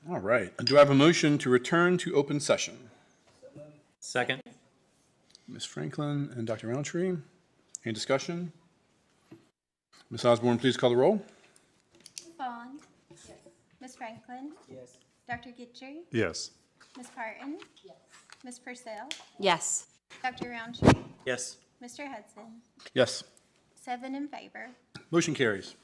All right. Do I have a motion to return to open session? Second. Ms. Franklin and Dr. Roundtree. Any discussion? Ms. Osborne, please call the roll. Ms. Bond? Yes. Ms. Franklin? Yes. Dr. Gitchery? Yes. Ms. Parton? Yes. Ms. Purcell? Yes. Dr. Roundtree? Yes. Mr. Hudson? Yes. 7 in favor. Motion carries.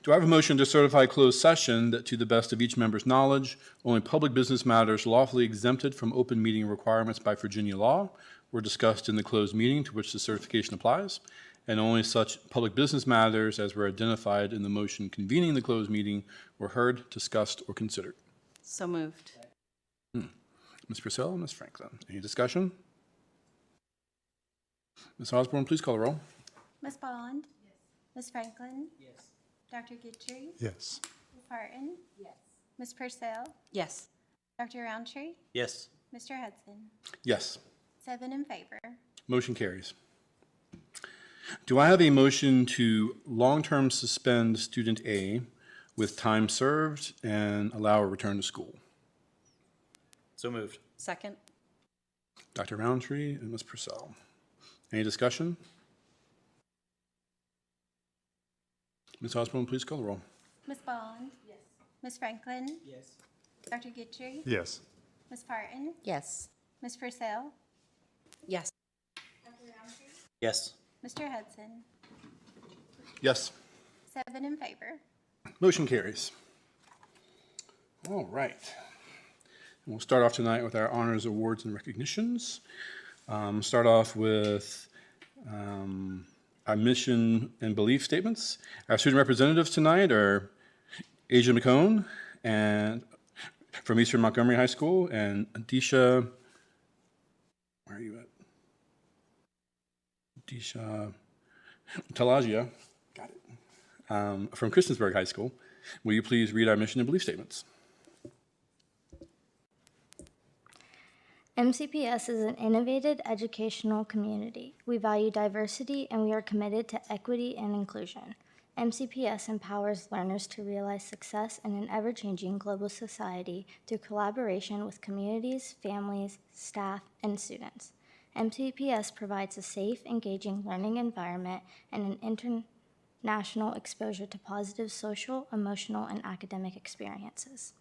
Do I have a motion to certify closed session that, to the best of each member's knowledge, only public business matters lawfully exempted from open meeting requirements by Virginia law were discussed in the closed meeting to which the certification applies, and only such public business matters as were identified in the motion convening the closed meeting were heard, discussed, or considered? So moved. Ms. Purcell and Ms. Franklin. Any discussion? Ms. Osborne, please call the roll. Ms. Bond? Yes. Ms. Franklin? Yes. Dr. Gitchery? Yes. Ms. Parton? Yes. Ms. Purcell? Yes. Dr. Roundtree? Yes. Mr. Hudson? Yes. 7 in favor. Motion carries. Do I have a motion to long-term suspend student A with time served and allow a return to school? So moved. Second. Dr. Roundtree and Ms. Purcell. Any discussion? Ms. Osborne, please call the roll. Ms. Bond? Yes. Ms. Franklin? Yes. Dr. Gitchery? Yes. Ms. Parton? Yes. Ms. Purcell? Yes. Dr. Roundtree? Yes. Mr. Hudson? Yes. 7 in favor. Motion carries. All right. We'll start off tonight with our honors, awards, and recognitions. Start off with our mission and belief statements. Our student representatives tonight are Asia McCone and from Eastern Montgomery High School, and Disha, where are you at? Disha Talagia, got it, from Christiansburg High School. Will you please read our mission and belief statements? MCPS is an innovative educational community. We value diversity and we are committed to equity and inclusion. MCPS empowers learners to realize success in an ever-changing global society through collaboration with communities, families, staff, and students. MCPS provides a safe, engaging learning environment and an international exposure to positive social, emotional, and academic experiences.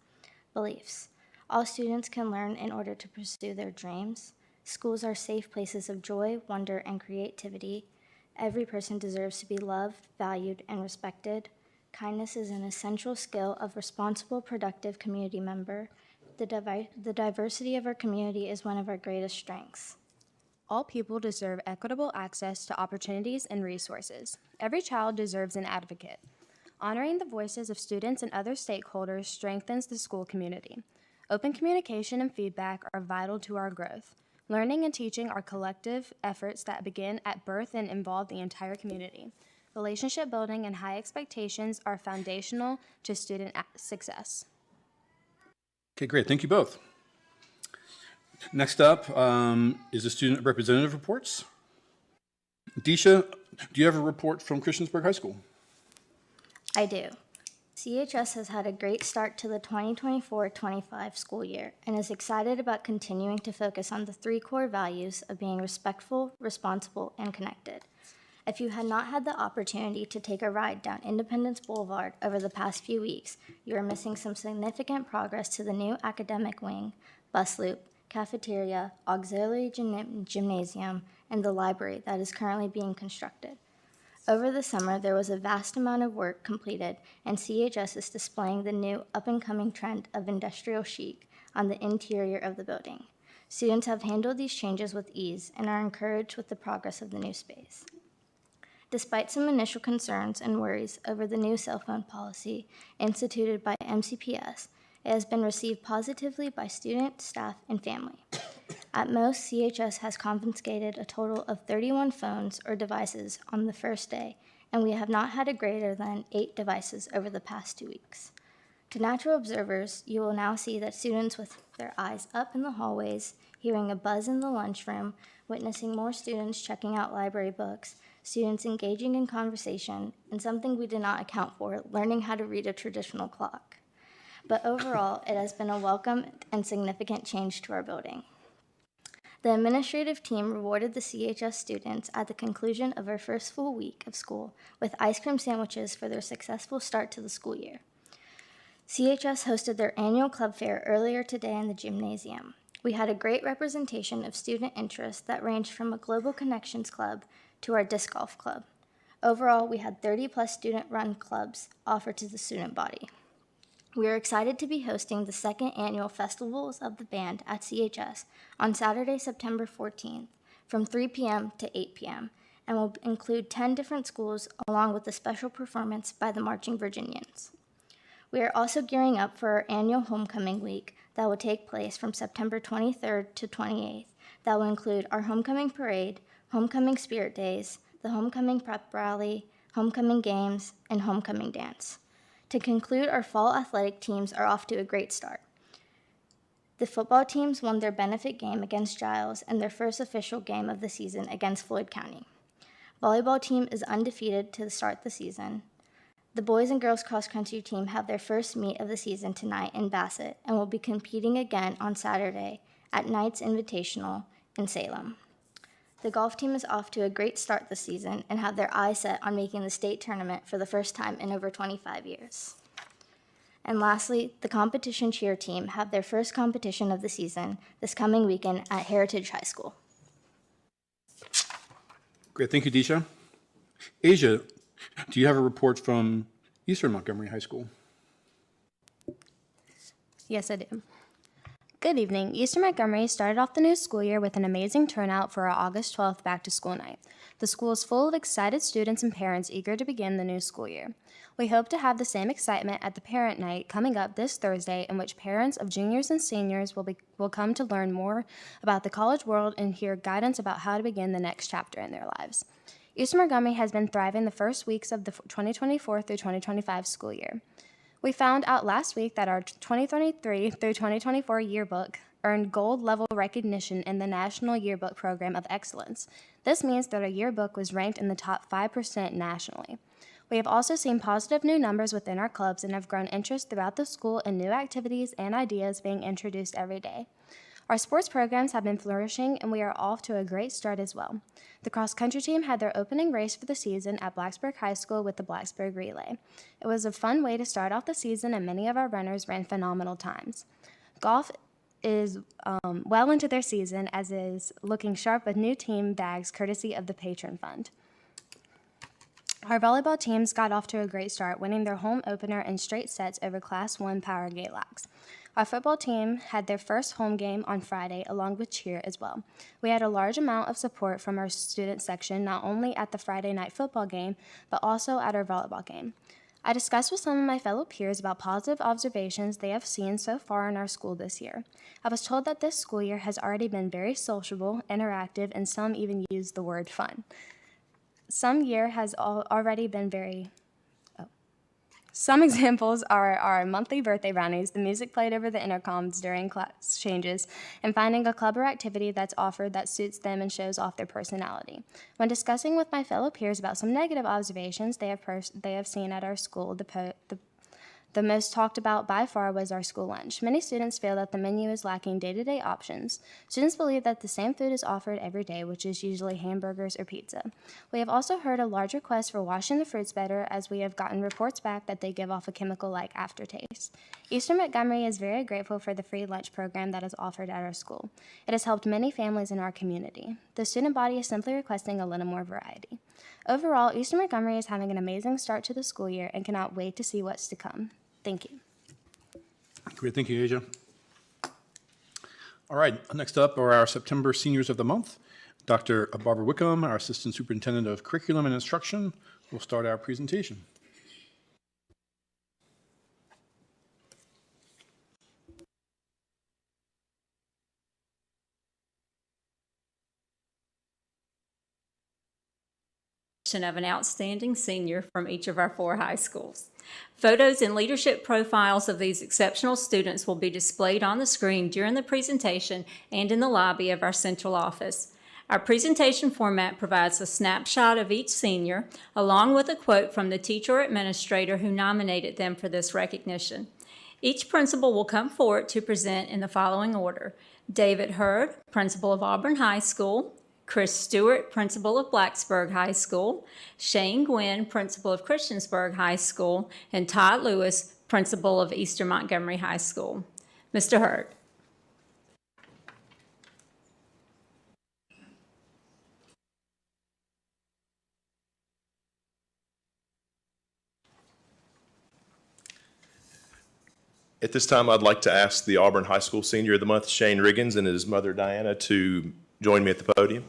Beliefs. All students can learn in order to pursue their dreams. Schools are safe places of joy, wonder, and creativity. Every person deserves to be loved, valued, and respected. Kindness is an essential skill of responsible, productive community member. The diversity of our community is one of our greatest strengths. All people deserve equitable access to opportunities and resources. Every child deserves an advocate. Honoring the voices of students and other stakeholders strengthens the school community. Open communication and feedback are vital to our growth. Learning and teaching are collective efforts that begin at birth and involve the entire community. Relationship building and high expectations are foundational to student success. Okay, great. Thank you both. Next up is the student representative reports. Disha, do you have a report from Christiansburg High School? I do. CHS has had a great start to the 2024-25 school year and is excited about continuing to focus on the 3 core values of being respectful, responsible, and connected. If you had not had the opportunity to take a ride down Independence Boulevard over the past few weeks, you are missing some significant progress to the new academic wing, bus loop, cafeteria, auxiliary gymnasium, and the library that is currently being constructed. Over the summer, there was a vast amount of work completed, and CHS is displaying the new up-and-coming trend of industrial chic on the interior of the building. Students have handled these changes with ease and are encouraged with the progress of the new space. Despite some initial concerns and worries over the new cell phone policy instituted by MCPS, it has been received positively by students, staff, and family. At most, CHS has confiscated a total of 31 phones or devices on the first day, and we have not had a greater than 8 devices over the past 2 weeks. To natural observers, you will now see that students with their eyes up in the hallways, hearing a buzz in the lunchroom, witnessing more students checking out library books, students engaging in conversation, and something we did not account for, learning how to read a traditional clock. but overall, it has been a welcome and significant change to our building. The administrative team rewarded the CHS students at the conclusion of our first full week of school with ice cream sandwiches for their successful start to the school year. CHS hosted their annual club fair earlier today in the gymnasium. We had a great representation of student interests that ranged from a Global Connections Club to our disc golf club. Overall, we had 30-plus student-run clubs offered to the student body. We are excited to be hosting the second annual Festivals of the Band at CHS on Saturday, September 14th from 3 p.m. to 8 p.m. and will include 10 different schools along with a special performance by the Marching Virginians. We are also gearing up for our annual Homecoming Week that will take place from September 23rd to 28th. That will include our Homecoming Parade, Homecoming Spirit Days, the Homecoming Prep Rally, Homecoming Games, and Homecoming Dance. To conclude, our fall athletic teams are off to a great start. The football teams won their benefit game against Giles and their first official game of the season against Floyd County. Volleyball team is undefeated to start the season. The boys and girls cross-country team have their first meet of the season tonight in Bassett and will be competing again on Saturday at Knights Invitational in Salem. The golf team is off to a great start this season and have their eyes set on making the state tournament for the first time in over 25 years. And lastly, the competition cheer team have their first competition of the season this coming weekend at Heritage High School. Great, thank you, Disha. Asia, do you have a report from Eastern Montgomery High School? Yes, I do. Good evening. Eastern Montgomery started off the new school year with an amazing turnout for our August 12th back-to-school night. The school is full of excited students and parents eager to begin the new school year. We hope to have the same excitement at the parent night coming up this Thursday, in which parents of juniors and seniors will come to learn more about the college world and hear guidance about how to begin the next chapter in their lives. Eastern Montgomery has been thriving the first weeks of the 2024 through 2025 school year. We found out last week that our 2023 through 2024 yearbook earned gold level recognition in the National Yearbook Program of Excellence. This means that our yearbook was ranked in the top 5% nationally. We have also seen positive new numbers within our clubs and have grown interest throughout the school in new activities and ideas being introduced every day. Our sports programs have been flourishing, and we are off to a great start as well. The cross-country team had their opening race for the season at Blacksburg High School with the Blacksburg Relay. It was a fun way to start off the season, and many of our runners ran phenomenal times. Golf is well into their season, as is looking sharp with new team bags courtesy of the Patron Fund. Our volleyball teams got off to a great start, winning their home opener in straight sets over Class 1 Power Gaylocks. Our football team had their first home game on Friday, along with cheer as well. We had a large amount of support from our student section, not only at the Friday night football game, but also at our volleyball game. I discussed with some of my fellow peers about positive observations they have seen so far in our school this year. I was told that this school year has already been very sociable, interactive, and some even used the word fun. Some examples are our monthly birthday brownies, the music played over the intercoms during class changes, and finding a club or activity that's offered that suits them and shows off their personality. When discussing with my fellow peers about some negative observations they have seen at our school, the most talked about by far was our school lunch. Many students feel that the menu is lacking day-to-day options. Students believe that the same food is offered every day, which is usually hamburgers or pizza. We have also heard a large request for washing the fruits better, as we have gotten reports back that they give off a chemical-like aftertaste. Eastern Montgomery is very grateful for the free lunch program that is offered at our school. It has helped many families in our community. The student body is simply requesting a little more variety. Overall, Eastern Montgomery is having an amazing start to the school year and cannot wait to see what's to come. Thank you. Great, thank you, Asia. All right, next up are our September Seniors of the Month. Dr. Barbara Wickham, our Assistant Superintendent of Curriculum and Instruction, will start our presentation. Of an outstanding senior from each of our 4 high schools. Photos and leadership profiles of these exceptional students will be displayed on the screen during the presentation and in the lobby of our central office. Our presentation format provides a snapshot of each senior, along with a quote from the teacher or administrator who nominated them for this recognition. Each principal will come forward to present in the following order: David Hurd, principal of Auburn High School; Chris Stewart, principal of Blacksburg High School; Shane Gwynn, principal of Christiansburg High School; and Todd Lewis, principal of Eastern Montgomery High School. Mr. Hurd. At this time, I'd like to ask the Auburn High School Senior of the Month, Shane Riggins, and his mother, Diana, to join me at the podium.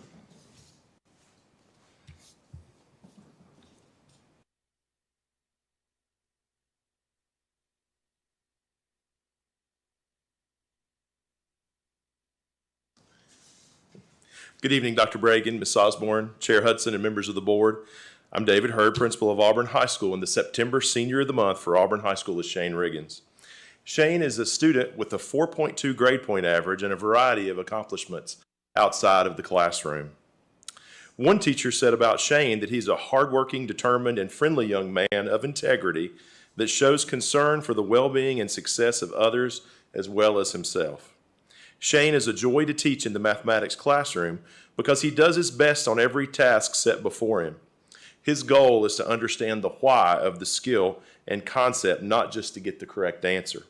Good evening, Dr. Bragan, Ms. Osborne, Chair Hudson, and members of the board. I'm David Hurd, principal of Auburn High School, and the September Senior of the Month for Auburn High School is Shane Riggins. Shane is a student with a 4.2 grade point average and a variety of accomplishments outside of the classroom. One teacher said about Shane that he's a hardworking, determined, and friendly young man of integrity that shows concern for the well-being and success of others as well as himself. Shane is a joy to teach in the mathematics classroom because he does his best on every task set before him. His goal is to understand the why of the skill and concept, not just to get the correct answer.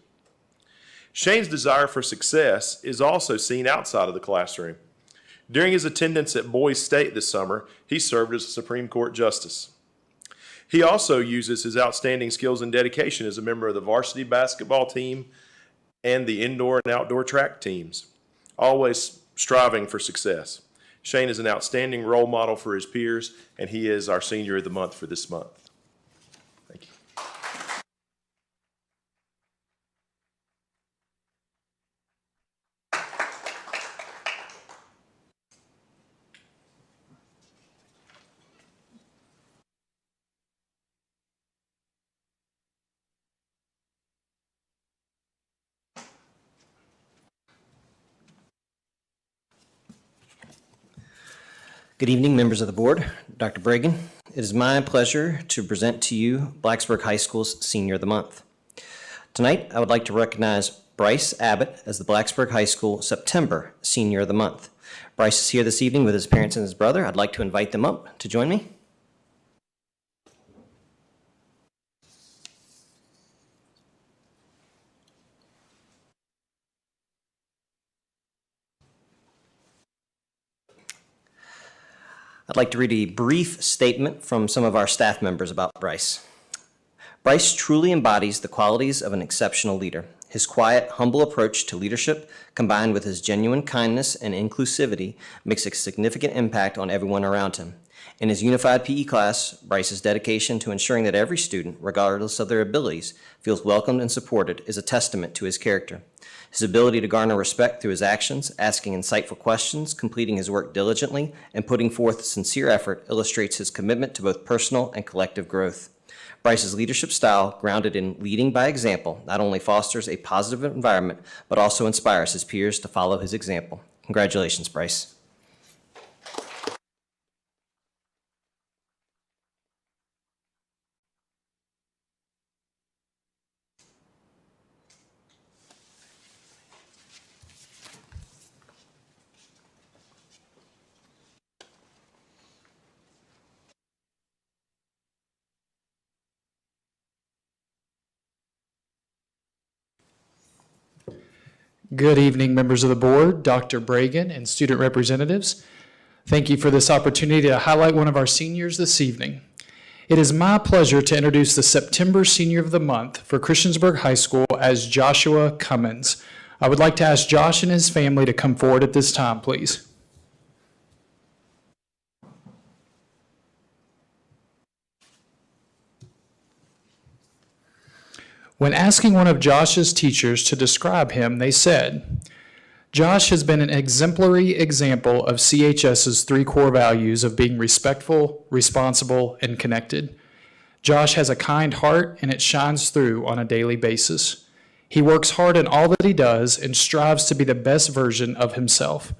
Shane's desire for success is also seen outside of the classroom. During his attendance at Boys State this summer, he served as a Supreme Court Justice. He also uses his outstanding skills and dedication as a member of the varsity basketball team and the indoor and outdoor track teams, always striving for success. Shane is an outstanding role model for his peers, and he is our Senior of the Month for this month. Thank you. Good evening, members of the board. Dr. Bragan, it is my pleasure to present to you Blacksburg High School's Senior of the Month. Tonight, I would like to recognize Bryce Abbott as the Blacksburg High School September Senior of the Month. Bryce is here this evening with his parents and his brother. I'd like to invite them up to join me. I'd like to read a brief statement from some of our staff members about Bryce. Bryce truly embodies the qualities of an exceptional leader. His quiet, humble approach to leadership, combined with his genuine kindness and inclusivity, makes a significant impact on everyone around him. In his unified PE class, Bryce's dedication to ensuring that every student, regardless of their abilities, feels welcomed and supported is a testament to his character. His ability to garner respect through his actions, asking insightful questions, completing his work diligently, and putting forth sincere effort illustrates his commitment to both personal and collective growth. Bryce's leadership style, grounded in leading by example, not only fosters a positive environment, but also inspires his peers to follow his example. Congratulations, Bryce. Good evening, members of the board, Dr. Bragan, and student representatives. Thank you for this opportunity to highlight one of our seniors this evening. It is my pleasure to introduce the September Senior of the Month for Christiansburg High School as Joshua Cummins. I would like to ask Josh and his family to come forward at this time, please. When asking one of Josh's teachers to describe him, they said, Josh has been an exemplary example of CHS's three core values of being respectful, responsible, and connected. Josh has a kind heart, and it shines through on a daily basis. He works hard in all that he does and strives to be the best version of himself.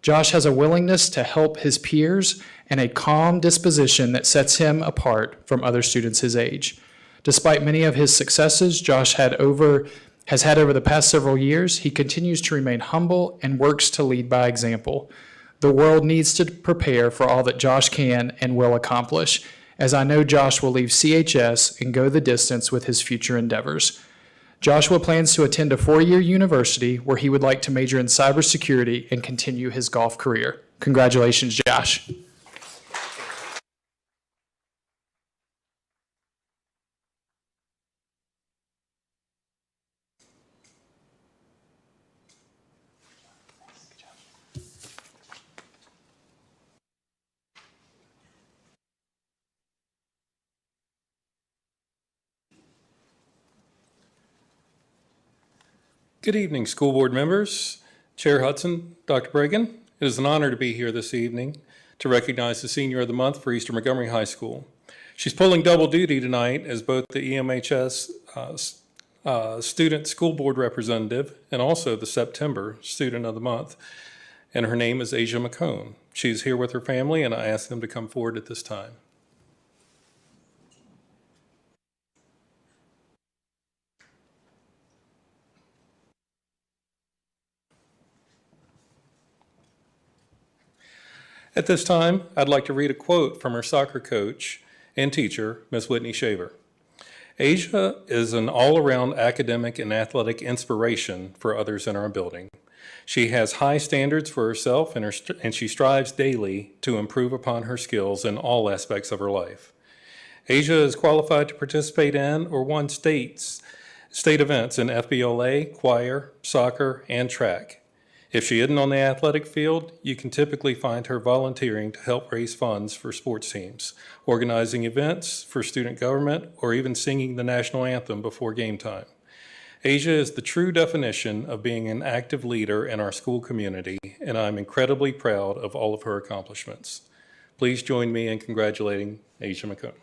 Josh has a willingness to help his peers and a calm disposition that sets him apart from other students his age. Despite many of his successes Josh has had over the past several years, he continues to remain humble and works to lead by example. The world needs to prepare for all that Josh can and will accomplish, as I know Josh will leave CHS and go the distance with his future endeavors. Joshua plans to attend a 4-year university where he would like to major in cybersecurity and continue his golf career. Congratulations, Josh. Good evening, school board members, Chair Hudson, Dr. Bregan. It is an honor to be here this evening to recognize the Senior of the Month for Eastern Montgomery High School. She's pulling double duty tonight as both the EMHS Student School Board Representative and also the September Student of the Month. And her name is Asia McCone. She's here with her family, and I ask them to come forward at this time. At this time, I'd like to read a quote from her soccer coach and teacher, Ms. Whitney Shaver. Asia is an all-around academic and athletic inspiration for others in our building. She has high standards for herself and she strives daily to improve upon her skills in all aspects of her life. Asia is qualified to participate in or won state events in FBLA, choir, soccer, and track. If she isn't on the athletic field, you can typically find her volunteering to help raise funds for sports teams, organizing events for student government, or even singing the national anthem before game time. Asia is the true definition of being an active leader in our school community, and I'm incredibly proud of all of her accomplishments. Please join me in congratulating Asia McCone.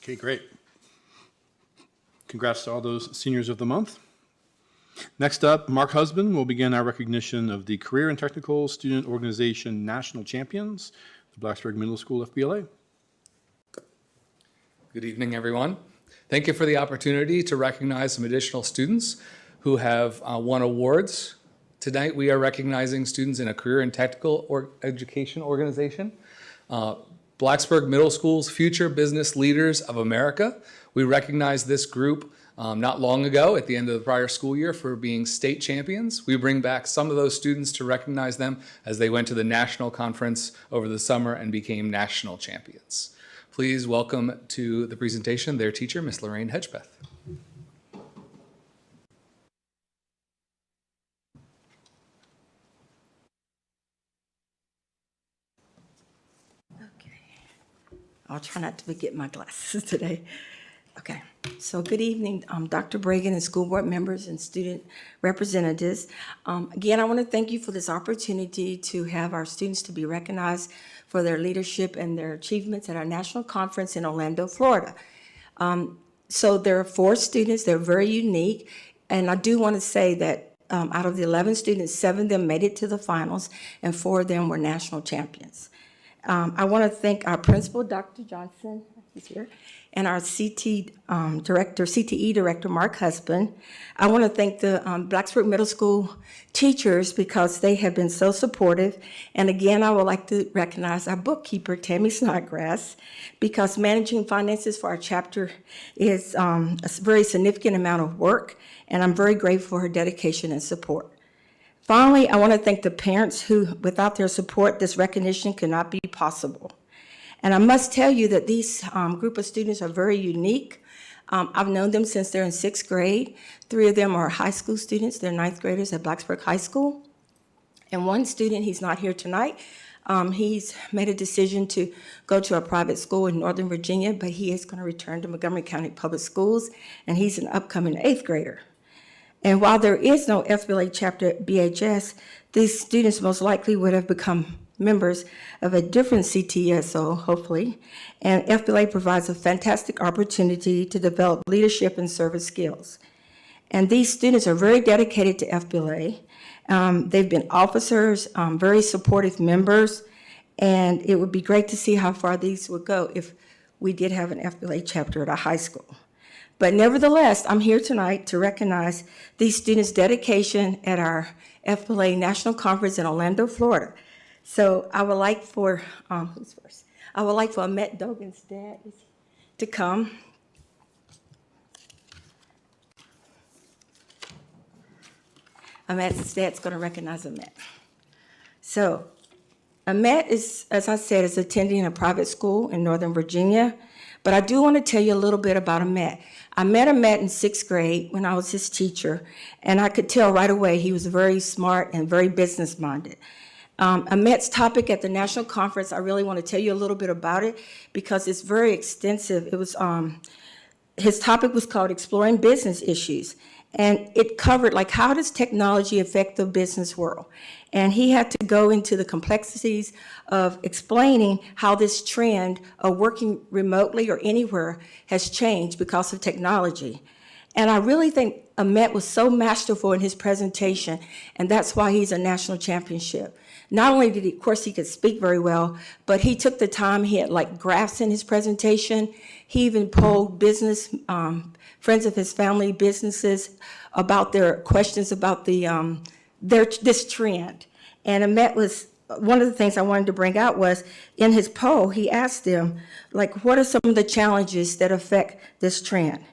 Okay, great. Congrats to all those seniors of the month. Next up, Mark Husband will begin our recognition of the Career and Technical Student Organization National Champions, the Blacksburg Middle School FBLA. Good evening, everyone. Thank you for the opportunity to recognize some additional students who have won awards. Tonight, we are recognizing students in a Career and Technical Education Organization. Blacksburg Middle School's Future Business Leaders of America. We recognized this group not long ago at the end of the prior school year for being state champions. We bring back some of those students to recognize them as they went to the national conference over the summer and became national champions. Please welcome to the presentation their teacher, Ms. Lorraine Hedgepeth. I'll try not to forget my glasses today. Okay, so good evening, Dr. Bregan and school board members and student representatives. Again, I want to thank you for this opportunity to have our students to be recognized for their leadership and their achievements at our national conference in Orlando, Florida. So there are 4 students, they're very unique, and I do want to say that out of the 11 students, 7 of them made it to the finals and 4 of them were national champions. I want to thank our principal, Dr. Johnson, he's here, and our CTE director, Mark Husband. I want to thank the Blacksburg Middle School teachers because they have been so supportive. And again, I would like to recognize our bookkeeper, Tammy Snodgrass, because managing finances for our chapter is a very significant amount of work, and I'm very grateful for her dedication and support. Finally, I want to thank the parents who, without their support, this recognition could not be possible. And I must tell you that these group of students are very unique. I've known them since they're in 6th grade. 3 of them are high school students. They're 9th graders at Blacksburg High School. And one student, he's not here tonight. He's made a decision to go to a private school in Northern Virginia, but he is going to return to Montgomery County Public Schools, and he's an upcoming 8th grader. And while there is no FBLA chapter at BHS, these students most likely would have become members of a different CTSO, hopefully. And FBLA provides a fantastic opportunity to develop leadership and service skills. And these students are very dedicated to FBLA. They've been officers, very supportive members, and it would be great to see how far these would go if we did have an FBLA chapter at a high school. But nevertheless, I'm here tonight to recognize these students' dedication at our FBLA National Conference in Orlando, Florida. So I would like for, who's first? I would like for Ahmet Dogan's dad to come. Ahmet's dad's going to recognize Ahmet. So Ahmet is, as I said, is attending a private school in Northern Virginia, but I do want to tell you a little bit about Ahmet. I met Ahmet in 6th grade when I was his teacher, and I could tell right away he was very smart and very business-minded. Ahmet's topic at the national conference, I really want to tell you a little bit about it because it's very extensive. It was, his topic was called Exploring Business Issues. And it covered, like, how does technology affect the business world? And he had to go into the complexities of explaining how this trend of working remotely or anywhere has changed because of technology. And I really think Ahmet was so masterful in his presentation, and that's why he's a national championship. Not only did he, of course, he could speak very well, but he took the time, he had like graphs in his presentation. He even polled business, friends of his family businesses about their questions about the, this trend. And Ahmet was, one of the things I wanted to bring out was in his poll, he asked them, like, what are some of the challenges that affect this trend?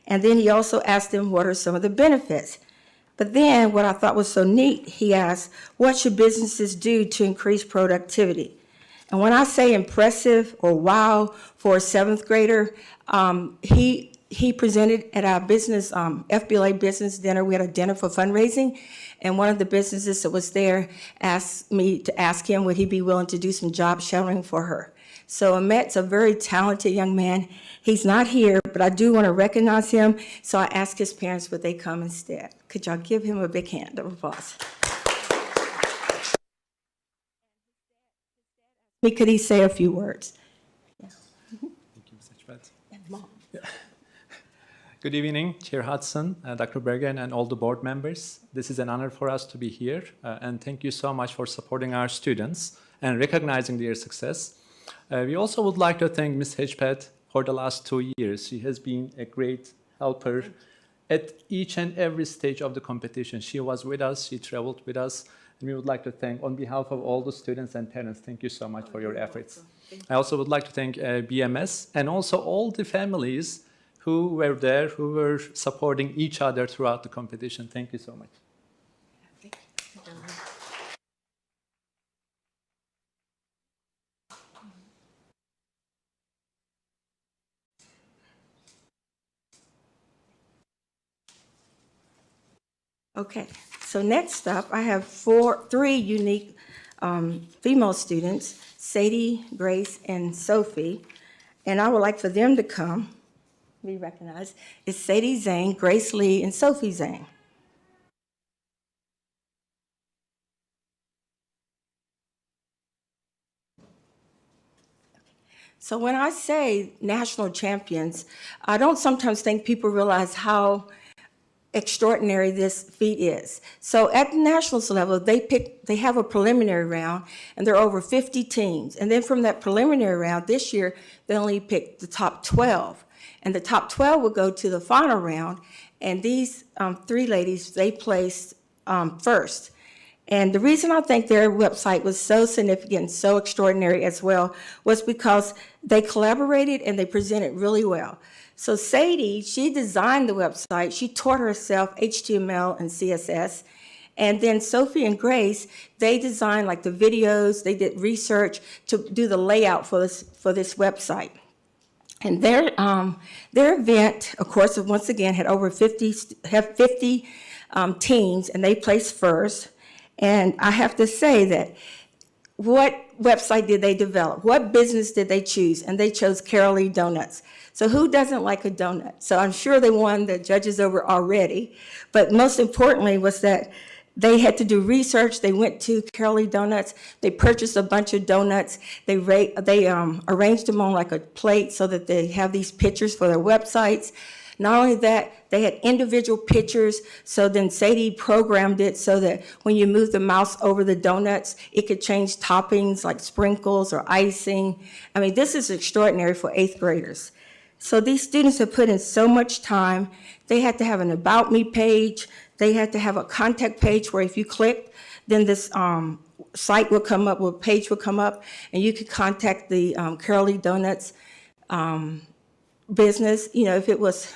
And then he also asked them, what are some of the benefits? But then what I thought was so neat, he asked, what should businesses do to increase productivity? And when I say impressive or wow for a 7th grader, he presented at our business, FBLA business dinner. We had a dinner for fundraising, and one of the businesses that was there asked me to ask him would he be willing to do some job shadowing for her. So Ahmet's a very talented young man. He's not here, but I do want to recognize him, so I asked his parents would they come instead. Could y'all give him a big hand of applause? Could he say a few words? Thank you, Ms. Hitchbeth. Good evening, Chair Hudson, Dr. Bergen, and all the board members. This is an honor for us to be here, and thank you so much for supporting our students and recognizing their success. We also would like to thank Ms. Hitchbeth for the last 2 years. She has been a great helper at each and every stage of the competition. She was with us, she traveled with us, and we would like to thank, on behalf of all the students and parents, thank you so much for your efforts. I also would like to thank BMS and also all the families who were there, who were supporting each other throughout the competition. Thank you so much. Okay, so next up, I have three unique female students, Sadie, Grace, and Sophie, and I would like for them to come, be recognized. It's Sadie Zhang, Grace Lee, and Sophie Zhang. So when I say national champions, I don't sometimes think people realize how extraordinary this feat is. So at the nationals level, they have a preliminary round, and there are over 50 teams. And then from that preliminary round this year, they only picked the top 12. And the top 12 will go to the final round, and these three ladies, they placed first. And the reason I think their website was so significant and so extraordinary as well was because they collaborated and they presented really well. So Sadie, she designed the website. She taught herself HTML and CSS. And then Sophie and Grace, they designed like the videos, they did research to do the layout for this website. And their event, of course, once again, had over 50 teams, and they placed first. And I have to say that what website did they develop? What business did they choose? And they chose Carol Lee Donuts. So who doesn't like a donut? So I'm sure they won the judges over already. But most importantly was that they had to do research. They went to Carol Lee Donuts. They purchased a bunch of donuts. They arranged them on like a plate so that they have these pictures for their websites. Not only that, they had individual pictures, so then Sadie programmed it so that when you move the mouse over the donuts, it could change toppings like sprinkles or icing. I mean, this is extraordinary for 8th graders. So these students have put in so much time. They had to have an About Me page. They had to have a contact page where if you clicked, then this site would come up, or page would come up, and you could contact the Carol Lee Donuts business, if it was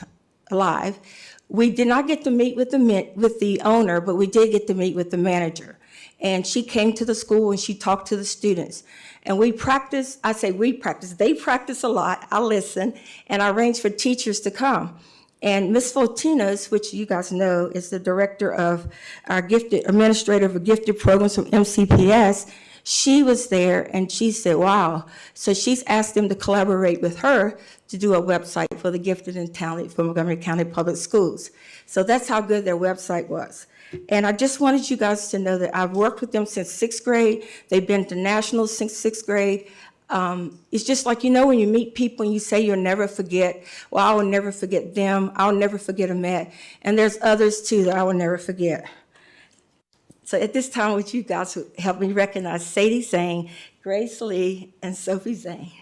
alive. We did not get to meet with the owner, but we did get to meet with the manager. And she came to the school and she talked to the students. And we practiced, they practice a lot, I listen, and I arranged for teachers to come. And Ms. Fortunas, which you guys know is the director of our administrator of gifted programs from MCPS, she was there and she said, wow. So she's asked them to collaborate with her to do a website for the gifted and talented for Montgomery County Public Schools. So that's how good their website was. And I just wanted you guys to know that I've worked with them since 6th grade. They've been to nationals since 6th grade. It's just like, when you meet people and you say you'll never forget, well, I will never forget them. I'll never forget Ahmed. And there's others too that I will never forget. So at this time, would you guys help me recognize Sadie Zane, Grace Lee, and Sophie Zane?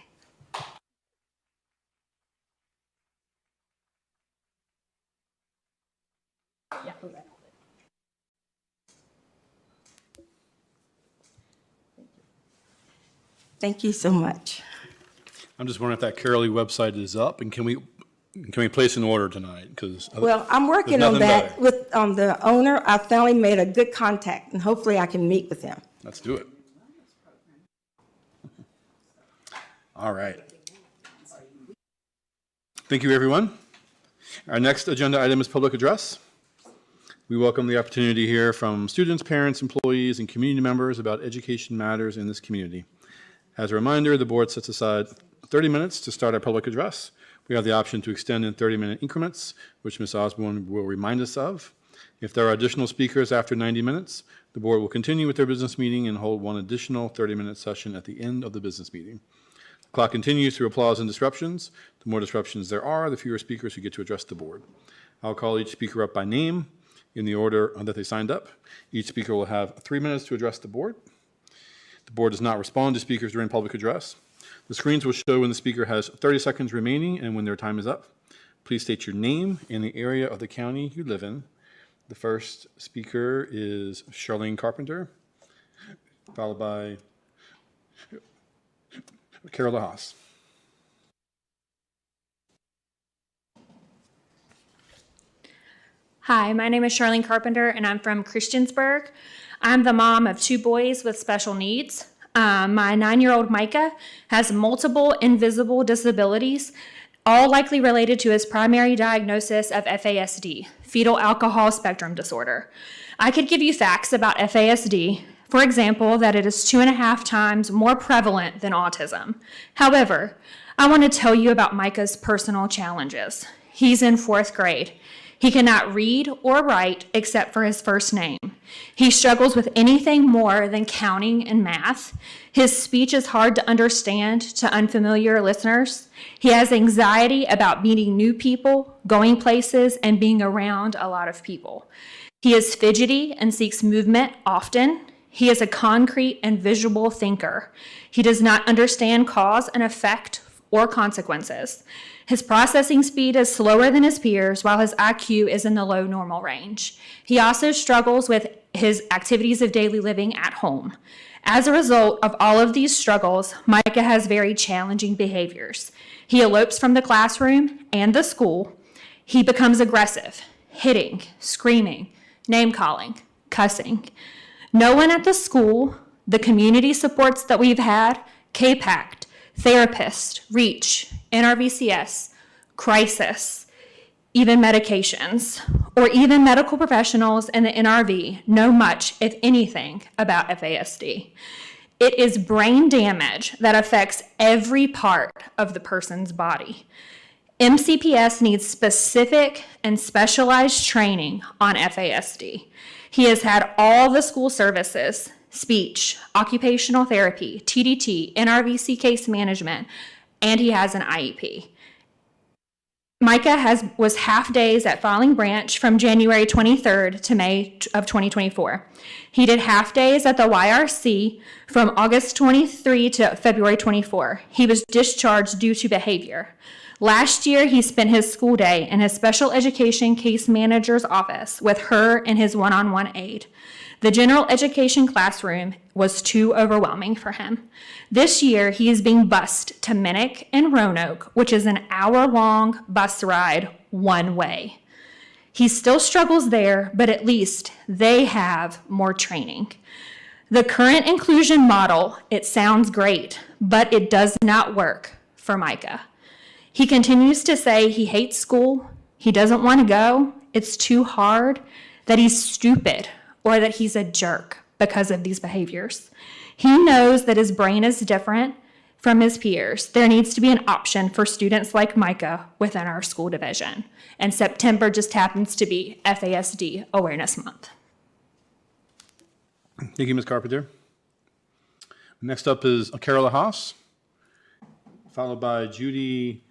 Thank you so much. I'm just wondering if that Carol Lee website is up, and can we place an order tonight? Because Well, I'm working on that with the owner. I finally made a good contact, and hopefully I can meet with him. Let's do it. All right. Thank you, everyone. Our next agenda item is public address. We welcome the opportunity to hear from students, parents, employees, and community members about education matters in this community. As a reminder, the board sets aside 30 minutes to start our public address. We have the option to extend in 30-minute increments, which Ms. Osborne will remind us of. If there are additional speakers after 90 minutes, the board will continue with their business meeting and hold one additional 30-minute session at the end of the business meeting. The clock continues through applause and disruptions. The more disruptions there are, the fewer speakers who get to address the board. I'll call each speaker up by name in the order that they signed up. Each speaker will have 3 minutes to address the board. The board does not respond to speakers during public address. The screens will show when the speaker has 30 seconds remaining and when their time is up. Please state your name and the area of the county you live in. The first speaker is Charlene Carpenter, followed by Carol DeHaas. Hi, my name is Charlene Carpenter, and I'm from Christiansburg. I'm the mom of 2 boys with special needs. My 9-year-old Micah has multiple invisible disabilities, all likely related to his primary diagnosis of FASD, fetal alcohol spectrum disorder. I could give you facts about FASD, for example, that it is 2.5 times more prevalent than autism. However, I want to tell you about Micah's personal challenges. He's in 4th grade. He cannot read or write except for his first name. He struggles with anything more than counting and math. His speech is hard to understand to unfamiliar listeners. He has anxiety about meeting new people, going places, and being around a lot of people. He is fidgety and seeks movement often. He is a concrete and visual thinker. He does not understand cause and effect or consequences. His processing speed is slower than his peers, while his IQ is in the low normal range. He also struggles with his activities of daily living at home. As a result of all of these struggles, Micah has very challenging behaviors. He elopes from the classroom and the school. He becomes aggressive, hitting, screaming, name-calling, cussing. No one at the school, the community supports that we've had, K-PACT, therapists, REACH, NRVCS, crisis, even medications, or even medical professionals in the NRV know much, if anything, about FASD. It is brain damage that affects every part of the person's body. MCPS needs specific and specialized training on FASD. He has had all the school services, speech, occupational therapy, TDT, NRVC case management, and he has an IEP. Micah was half days at Falling Branch from January 23rd to May of 2024. He did half days at the YRC from August 23 to February 24. He was discharged due to behavior. Last year, he spent his school day in his special education case manager's office with her and his one-on-one aide. The general education classroom was too overwhelming for him. This year, he is being bused to Minnick and Roanoke, which is an hour-long bus ride one way. He still struggles there, but at least they have more training. The current inclusion model, it sounds great, but it does not work for Micah. He continues to say he hates school, he doesn't want to go, it's too hard, that he's stupid, or that he's a jerk because of these behaviors. He knows that his brain is different from his peers. There needs to be an option for students like Micah within our school division. And September just happens to be FASD Awareness Month. Thank you, Ms. Carpenter. Next up is Carola Haas, followed by Judy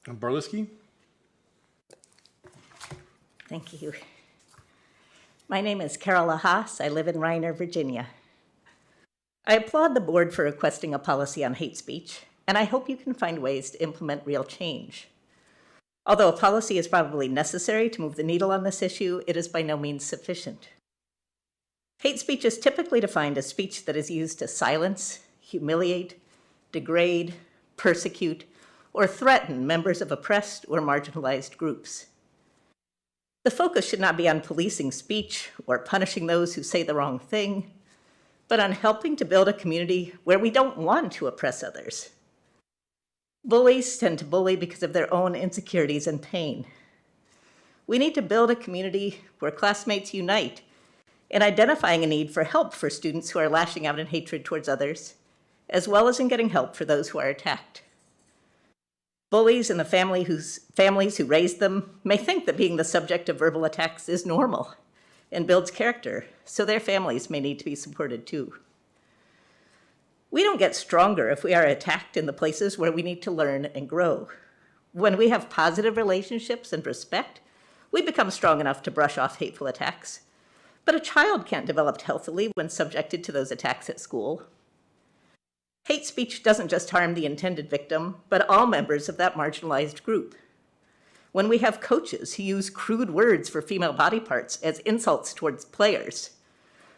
Barliski. Thank you. My name is Carola Haas. I live in Reiner, Virginia. I applaud the board for requesting a policy on hate speech, and I hope you can find ways to implement real change. Although a policy is probably necessary to move the needle on this issue, it is by no means sufficient. Hate speech is typically defined as speech that is used to silence, humiliate, degrade, persecute, or threaten members of oppressed or marginalized groups. The focus should not be on policing speech or punishing those who say the wrong thing, but on helping to build a community where we don't want to oppress others. Bullies tend to bully because of their own insecurities and pain. We need to build a community where classmates unite in identifying a need for help for students who are lashing out in hatred towards others, as well as in getting help for those who are attacked. Bullies and the families who raised them may think that being the subject of verbal attacks is normal and builds character, so their families may need to be supported too. We don't get stronger if we are attacked in the places where we need to learn and grow. When we have positive relationships and respect, we become strong enough to brush off hateful attacks. But a child can't develop healthily when subjected to those attacks at school. Hate speech doesn't just harm the intended victim, but all members of that marginalized group. When we have coaches who use crude words for female body parts as insults towards players,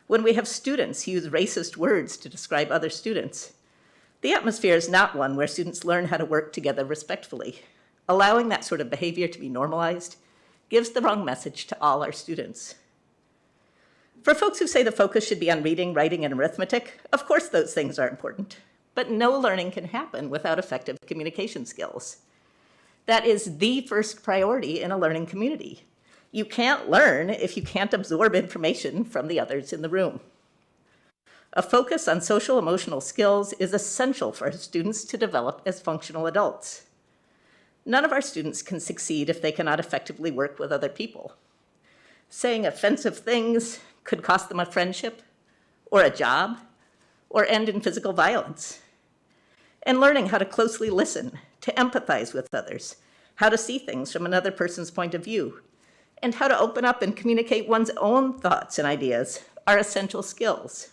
when we have students who use racist words to describe other students, the atmosphere is not one where students learn how to work together respectfully. Allowing that sort of behavior to be normalized gives the wrong message to all our students. For folks who say the focus should be on reading, writing, and arithmetic, of course those things are important. But no learning can happen without effective communication skills. That is the first priority in a learning community. You can't learn if you can't absorb information from the others in the room. A focus on social emotional skills is essential for students to develop as functional adults. None of our students can succeed if they cannot effectively work with other people. Saying offensive things could cost them a friendship or a job or end in physical violence. And learning how to closely listen, to empathize with others, how to see things from another person's point of view, and how to open up and communicate one's own thoughts and ideas are essential skills.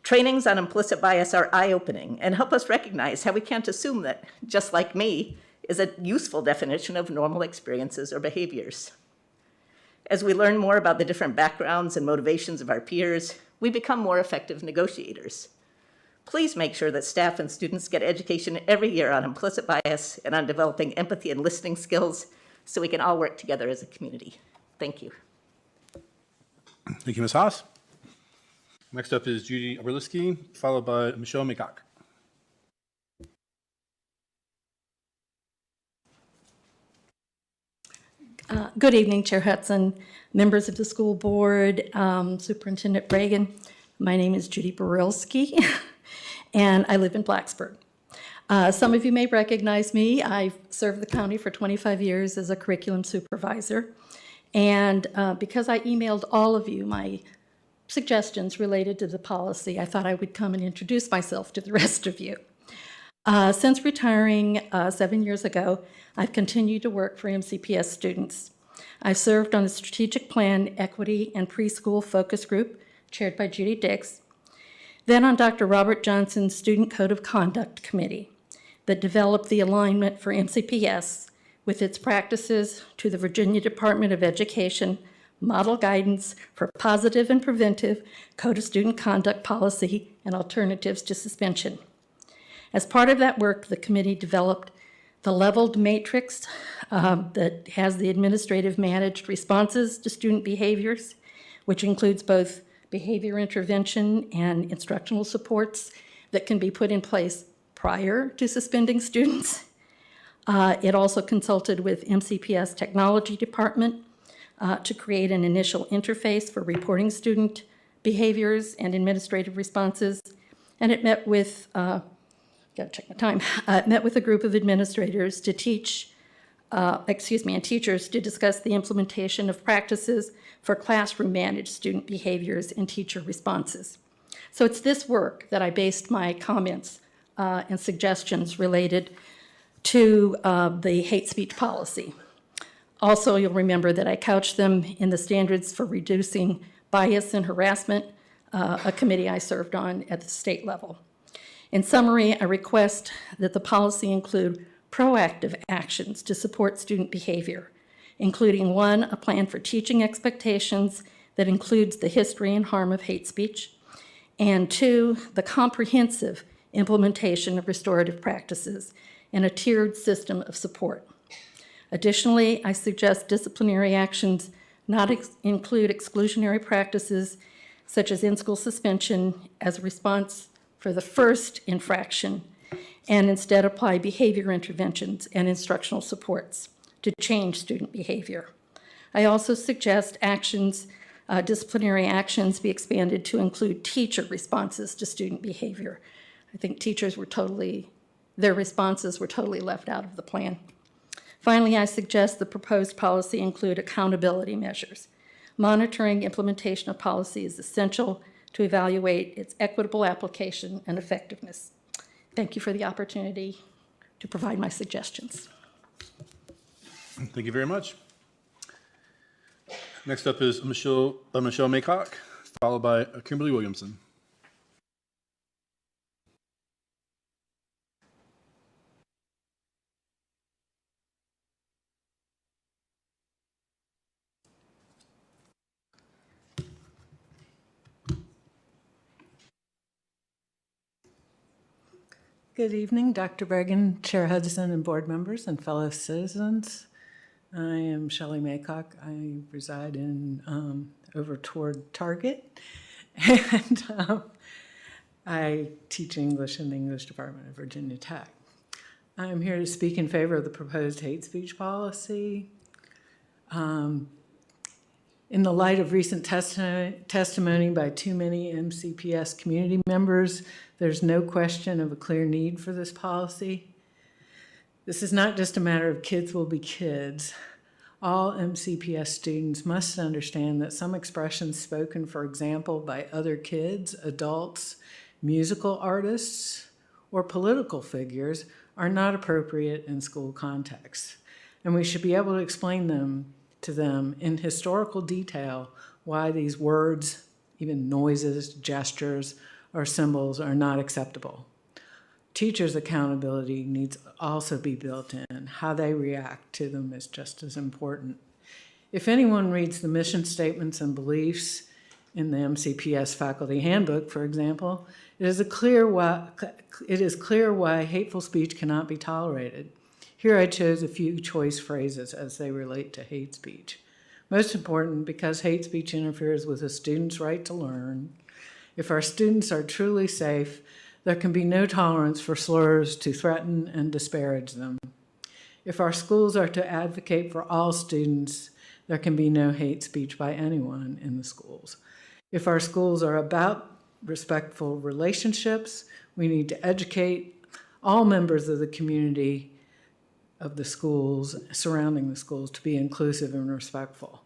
Trainings on implicit bias are eye-opening and help us recognize how we can't assume that, just like me, is a useful definition of normal experiences or behaviors. As we learn more about the different backgrounds and motivations of our peers, we become more effective negotiators. Please make sure that staff and students get education every year on implicit bias and on developing empathy and listening skills so we can all work together as a community. Thank you. Thank you, Ms. Haas. Next up is Judy Oberliski, followed by Michelle Mikak. Good evening, Chair Hudson, members of the school board, Superintendent Reagan. My name is Judy Borilski, and I live in Blacksburg. Some of you may recognize me. I've served the county for 25 years as a curriculum supervisor. And because I emailed all of you my suggestions related to the policy, I thought I would come and introduce myself to the rest of you. Since retiring 7 years ago, I've continued to work for MCPS students. I served on the Strategic Plan, Equity, and Preschool Focus Group, chaired by Judy Dix, then on Dr. Robert Johnson's Student Code of Conduct Committee that developed the alignment for MCPS with its practices to the Virginia Department of Education Model Guidance for Positive and Preventive Code of Student Conduct Policy and Alternatives to Suspension. As part of that work, the committee developed the leveled matrix that has the administrative managed responses to student behaviors, which includes both behavior intervention and instructional supports that can be put in place prior to suspending students. It also consulted with MCPS Technology Department to create an initial interface for reporting student behaviors and administrative responses. And it met with, gotta check my time, it met with a group of administrators to teach, and teachers to discuss the implementation of practices for classroom managed student behaviors and teacher responses. So it's this work that I based my comments and suggestions related to the hate speech policy. Also, you'll remember that I couched them in the Standards for Reducing Bias and Harassment, a committee I served on at the state level. In summary, I request that the policy include proactive actions to support student behavior, including 1, a plan for teaching expectations that includes the history and harm of hate speech, and 2, the comprehensive implementation of restorative practices and a tiered system of support. Additionally, I suggest disciplinary actions not include exclusionary practices such as in-school suspension as a response for the first infraction, and instead apply behavior interventions and instructional supports to change student behavior. I also suggest actions, disciplinary actions be expanded to include teacher responses to student behavior. I think teachers were their responses were totally left out of the plan. Finally, I suggest the proposed policy include accountability measures. Monitoring implementation of policy is essential to evaluate its equitable application and effectiveness. Thank you for the opportunity to provide my suggestions. Thank you very much. Next up is Michelle Maycock, followed by Kimberly Williamson. Good evening, Dr. Bergen, Chair Hudson, and board members and fellow citizens. I am Shelley Maycock. I reside in over toward Target, and I teach English in the English department at Virginia Tech. I'm here to speak in favor of the proposed hate speech policy. In the light of recent testimony by too many MCPS community members, there's no question of a clear need for this policy. This is not just a matter of kids will be kids. All MCPS students must understand that some expressions spoken, for example, by other kids, adults, musical artists, or political figures are not appropriate in school contexts. And we should be able to explain to them in historical detail why these words, even noises, gestures, or symbols are not acceptable. Teachers' accountability needs to also be built in. How they react to them is just as important. If anyone reads the mission statements and beliefs in the MCPS faculty handbook, for example, it is clear why hateful speech cannot be tolerated. Here I chose a few choice phrases as they relate to hate speech. Most important, because hate speech interferes with a student's right to learn. If our students are truly safe, there can be no tolerance for slurs to threaten and disparage them. If our schools are to advocate for all students, there can be no hate speech by anyone in the schools. If our schools are about respectful relationships. We need to educate all members of the community of the schools, surrounding the schools, to be inclusive and respectful.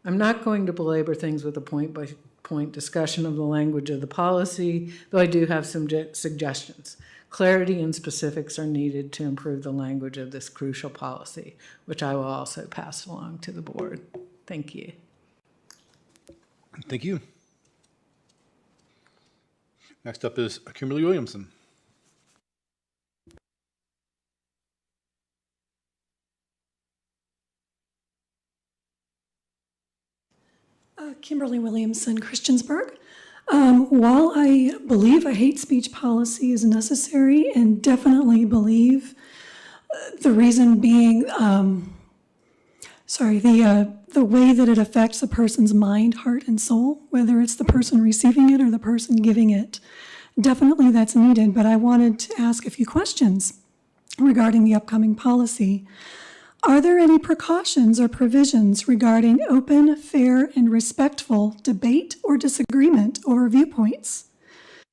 I'm not going to belabor things with a point-by-point discussion of the language of the policy, though I do have some suggestions. Clarity and specifics are needed to improve the language of this crucial policy, which I will also pass along to the board. Thank you. Thank you. Next up is Kimberly Williamson. Kimberly Williamson, Christiansburg. While I believe a hate speech policy is necessary and definitely believe the reason being, the way that it affects a person's mind, heart, and soul, whether it's the person receiving it or the person giving it, definitely that's needed. But I wanted to ask a few questions regarding the upcoming policy. Are there any precautions or provisions regarding open, fair, and respectful debate or disagreement over viewpoints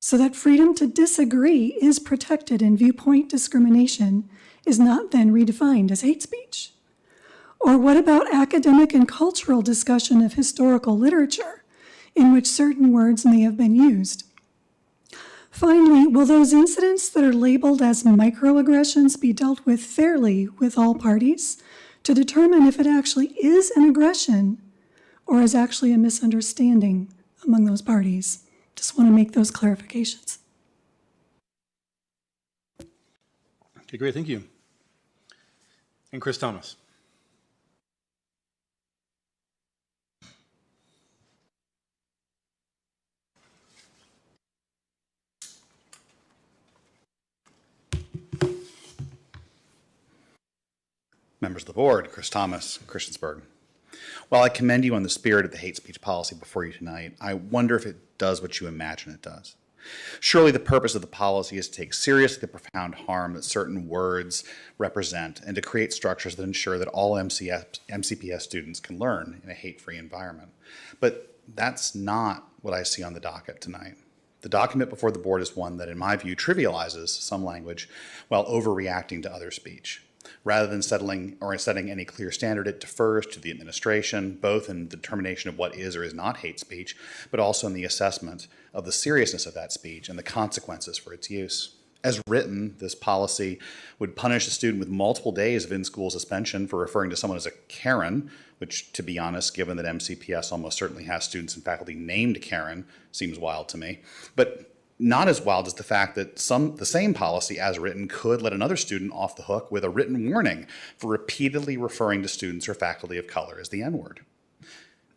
so that freedom to disagree is protected and viewpoint discrimination is not then redefined as hate speech? Or what about academic and cultural discussion of historical literature in which certain words may have been used? Finally, will those incidents that are labeled as microaggressions be dealt with fairly with all parties to determine if it actually is an aggression or is actually a misunderstanding among those parties? Just want to make those clarifications. Okay, great, thank you. And Chris Thomas. Members of the board, Chris Thomas, Christiansburg. While I commend you on the spirit of the hate speech policy before you tonight, I wonder if it does what you imagine it does. Surely the purpose of the policy is to take seriously the profound harm that certain words represent and to create structures that ensure that all MCPS students can learn in a hate-free environment. But that's not what I see on the docket tonight. The document before the board is one that, in my view, trivializes some language while overreacting to other speech. Rather than setting any clear standard, it defers to the administration, both in the determination of what is or is not hate speech, but also in the assessment of the seriousness of that speech and the consequences for its use. As written, this policy would punish a student with multiple days of in-school suspension for referring to someone as a Karen, which, to be honest, given that MCPS almost certainly has students and faculty named Karen, seems wild to me. But not as wild as the fact that the same policy as written could let another student off the hook with a written warning for repeatedly referring to students or faculty of color as the N-word.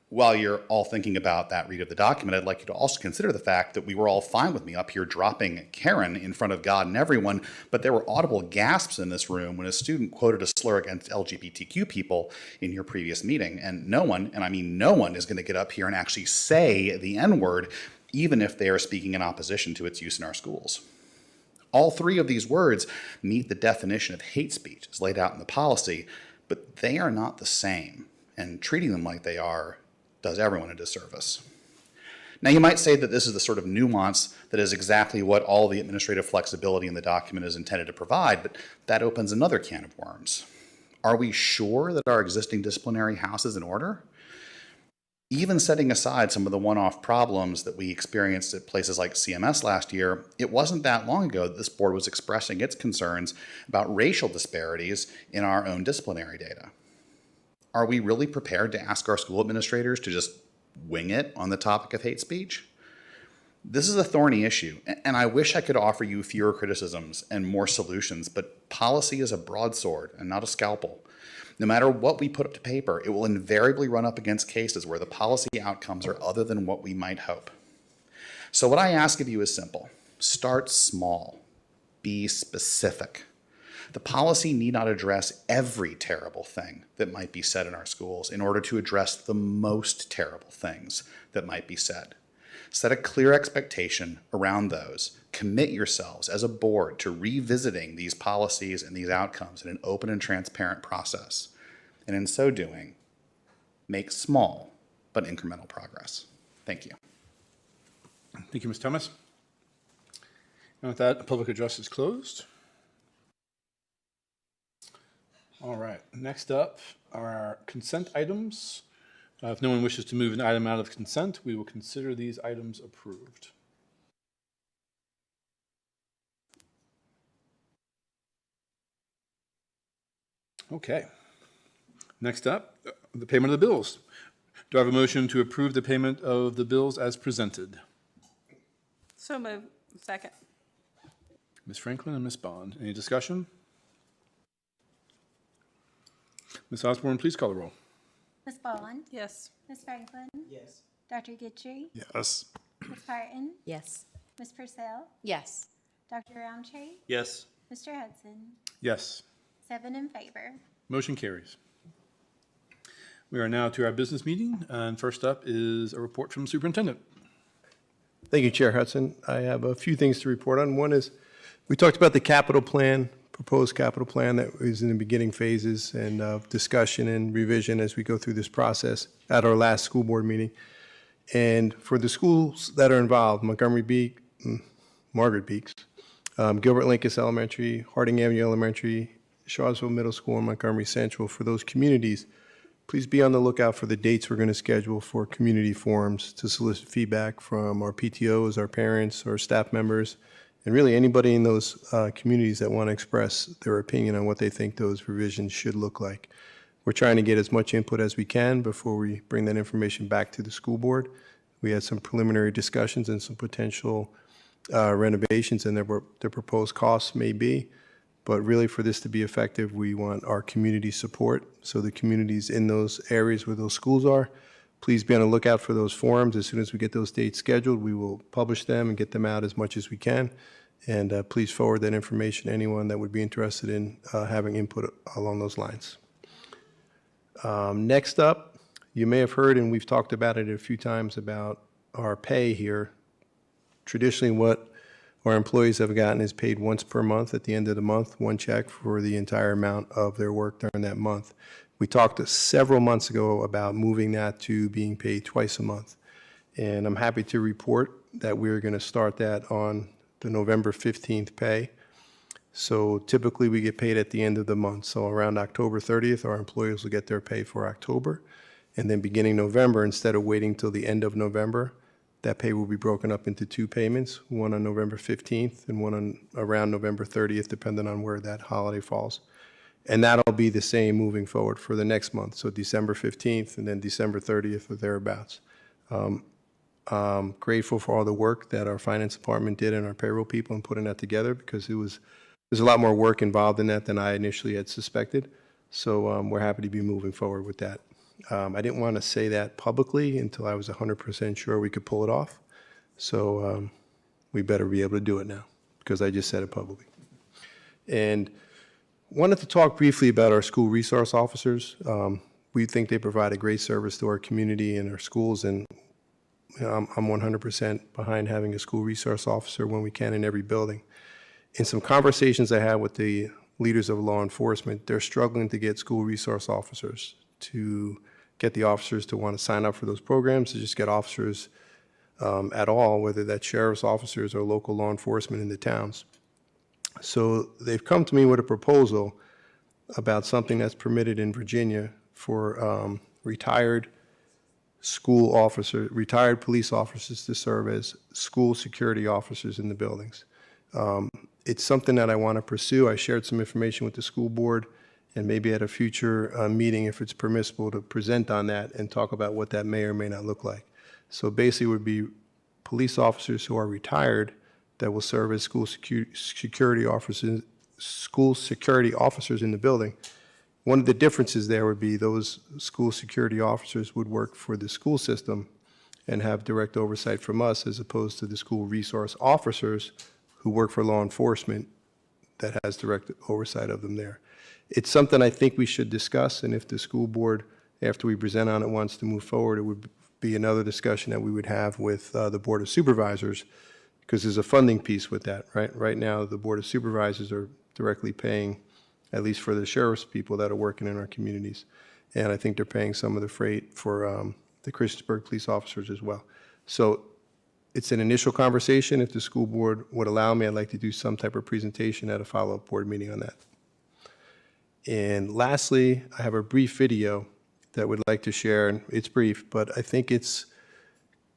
While you're all thinking about that read of the document, I'd like you to also consider the fact that we were all fine with me up here dropping Karen in front of God and everyone, but there were audible gasps in this room when a student quoted a slur against LGBTQ people in your previous meeting, and no one, and I mean no one, is going to get up here and actually say the N-word, even if they are speaking in opposition to its use in our schools. All three of these words meet the definition of hate speech as laid out in the policy, but they are not the same, and treating them like they are does everyone a disservice. Now, you might say that this is the sort of nuance that is exactly what all the administrative flexibility in the document is intended to provide, but that opens another can of worms. Are we sure that our existing disciplinary house is in order? Even setting aside some of the one-off problems that we experienced at places like CMS last year, it wasn't that long ago that this board was expressing its concerns about racial disparities in our own disciplinary data. Are we really prepared to ask our school administrators to just wing it on the topic of hate speech? This is a thorny issue, and I wish I could offer you fewer criticisms and more solutions, but policy is a broadsword and not a scalpel. No matter what we put up to paper, it will invariably run up against cases where the policy outcomes are other than what we might hope. So what I ask of you is simple. Start small. Be specific. The policy need not address every terrible thing that might be said in our schools in order to address the most terrible things that might be said. Set a clear expectation around those. Commit yourselves as a board to revisiting these policies and these outcomes in an open and transparent process. And in so doing, make small but incremental progress. Thank you. Thank you, Ms. Thomas. And with that, public address is closed. All right, next up are our consent items. If no one wishes to move an item out of consent, we will consider these items approved. Okay. Next up, the payment of the bills. Do I have a motion to approve the payment of the bills as presented? So moved. Second. Ms. Franklin and Ms. Bond. Any discussion? Ms. Osborne, please call the roll. Ms. Bond? Yes. Ms. Franklin? Yes. Dr. Guidry? Yes. Ms. Parton? Yes. Ms. Purcell? Yes. Dr. Roundtree? Yes. Mr. Hudson? Yes. 7 in favor. Motion carries. We are now to our business meeting, and first up is a report from the superintendent. Thank you, Chair Hudson. I have a few things to report on. One is, we talked about the capital plan, proposed capital plan that is in the beginning phases and of discussion and revision as we go through this process at our last school board meeting. And for the schools that are involved, Montgomery Beek, Margaret Beeks, Gilbert Lincoln Elementary, Harding Avenue Elementary, Shawsville Middle School, and Montgomery Central, for those communities, please be on the lookout for the dates we're going to schedule for community forums to solicit feedback from our PTOs, our parents, our staff members, and really anybody in those communities that want to express their opinion on what they think those revisions should look like. We're trying to get as much input as we can before we bring that information back to the school board. We had some preliminary discussions and some potential renovations and their proposed costs may be. But really, for this to be effective, we want our community support. So the communities in those areas where those schools are, please be on the lookout for those forums. As soon as we get those dates scheduled, we will publish them and get them out as much as we can. And please forward that information to anyone that would be interested in having input along those lines. Next up, you may have heard, and we've talked about it a few times, about our pay here. Traditionally, what our employees have gotten is paid once per month at the end of the month, one check for the entire amount of their work during that month. We talked several months ago about moving that to being paid twice a month. And I'm happy to report that we're going to start that on the November 15th pay. So typically we get paid at the end of the month. So around October 30th, our employees will get their pay for October. And then beginning November, instead of waiting till the end of November, that pay will be broken up into two payments, one on November 15th and one on around November 30th, depending on where that holiday falls. And that'll be the same moving forward for the next month. So December 15th and then December 30th or thereabouts. Grateful for all the work that our finance department did and our payroll people in putting that together, because there's a lot more work involved in that than I initially had suspected. So we're happy to be moving forward with that. I didn't want to say that publicly until I was 100% sure we could pull it off. So we better be able to do it now, because I just said it publicly. And wanted to talk briefly about our school resource officers. We think they provide a great service to our community and our schools, and I'm 100% behind having a school resource officer when we can in every building. In some conversations I had with the leaders of law enforcement, they're struggling to get school resource officers, to get the officers to want to sign up for those programs, to just get officers at all, whether that's sheriff's officers or local law enforcement in the towns. So they've come to me with a proposal about something that's permitted in Virginia for retired police officers to serve as school security officers in the buildings. It's something that I want to pursue. I shared some information with the school board, and maybe at a future meeting, if it's permissible, to present on that and talk about what that may or may not look like. So basically, it would be police officers who are retired that will serve as school security officers in the building. One of the differences there would be those school security officers would work for the school system and have direct oversight from us, as opposed to the school resource officers who work for law enforcement that has direct oversight of them there. It's something I think we should discuss, and if the school board, after we present on it, wants to move forward, it would be another discussion that we would have with the Board of Supervisors, because there's a funding piece with that, right? Right now, the Board of Supervisors are directly paying, at least for the sheriff's people that are working in our communities. And I think they're paying some of the freight for the Christiansburg police officers as well. So it's an initial conversation. If the school board would allow me, I'd like to do some type of presentation at a follow-up board meeting on that. And lastly, I have a brief video that I would like to share, and it's brief, but I think it's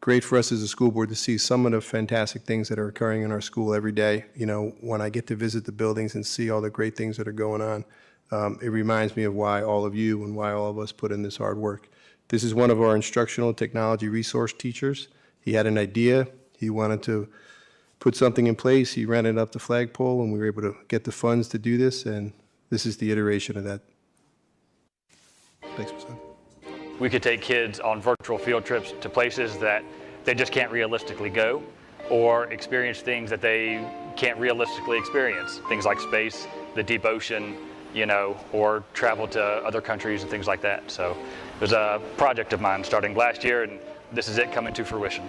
great for us as a school board to see some of the fantastic things that are occurring in our school every day. You know, when I get to visit the buildings and see all the great things that are going on, it reminds me of why all of you and why all of us put in this hard work. This is one of our instructional technology resource teachers. He had an idea. He wanted to put something in place. He ran it up the flagpole, and we were able to get the funds to do this, and this is the iteration of that. Thanks, son. We could take kids on virtual field trips to places that they just can't realistically go, or experience things that they can't realistically experience. Things like space, the deep ocean, you know, or travel to other countries and things like that. So it was a project of mine starting last year, and this is it coming to fruition.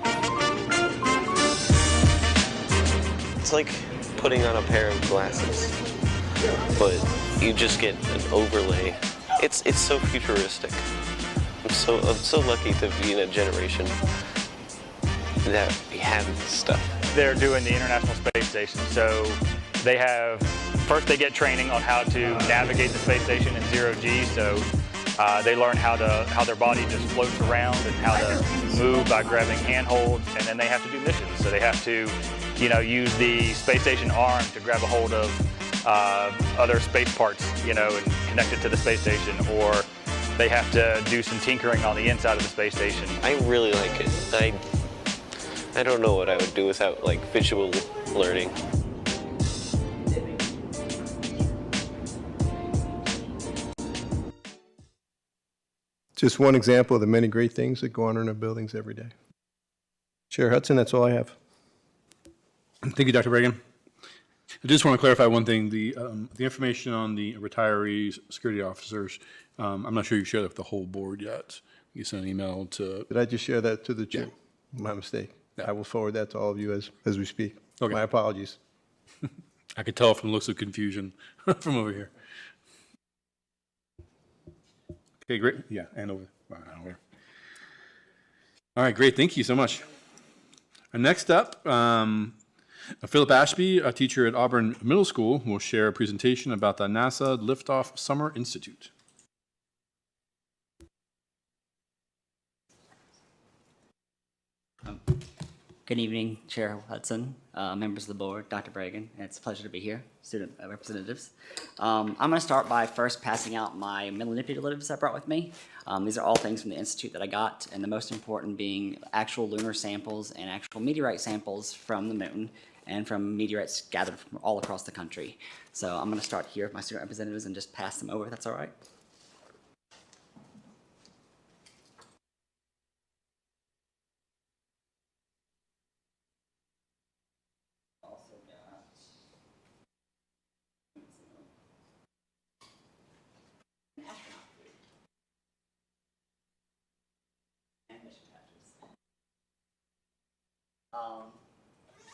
It's like putting on a pair of glasses, but you just get an overlay. It's so futuristic. I'm so lucky to be in a generation that we have this stuff. They're doing the International Space Station, so they have, first they get training on how to navigate the space station in zero-G, so they learn how their body just floats around and how to move by grabbing handholds, and then they have to do missions. So they have to, you know, use the space station arm to grab a hold of other space parts, you know, and connect it to the space station, or they have to do some tinkering on the inside of the space station. I really like it. I don't know what I would do without like visual learning. Just one example of the many great things that go on in our buildings every day. Chair Hudson, that's all I have. Thank you, Dr. Reagan. I just want to clarify one thing. The information on the retirees, security officers, I'm not sure you shared that with the whole board yet. You sent an email to... Did I just share that to the chair? Yeah. My mistake. Yeah. I will forward that to all of you as we speak. Okay. My apologies. I could tell from the looks of confusion from over here. Okay, great. Yeah, and over. All right, great. Thank you so much. Next up, Philip Ashby, a teacher at Auburn Middle School, will share a presentation about the NASA Liftoff Summer Institute. Good evening, Chair Hudson, members of the board, Dr. Bragan. It's a pleasure to be here, student representatives. I'm going to start by first passing out my manipulatives I brought with me. These are all things from the Institute that I got, and the most important being actual lunar samples and actual meteorite samples from the moon and from meteorites gathered from all across the country. So I'm going to start here with my student representatives and just pass them over, if that's all right.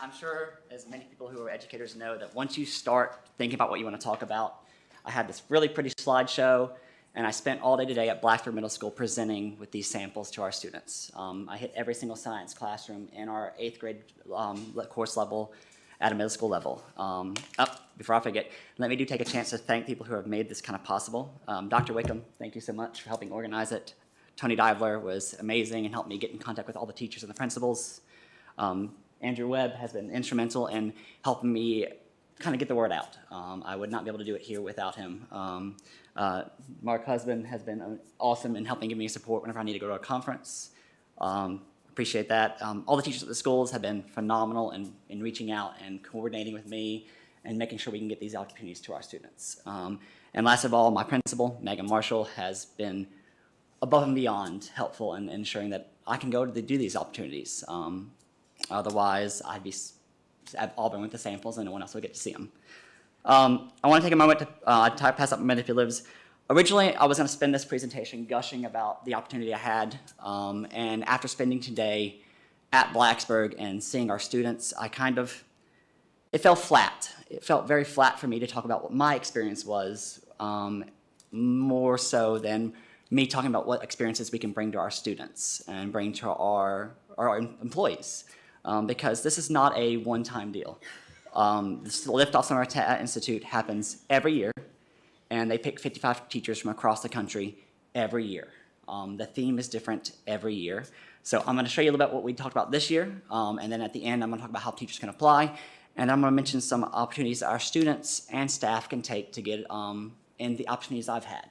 I'm sure, as many people who are educators know, that once you start thinking about what you want to talk about, I had this really pretty slideshow, and I spent all day today at Blacksburg Middle School presenting with these samples to our students. I hit every single science classroom in our 8th grade course level at a middle school level. Before I forget, let me take a chance to thank people who have made this kind of possible. Dr. Wickham, thank you so much for helping organize it. Tony Divler was amazing and helped me get in contact with all the teachers and the principals. Andrew Webb has been instrumental in helping me kind of get the word out. I would not be able to do it here without him. Mark Husband has been awesome in helping give me support whenever I need to go to a conference. Appreciate that. All the teachers at the schools have been phenomenal in reaching out and coordinating with me and making sure we can get these opportunities to our students. And last of all, my principal, Megan Marshall, has been above and beyond helpful in ensuring that I can go to do these opportunities. Otherwise, I'd be at Auburn with the samples and no one else would get to see them. I want to take a moment to pass up my manipulatives. Originally, I was going to spend this presentation gushing about the opportunity I had, and after spending today at Blacksburg and seeing our students, it fell flat. It felt very flat for me to talk about what my experience was, more so than me talking about what experiences we can bring to our students and bring to our employees. because this is not a one-time deal. This Liftoff Summer Institute happens every year, and they pick 55 teachers from across the country every year. The theme is different every year. So I'm going to show you a little bit what we talked about this year, and then at the end I'm going to talk about how teachers can apply, and I'm going to mention some opportunities that our students and staff can take to get in the opportunities I've had,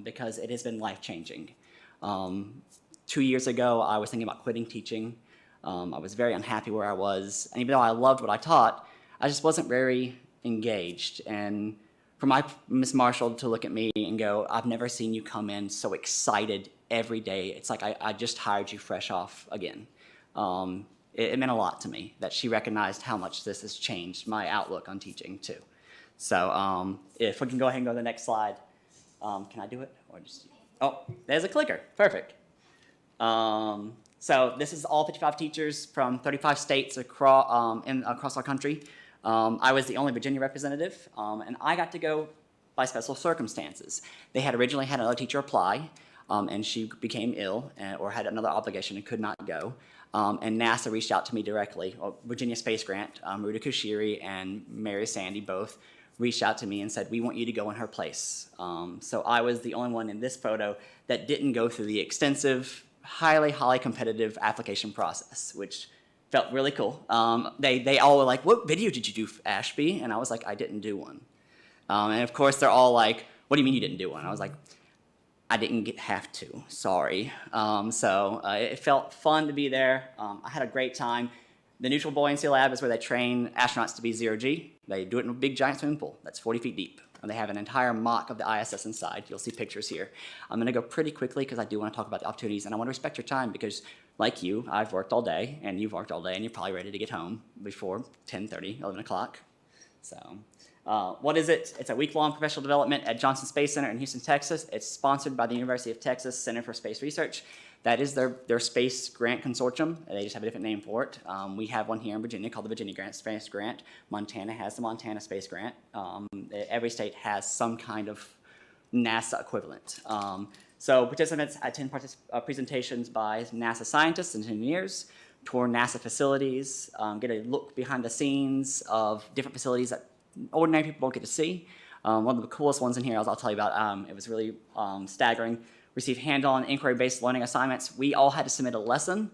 because it has been life-changing. 2 years ago, I was thinking about quitting teaching. I was very unhappy where I was, and even though I loved what I taught, I just wasn't very engaged. And for Miss Marshall to look at me and go, "I've never seen you come in so excited every day. It's like I just hired you fresh off again." It meant a lot to me that she recognized how much this has changed my outlook on teaching too. So if we can go ahead and go to the next slide. Can I do it? Or just, oh, there's a clicker. Perfect. So this is all 55 teachers from 35 states across our country. I was the only Virginia representative, and I got to go by special circumstances. They had originally had another teacher apply, and she became ill or had another obligation and could not go. And NASA reached out to me directly. Virginia Space Grant, Ruta Kushiri and Mary Sandy both reached out to me and said, "We want you to go in her place." So I was the only one in this photo that didn't go through the extensive, highly competitive application process, which felt really cool. They all were like, "What video did you do, Ashby?" And I was like, "I didn't do one." And of course, they're all like, "What do you mean you didn't do one?" I was like, "I didn't have to, sorry." So it felt fun to be there. I had a great time. The Neutral Buoyancy Lab is where they train astronauts to be zero-G. They do it in a big giant swimming pool that's 40 feet deep. And they have an entire mock of the ISS inside. You'll see pictures here. I'm going to go pretty quickly because I do want to talk about the opportunities, and I want to respect your time because, like you, I've worked all day, and you've worked all day, and you're probably ready to get home before 10:30, 11 o'clock. So what is it? It's a week-long professional development at Johnson Space Center in Houston, Texas. It's sponsored by the University of Texas Center for Space Research. That is their space grant consortium. They just have a different name for it. We have one here in Virginia called the Virginia Space Grant. Montana has the Montana Space Grant. Every state has some kind of NASA equivalent. So participants attend presentations by NASA scientists and engineers, tour NASA facilities, get a look behind the scenes of different facilities that ordinary people don't get to see. One of the coolest ones in here, I'll tell you about, it was really staggering. Receive hands-on inquiry-based learning assignments. We all had to submit a lesson,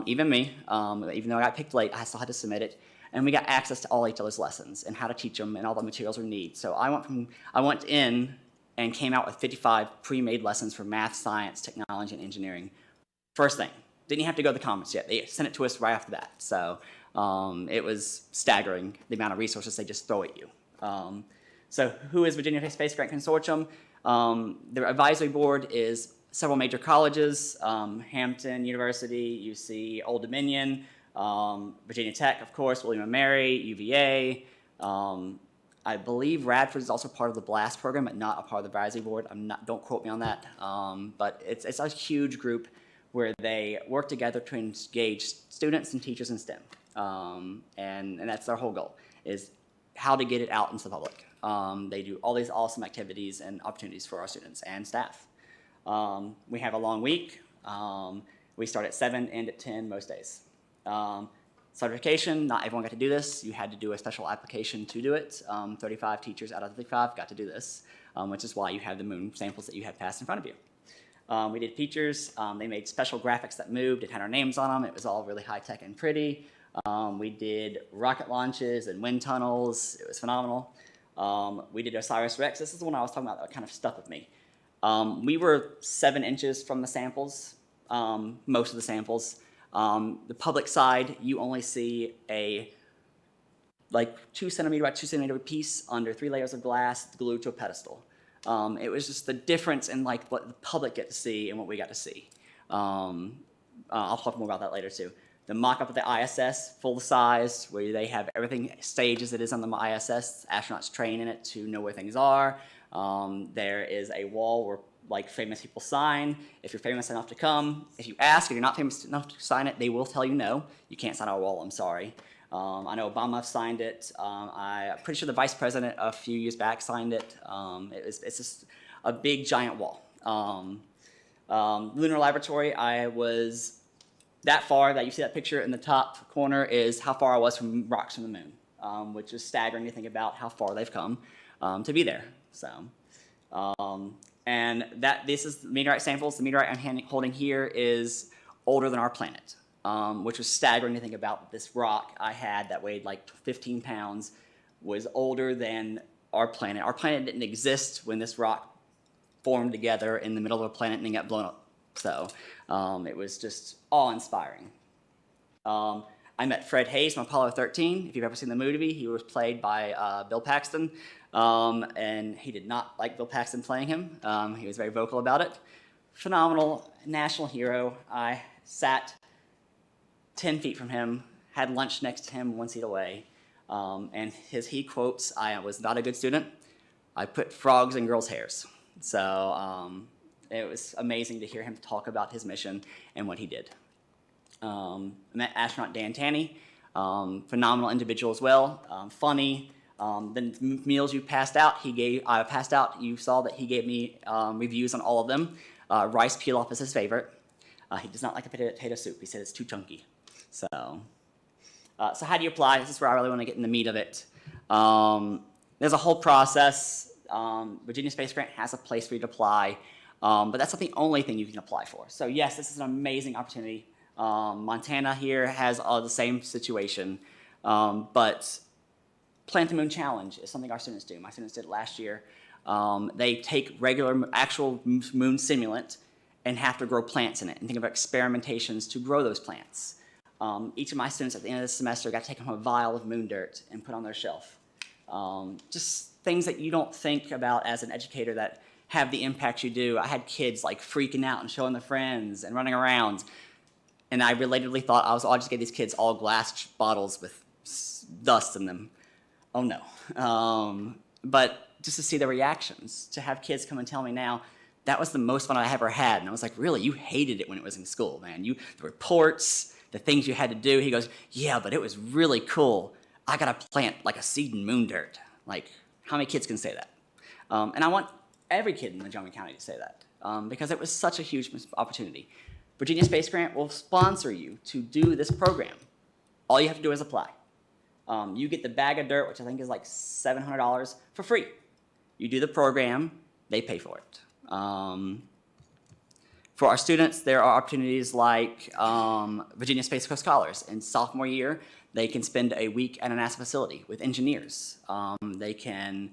even me. Even though I got picked late, I still had to submit it. And we got access to all each other's lessons and how to teach them and all the materials we need. So I went in and came out with 55 pre-made lessons for math, science, technology, and engineering. First thing, didn't even have to go to the comments yet. They sent it to us right after that. So it was staggering, the amount of resources they just throw at you. So who is Virginia Space Grant Consortium? The advisory board is several major colleges, Hampton University, UC Old Dominion, Virginia Tech, of course, William & Mary, UVA. I believe Radford is also part of the BLAST program, but not a part of the advisory board. Don't quote me on that. But it's a huge group where they work together to engage students and teachers in STEM. And that's their whole goal, is how to get it out into the public. They do all these awesome activities and opportunities for our students and staff. We have a long week. We start at 7, end at 10 most days. Certification, not everyone got to do this. You had to do a special application to do it. 35 teachers out of 35 got to do this, which is why you have the moon samples that you have passed in front of you. We did features. They made special graphics that moved. It had our names on them. It was all really high-tech and pretty. We did rocket launches and wind tunnels. It was phenomenal. We did OSIRIS-REx. This is the one I was talking about that kind of stuck with me. We were 7 inches from the samples, most of the samples. The public side, you only see a 2 centimeter by 2 centimeter piece under 3 layers of glass glued to a pedestal. It was just the difference in what the public get to see and what we got to see. I'll talk more about that later too. The mock-up of the ISS, full size, where they have everything staged as it is on the ISS. Astronauts train in it to know where things are. There is a wall where famous people sign. If you're famous enough to come, if you ask, if you're not famous enough to sign it, they will tell you no. You can't sign our wall, I'm sorry. I know Obama signed it. I'm pretty sure the vice president a few years back signed it. It's just a big, giant wall. Lunar Laboratory, I was that far, that you see that picture in the top corner, is how far I was from rocks from the moon, which is staggering to think about how far they've come to be there. So, and this is meteorite samples. The meteorite I'm holding here is older than our planet, which was staggering to think about. This rock I had that weighed like 15 pounds was older than our planet. Our planet didn't exist when this rock formed together in the middle of a planet and then got blown up. So it was just awe-inspiring. I met Fred Hayes from Apollo 13. If you've ever seen the movie, he was played by Bill Paxton, and he did not like Bill Paxton playing him. He was very vocal about it. Phenomenal national hero. I sat 10 feet from him, had lunch next to him 1 seat away, and he quotes, "I was not a good student. I put frogs in girls' hairs." So it was amazing to hear him talk about his mission and what he did. I met astronaut Dan Tanney, phenomenal individual as well, funny. The meals you passed out, you saw that he gave me reviews on all of them. Rice pilaf is his favorite. He does not like the potato soup. He said it's too chunky. So how do you apply? This is where I really want to get in the meat of it. There's a whole process. Virginia Space Grant has a place for you to apply, but that's not the only thing you can apply for. So yes, this is an amazing opportunity. Montana here has the same situation, but Plant the Moon Challenge is something our students do. My students did it last year. They take regular, actual moon simulant and have to grow plants in it and think about experimentations to grow those plants. Each of my students at the end of the semester got to take home a vial of moon dirt and put on their shelf. Just things that you don't think about as an educator that have the impact you do. I had kids like freaking out and showing their friends and running around. And I relatedly thought, I'll just get these kids all glass bottles with dust in them. Oh no. But just to see the reactions, to have kids come and tell me now, that was the most fun I ever had. And I was like, really? You hated it when it was in school, man. The reports, the things you had to do. He goes, yeah, but it was really cool. I got to plant like a seed in moon dirt. Like, how many kids can say that? And I want every kid in Montgomery County to say that because it was such a huge opportunity. Virginia Space Grant will sponsor you to do this program. All you have to do is apply. You get the bag of dirt, which I think is like $700 for free. You do the program, they pay for it. For our students, there are opportunities like Virginia Space Coast Scholars. In sophomore year, they can spend a week at a NASA facility with engineers. They can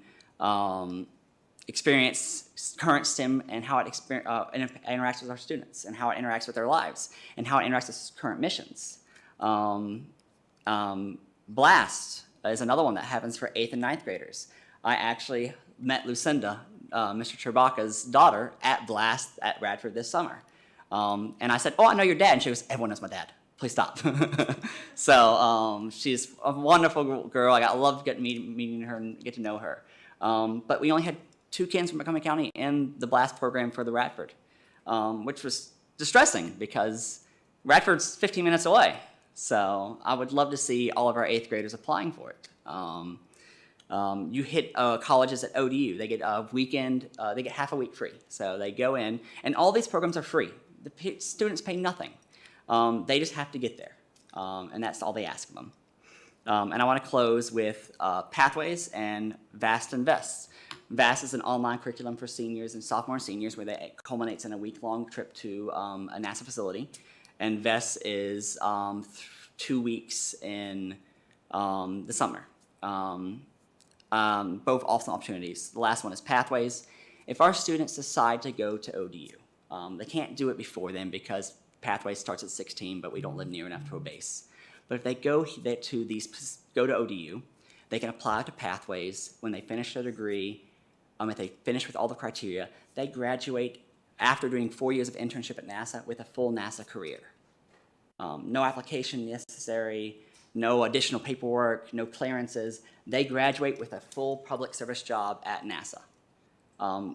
experience current STEM and how it interacts with our students and how it interacts with their lives and how it interacts with current missions. BLAST is another one that happens for 8th and 9th graders. I actually met Lucinda, Mr. Chewbacca's daughter, at BLAST at Radford this summer. And I said, oh, I know your dad. And she goes, everyone knows my dad. Please stop. So she's a wonderful girl. I love meeting her and get to know her. But we only had 2 kids from Montgomery County in the BLAST program for the Radford, which was distressing because Radford's 15 minutes away. So I would love to see all of our 8th graders applying for it. You hit colleges at ODU. They get a weekend, they get half a week free. So they go in, and all these programs are free. The students pay nothing. They just have to get there, and that's all they ask of them. And I want to close with Pathways and VAST Invests. VAST is an online curriculum for seniors and sophomore and seniors where it culminates in a week-long trip to a NASA facility. And VEST is 2 weeks in the summer. Both awesome opportunities. The last one is Pathways. If our students decide to go to ODU, they can't do it before then because Pathways starts at 16, but we don't live near enough to a base. But if they go to ODU, they can apply to Pathways. When they finish their degree, if they finish with all the criteria, they graduate after doing 4 years of internship at NASA with a full NASA career. No application necessary, no additional paperwork, no clearances. They graduate with a full public service job at NASA,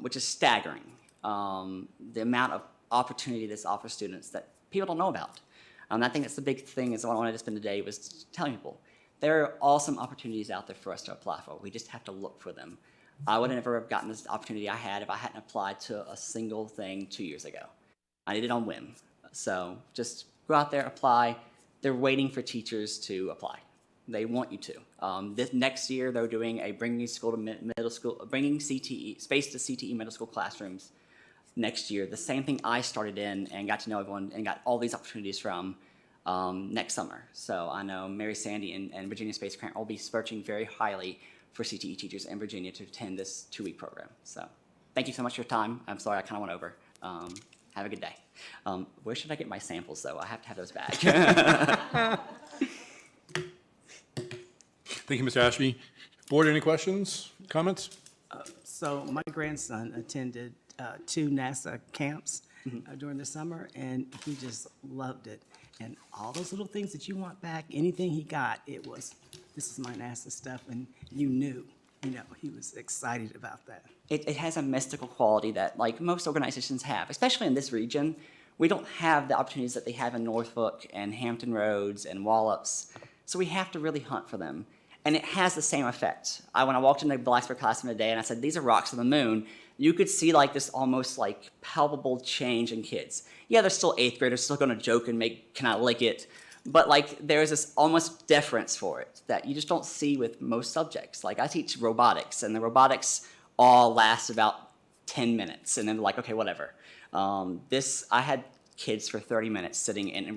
which is staggering. The amount of opportunity this offers students that people don't know about. I think that's the big thing is what I wanted to spend today was telling people there are awesome opportunities out there for us to apply for. We just have to look for them. I would have never have gotten this opportunity I had if I hadn't applied to a single thing 2 years ago. I did it on whim. So just Go out there, apply. They're waiting for teachers to apply. They want you to. This next year, they're doing a bringing school to middle school, bringing CTE space to CTE middle school classrooms next year. The same thing I started in and got to know everyone and got all these opportunities from next summer. So I know Mary Sandy and Virginia Space Grant will be searching very highly for CTE teachers in Virginia to attend this 2-week program. So thank you so much for your time. I'm sorry I kind of went over. Have a good day. Where should I get my samples, though? I have to have those back. Thank you, Mr. Ashby. Board, any questions, comments? So my grandson attended 2 NASA camps during the summer, and he just loved it. And all those little things that you want back, anything he got, it was, this is my NASA stuff, and you knew, he was excited about that. It has a mystical quality that, like most organizations have, especially in this region. We don't have the opportunities that they have in Norfolk and Hampton Roads and Wallops, so we have to really hunt for them. And it has the same effect. When I walked into Blacksburg classroom today and I said, these are rocks on the moon, you could see like this almost like palpable change in kids. Yeah, they're still 8th graders, still gonna joke and make, can I lick it? But like there's this almost deference for it that you just don't see with most subjects. Like I teach robotics, and the robotics all last about 10 minutes, and then like, okay, whatever. I had kids for 30 minutes sitting in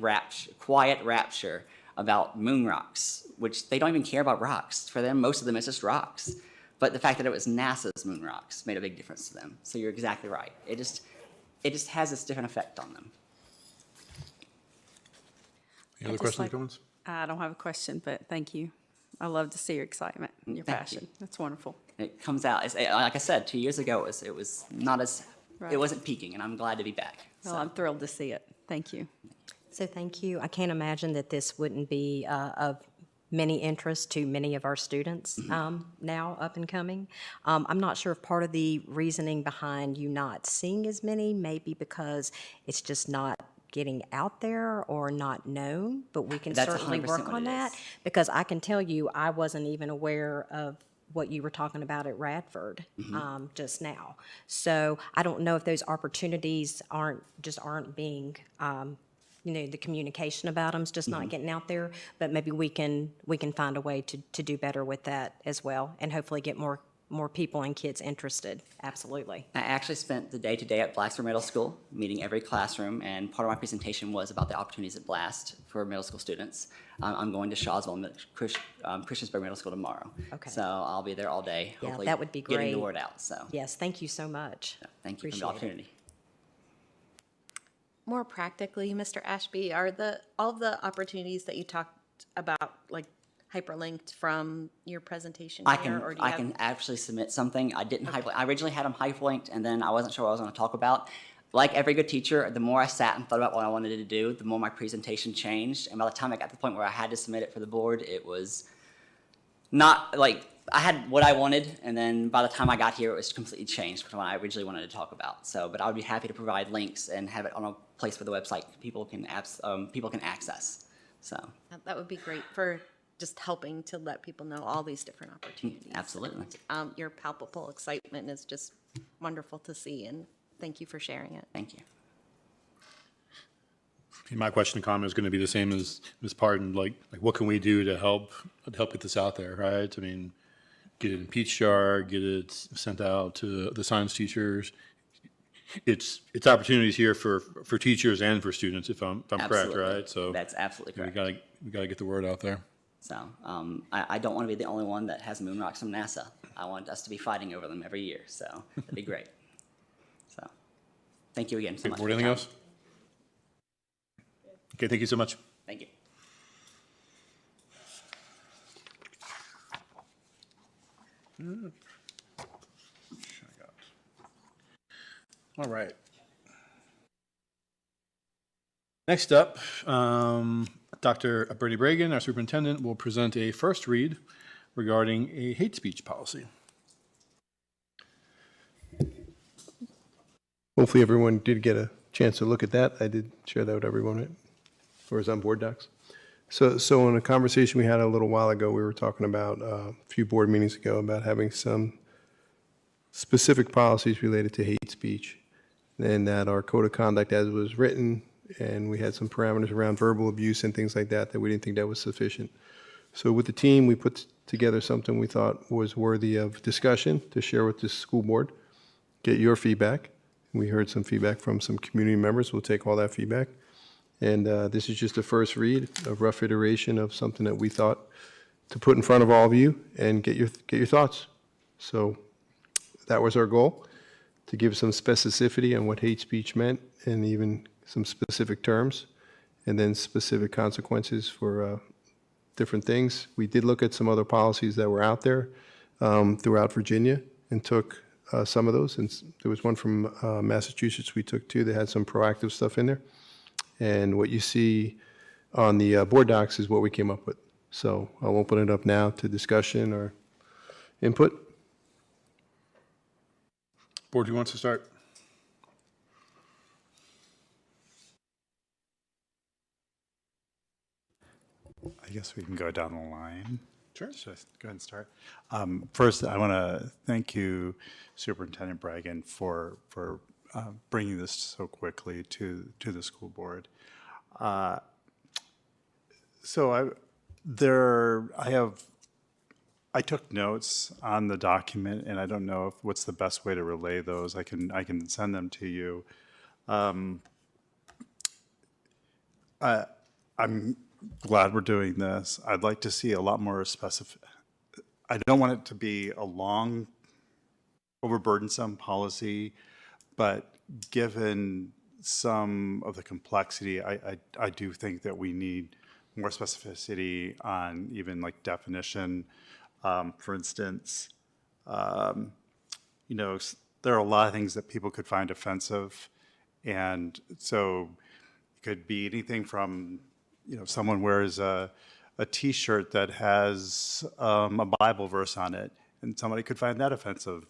quiet rapture about moon rocks, which they don't even care about rocks. For them, most of them, it's just rocks. But the fact that it was NASA's moon rocks made a big difference to them. So you're exactly right. It just has this different effect on them. Any other questions or comments? I don't have a question, but thank you. I love to see your excitement and your Thank passion. you. That's wonderful. It comes out, like I said, 2 years ago, it was not as, Right. it wasn't peaking, and I'm glad to be back. Well, I'm thrilled to see it. Thank you. So thank you. I can't imagine that this wouldn't be of many interest to many of our students now up and coming. I'm not sure if part of the reasoning behind you not seeing as many may be because it's just not getting out there or not known, but we can That's certainly 100% work what on it that. is. Because I can tell you, I wasn't even aware of what you were talking about at Radford just now. So I don't know if those opportunities aren't being, the communication about them's just not getting out there, but maybe we can find a way to do better with that as well, and hopefully get more people and kids interested. Absolutely. I actually spent the day today at Blacksburg Middle School, meeting every classroom, and part of my presentation was about the opportunities at Blast for middle school students. I'm going to Shawsville, Christiansburg Middle School tomorrow. Okay. So I'll be there all day. Yeah, hopefully that would be getting the great. word out. So Yes, thank you so much. thank you for Appreciate the it. opportunity. More practically, Mr. Ashby, are all the opportunities that you talked about like hyperlinked from your presentation I here, can or do you I have- can actually submit something. I didn't hyperlink. I originally had them hyperlinked, and then I wasn't sure what I was going to talk about. Like every good teacher, the more I sat and thought about what I wanted to do, the more my presentation changed. And by the time I got to the point where I had to submit it for the board, it was not like I had what I wanted, and then by the time I got here, it was completely changed from what I originally wanted to talk about. So, but I would be happy to provide links and have it on a place where the website people can access. So, That would be great for just helping to let people know all these different opportunities. absolutely. Your palpable excitement is just wonderful to see, and thank you for sharing it. Thank you. My question and comment is going to be the same as Ms. Pardon, like what can we do to help get this out there, right? I mean, get it in Peach Jar, get it sent out to the science teachers. It's opportunities here for teachers and for students, if I'm correct, Absolutely. right? So That's absolutely correct. we gotta get the word out there. So I don't want to be the only one that has moon rocks from NASA. I want us to be fighting over them every year. So that'd be great. So thank you again so much. Board, for your anything time. else? Okay, thank you so much. Thank you. All right. Next up, Dr. Bernie Bragan, our superintendent, will present a first read regarding a hate speech policy. Hopefully everyone did get a chance to look at that. I did share that with everyone, right? Or is on board docs. So in a conversation we had a little while ago, we were talking about, a few board meetings ago, about having some specific policies related to hate speech, and that our code of conduct as was written and we had some parameters around verbal abuse and things like that we didn't think that was sufficient. So with the team, we put together something we thought was worthy of discussion to share with the school board, get your feedback. We heard some feedback from some community members. We'll take all that feedback. And this is just a first read, a rough iteration of something that we thought to put in front of all of you and get your thoughts. So that was our goal, to give some specificity on what hate speech meant and even some specific terms, and then specific consequences for different things. We did look at some other policies that were out there throughout Virginia and took some of those. And there was one from Massachusetts we took too that had some proactive stuff in there. And what you see on the board docs is what we came up with. So I'll open it up now to discussion or input. Board, who wants to start? I guess we can go down the line. Sure. Just go ahead and start. First, I want to thank you, Superintendent Bragan, for bringing this so quickly to the school board. I took notes on the document, and I don't know what's the best way to relay those. I can send them to you. I'm glad we're doing this. I'd like to see a lot more specific. I don't want it to be a long, overburdensome policy, but given some of the complexity, I do think that we need more specificity on even like definition. For instance, you know, there are a lot of things that people could find offensive, and so it could be anything from, you know, someone wears a T-shirt that has a Bible verse on it, and somebody could find that offensive.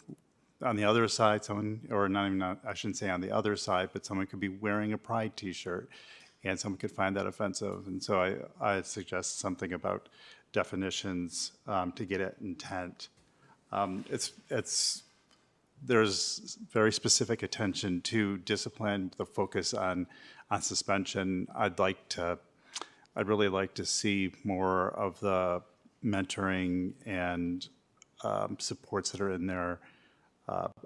On the other side, someone, or not even, I shouldn't say on the other side, but someone could be wearing a Pride T-shirt, and someone could find that offensive. And so I suggest something about definitions to get at intent. There's very specific attention to discipline, the focus on suspension. I'd really like to see more of the mentoring and supports that are in there.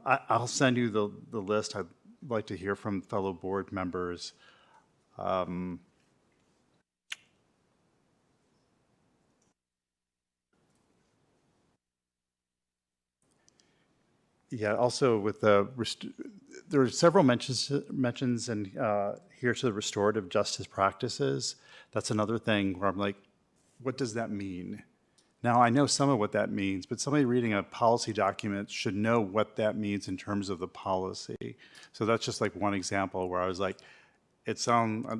I'll send you the list. I'd like to hear from fellow board members. Yeah, also with there are several mentions in here to the restorative justice practices. That's another thing where I'm like, what does that mean? Now, I know some of what that means, but somebody reading a policy document should know what that means in terms of the policy. So that's just like one example where I was like, it's not,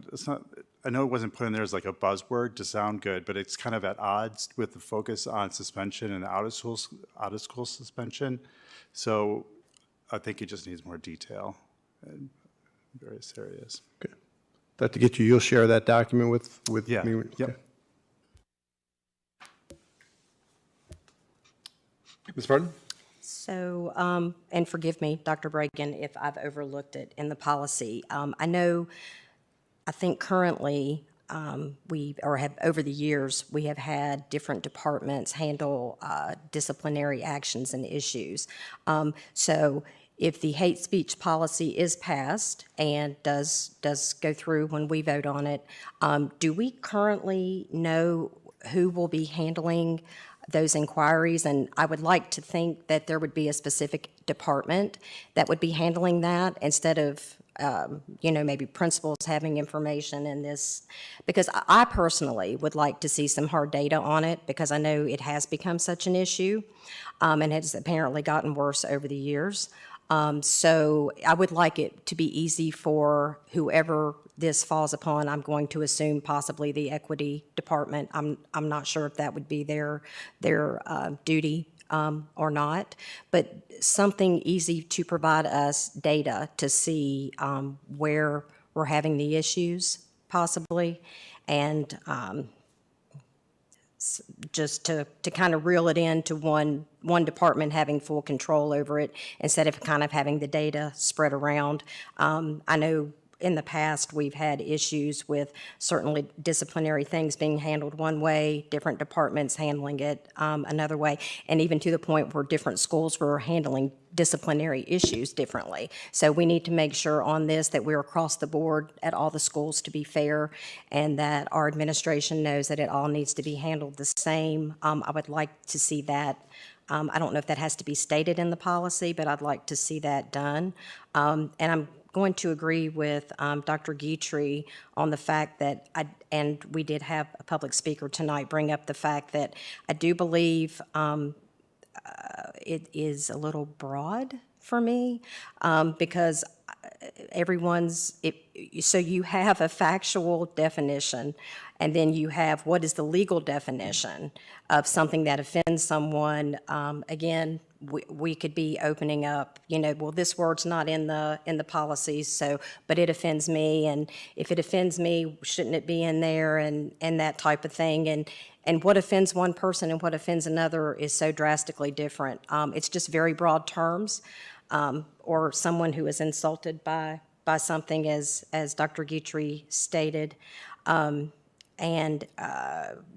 I know it wasn't put in there as like a buzzword to sound good, but it's kind of at odds with the focus on suspension and out of school suspension. So I think it just needs more detail in various areas. Okay. That to get you, you'll share that document with Yeah. me? Yep. Okay. Ms. Pardon? So, and forgive me, Dr. Bragan, if I've overlooked it in the policy. I think currently, over the years, we have had different departments handle disciplinary actions and issues. So if the hate speech policy is passed and does go through when we vote on it, do we currently know who will be handling those inquiries? And I would like to think that there would be a specific department that would be handling that instead of maybe principals having information in this, because I personally would like to see some hard data on it, because I know it has become such an issue and has apparently gotten worse over the years. So I would like it to be easy for whoever this falls upon. I'm going to assume possibly the equity department. I'm not sure if that would be their duty or not, but something easy to provide us data to see where we're having the issues possibly, and just to kind of reel it into one department having full control over it instead of kind of having the data spread around. I know in the past, we've had issues with certainly disciplinary things being handled one way, different departments handling it another way, and even to the point where different schools were handling disciplinary issues differently. So we need to make sure on this that we're across the board at all the schools to be fair, and that our administration knows that it all needs to be handled the same. I would like to see that. I don't know if that has to be stated in the policy, but I'd like to see that done. And I'm going to agree with Dr. Guitry on the fact that and we did have a public speaker tonight bring up the fact that I do believe it is a little broad for me because so you have a factual definition, and then you have what is the legal definition of something that offends someone. Again, we could be opening up, well, this word's not in the policies, so, but it offends me, and if it offends me, shouldn't it be in there, and that type of thing, and what offends one person and what offends another is so drastically different. It's just very broad terms, or someone who is insulted by something, as Dr. Guitry stated, and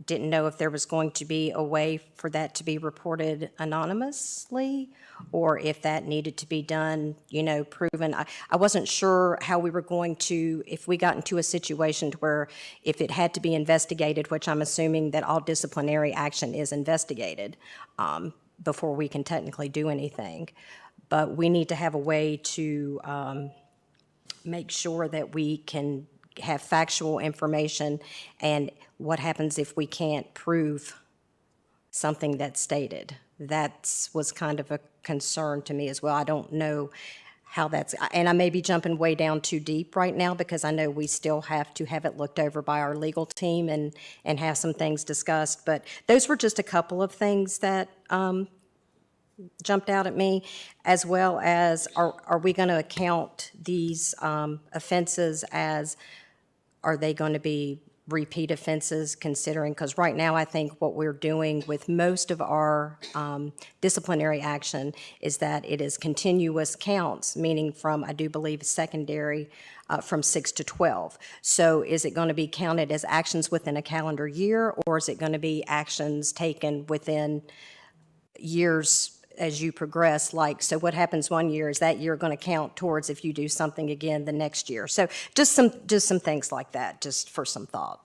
didn't know if there was going to be a way for that to be reported anonymously, or if that needed to be done, proven. I wasn't sure how we were going to, if we got into a situation to where if it had to be investigated, which I'm assuming that all disciplinary action is investigated before we can technically do anything. But we need to have a way to make sure that we can have factual information, and what happens if we can't prove something that's stated. That was kind of a concern to me as well. I don't know how that's, and I may be jumping way down too deep right now because I know we still have to have it looked over by our legal team and have some things discussed, but those were just a couple of things that jumped out at me, as well as are we going to account these offenses as, are they going to be repeat offenses, considering, because right now I think what we're doing with most of our disciplinary action is that it is continuous counts, meaning from, I do believe, secondary from 6 to 12. So is it going to be counted as actions within a calendar year, or is it going to be actions taken within years as you progress? Like, so what happens one year, is that year going to count towards if you do something again the next year? So just some things like that, just for some thought.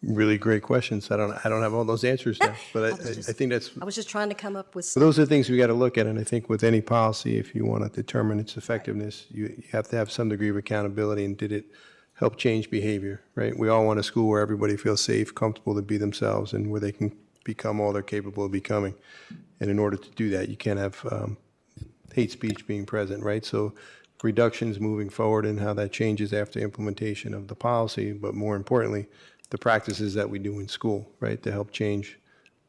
Really great questions. I don't have all those answers now, but I think that's. I was just trying to come up with So those are the things we got to look at, and I think with any policy, if you want to determine its effectiveness, you have to have some degree of accountability, and did it help change behavior, right? We all want a school where everybody feels safe, comfortable to be themselves, and where they can become all they're capable of becoming. And in order to do that, you can't have hate speech being present, right? So reductions moving forward and how that changes after implementation of the policy, but more importantly, the practices that we do in school, right, to help change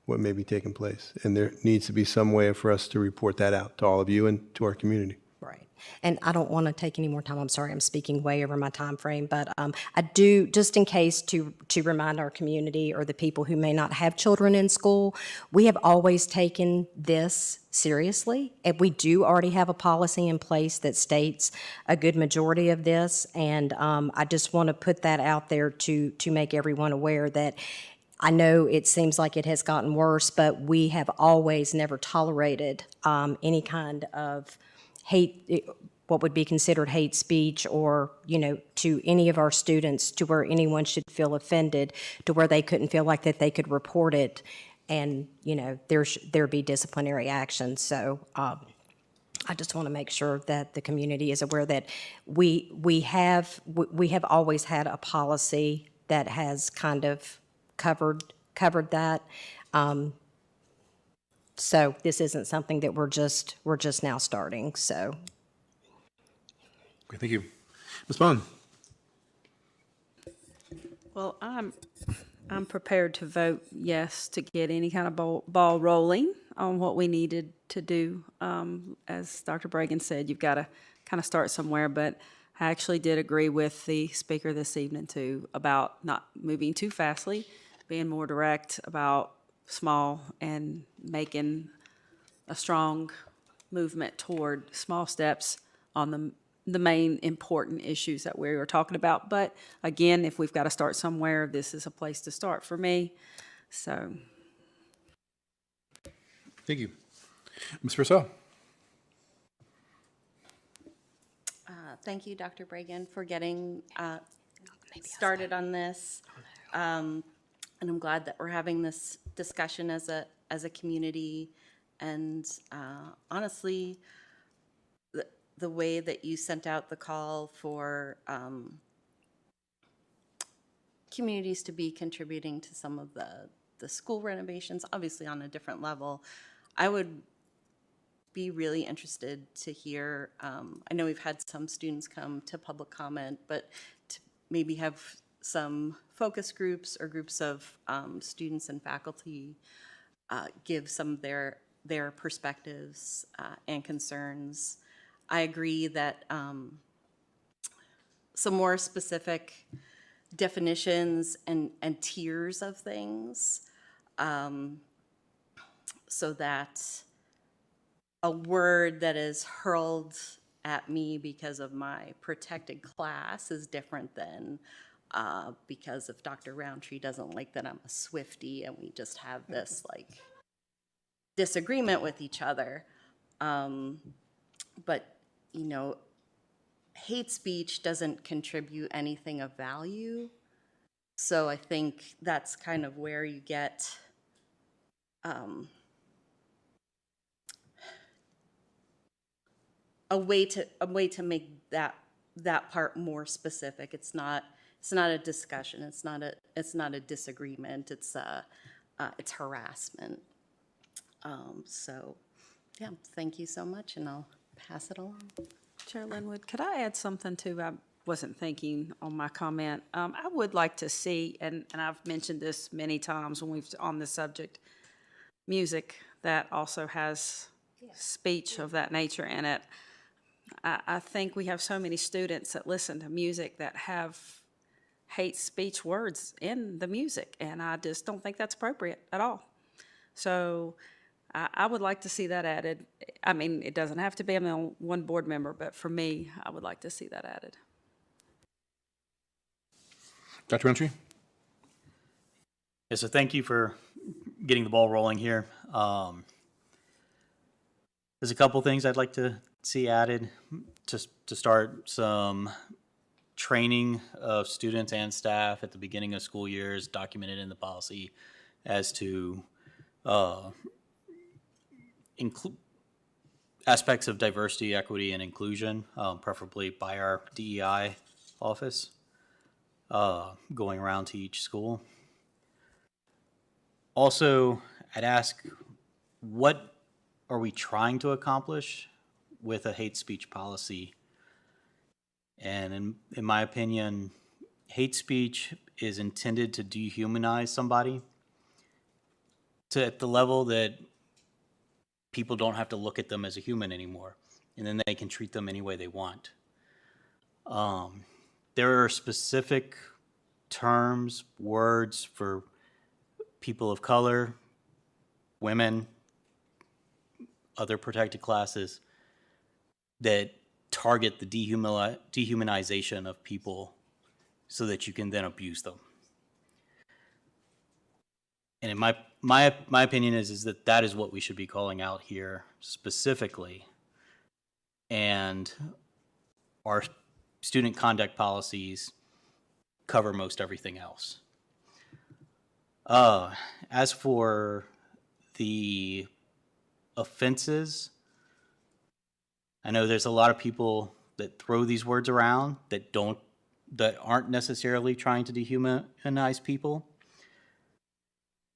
what may be taking place. And there needs to be some way for us to report that out to all of you and to our community. Right. And I don't want to take any more time. I'm sorry, I'm speaking way over my time frame, but I do, just in case, to remind our community or the people who may not have children in school, we have always taken this seriously, and we do already have a policy in place that states a good majority of this, and I just want to put that out there to make everyone aware that I know it seems like it has gotten worse, but we have always never tolerated any kind of hate, what would be considered hate speech, or, to any of our students, to where anyone should feel offended, to where they couldn't feel like that they could report it, and, there be disciplinary action. So I just want to make sure that the community is aware that we have always had a policy that has kind of covered that. So this isn't something that we're just now starting, so. Okay, thank you. Ms. Bond? Well, I'm prepared to vote yes to get any kind of ball rolling on what we needed to do. As Dr. Bragan said, you've got to kind of start somewhere, but I actually did agree with the speaker this evening too about not moving too fastly, being more direct about small, and making a strong movement toward small steps on the main important issues that we were talking about. But again, if we've got to start somewhere, this is a place to start for me. So. Thank you. Ms. Purcell? Thank you, Dr. Bragan, for getting started on this. And I'm glad that we're having this discussion as a community. And honestly, the way that you sent out the call for communities to be contributing to some of the school renovations, obviously on a different level, I would be really interested to hear. I know we've had some students come to public comment, but to maybe have some focus groups or groups of students and faculty give some of their perspectives and concerns. I agree that some more specific definitions and tiers of things, so that a word that is hurled at me because of my protected class is different than because if Dr. Roundtree doesn't like that I'm a Swiftie and we just have this like disagreement with each other. But, you know, hate speech doesn't contribute anything of value. So I think that's kind of where you get a way to make that part more specific. It's not a discussion. It's not a disagreement. It's harassment. So, yeah, thank you so much, and I'll pass it along. Chair Linwood, could I add something too? I wasn't thinking on my comment. I would like to see, and I've mentioned this many times when we've on this subject, music that also has speech of that nature in it. I think we have so many students that listen to music that have hate speech words in the music, and I just don't think that's appropriate at all. So I would like to see that added. I mean, it doesn't have to be one board member, but for me, I would like to see that added. Dr. Roundtree? Yeah, so thank you for getting the ball rolling here. There's a couple things I'd like to see added to start some training of students and staff at the beginning of school years documented in the policy as to aspects of diversity, equity, and inclusion, preferably by our DEI office, going around to each school. Also, I'd ask, what are we trying to accomplish with a hate speech policy? And in my opinion, hate speech is intended to dehumanize somebody at the level that people don't have to look at them as a human anymore, and then they can treat them any way they want. There are specific terms, words for people of color, women, other protected classes that target the dehumanization of people so that you can then abuse them. And in my opinion is that is what we should be calling out here specifically. And our student conduct policies cover most everything else. As for the offenses, I know there's a lot of people that throw these words around that aren't necessarily trying to dehumanize people,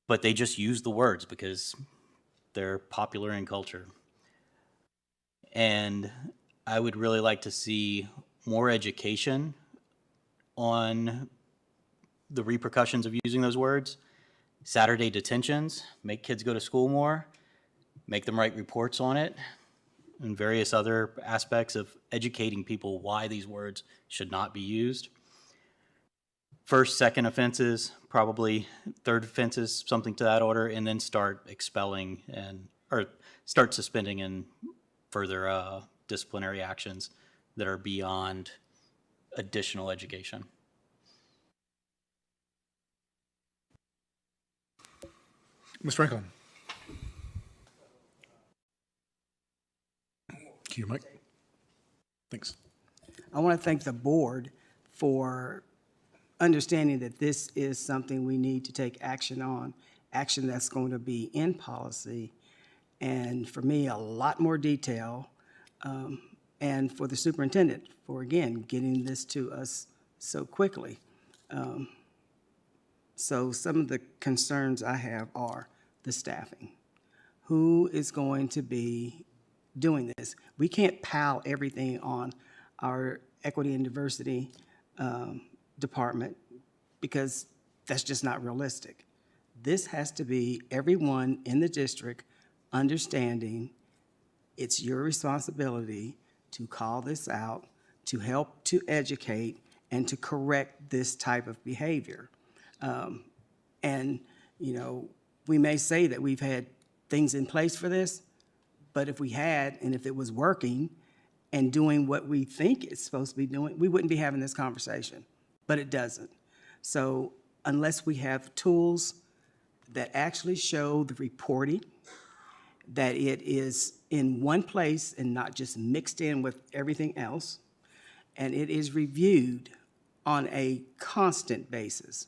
but they just use the words because they're popular in culture. And I would really like to see more education on the repercussions of using those words. Saturday detentions, make kids go to school more, make them write reports on it, and various other aspects of educating people why these words should not be used. First, second offenses, probably third offenses, something to that order, and then start expelling or start suspending and further disciplinary actions that are beyond additional education. Ms. Franklin. Key your mic. Thanks. I want to thank the board for understanding that this is something we need to take action on, action that's going to be in policy, and for me, a lot more detail, and for the superintendent for, again, getting this to us so quickly. So some of the concerns I have are the staffing. Who is going to be doing this? We can't pile everything on our equity and diversity department because that's just not realistic. This has to be everyone in the district understanding it's your responsibility to call this out, to help to educate, and to correct this type of behavior. And, you know, we may say that we've had things in place for this, but if we had, and if it was working and doing what we think it's supposed to be doing, we wouldn't be having this conversation, but it doesn't. So unless we have tools that actually show the reporting, that it is in one place and not just mixed in with everything else, and it is reviewed on a constant basis.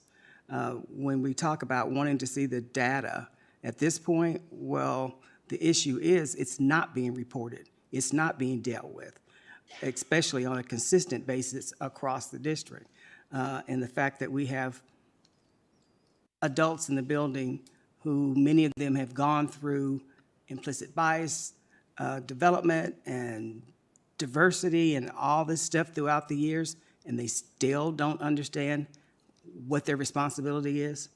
When we talk about wanting to see the data, at this point, well, the issue is it's not being reported. It's not being dealt with, especially on a consistent basis across the district. And the fact that we have adults in the building who many of them have gone through implicit bias development and diversity and all this stuff throughout the years, and they still don't understand what their responsibility is,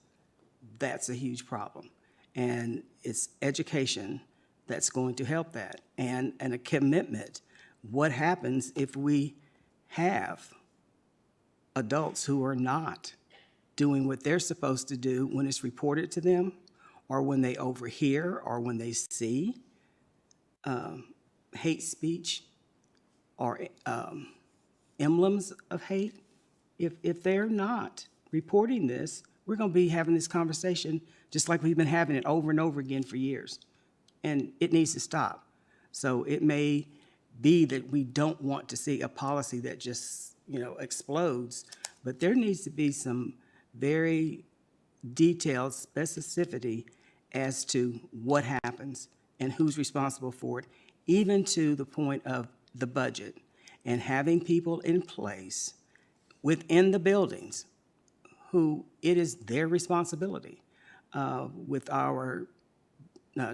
that's a huge problem. And it's education that's going to help that, and a commitment. What happens if we have adults who are not doing what they're supposed to do when it's reported to them, or when they overhear, or when they see hate speech or emblems of hate? If they're not reporting this, we're going to be having this conversation just like we've been having it over and over again for years. And it needs to stop. So it may be that we don't want to see a policy that just, you know, explodes, but there needs to be some very detailed specificity as to what happens and who's responsible for it, even to the point of the budget, and having people in place within the buildings who it is their responsibility. With our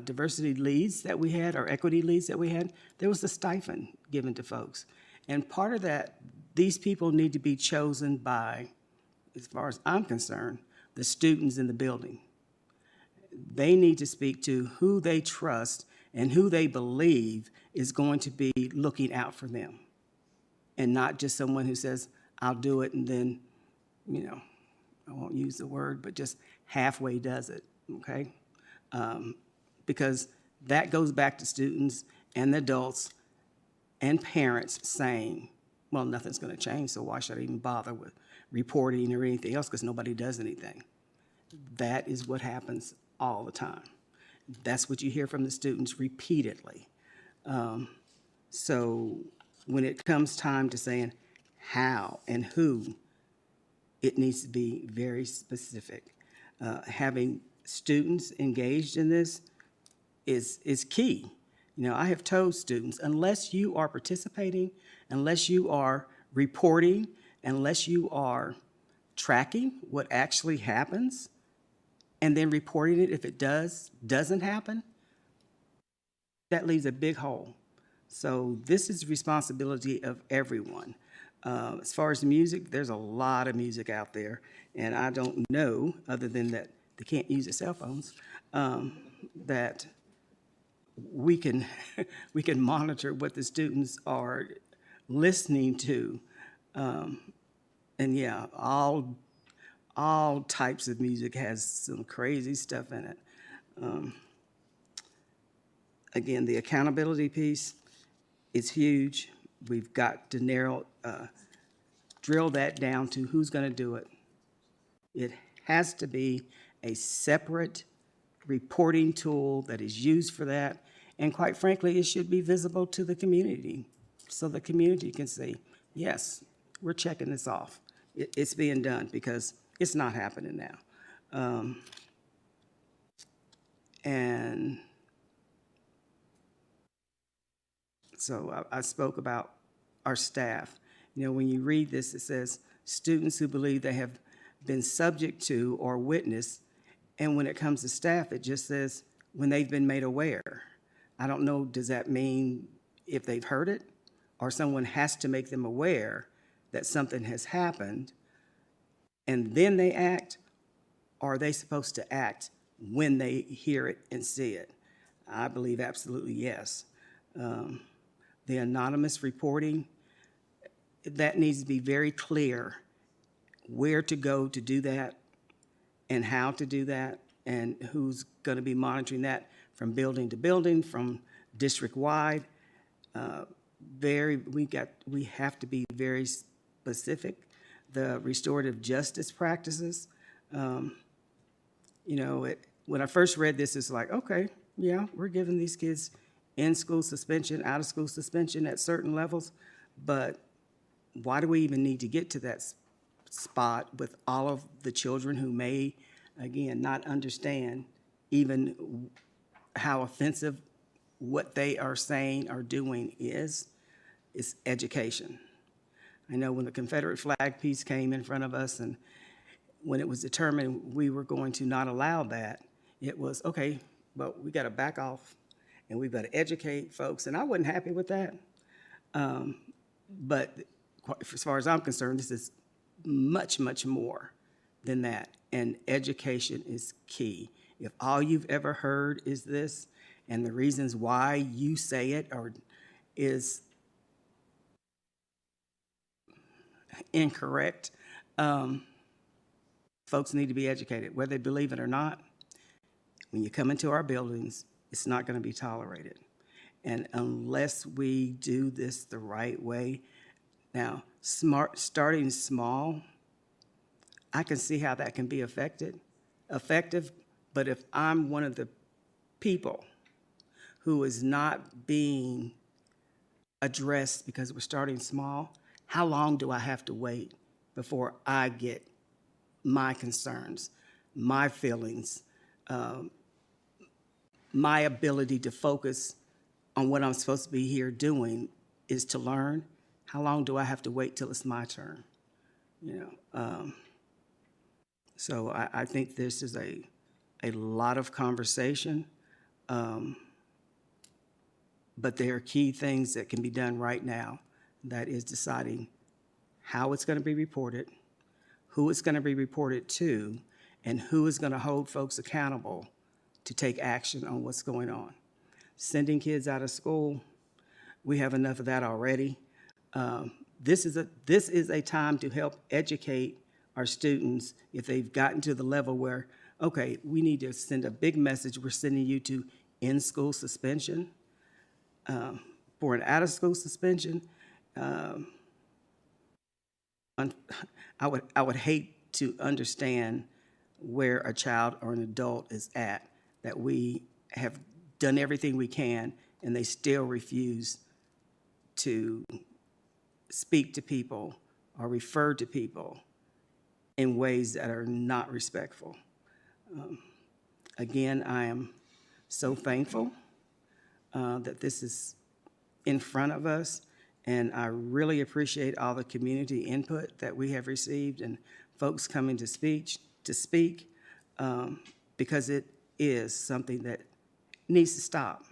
diversity leads that we had, our equity leads that we had, there was a stipend given to folks. And part of that, these people need to be chosen by, as far as I'm concerned, the students in the building. They need to speak to who they trust and who they believe is going to be looking out for them. And not just someone who says, I'll do it, and then, you know, I won't use the word, but just halfway does it, okay? Because that goes back to students and adults and parents saying, well, nothing's gonna change, so why should I even bother with reporting or anything else, because nobody does anything. That is what happens all the time. That's what you hear from the students repeatedly. So when it comes time to saying how and who, it needs to be very specific. Having students engaged in this is key. You know, I have told students, unless you are participating, unless you are reporting, unless you are tracking what actually happens, and then reporting it if it doesn't happen, that leaves a big hole. So this is the responsibility of everyone. As far as the music, there's a lot of music out there, and I don't know, other than that they can't use their cell phones, that we can we can monitor what the students are listening to. And yeah, all types of music has some crazy stuff in it. Again, the accountability piece is huge. we've got to drill that down to who's going to do it. It has to be a separate reporting tool that is used for that. And quite frankly, it should be visible to the community so the community can see, yes, we're checking this off. It's being done, because it's not happening now. And so I spoke about our staff. You know, when you read this, it says students who believe they have been subject to or witnessed, and when it comes to staff, it just says when they've been made aware. I don't know, does that mean if they've heard it, or someone has to make them aware that something has happened and then they act, or are they supposed to act when they hear it and see it? I believe absolutely yes. The anonymous reporting, that needs to be very clear where to go to do that and how to do that and who's going to be monitoring that from building to building, from district-wide. We have to be very specific. The restorative justice practices, you know, when I first read this, it's like, okay, yeah, we're giving these kids in-school suspension, out-of-school suspension at certain levels, but why do we even need to get to that spot with all of the children who may, again, not understand even how offensive what they are saying or doing is? It's education. I know when the Confederate flag piece came in front of us, and when it was determined we were going to not allow that, it was, okay, but we got to back off and we've got to educate folks, and I wasn't happy with that. But as far as I'm concerned, this is much, much more than that, and education is key. If all you've ever heard is this, and the reasons why you say it is incorrect, folks need to be educated, whether they believe it or not. When you come into our buildings, it's not going to be tolerated. And unless we do this the right way, now, starting small, I can see how that can be effective, but if I'm one of the people who is not being addressed because we're starting small, how long do I have to wait before I get my concerns, my feelings, my ability to focus on what I'm supposed to be here doing is to learn? How long do I have to wait till it's my turn? You know, so I think this is a lot of conversation, but there are key things that can be done right now. That is deciding how it's going to be reported, who it's going to be reported to, and who is going to hold folks accountable to take action on what's going on. Sending kids out of school, we have enough of that already. This is a time to help educate our students if they've gotten to the level where, okay, we need to send a big message. We're sending you to in-school suspension. For an out-of-school suspension, I would hate to understand where a child or an adult is at, that we have done everything we can and they still refuse to speak to people or refer to people in ways that are not respectful. Again, I am so thankful that this is in front of us, and I really appreciate all the community input that we have received and folks coming to speak, because it is something that needs to stop.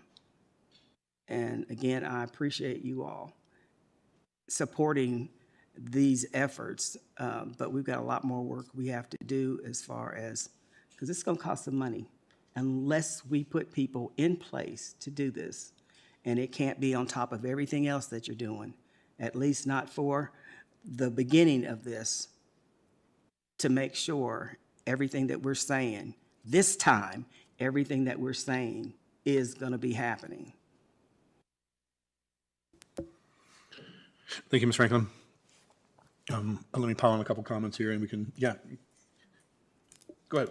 And again, I appreciate you all supporting these efforts, but we've got a lot more work we have to do as far as, because it's going to cost some money unless we put people in place to do this. And it can't be on top of everything else that you're doing, at least not for the beginning of this, to make sure everything that we're saying, this time, everything that we're saying is going to be happening. Thank you, Ms. Franklin. Let me pile on a couple comments here and we can, go ahead.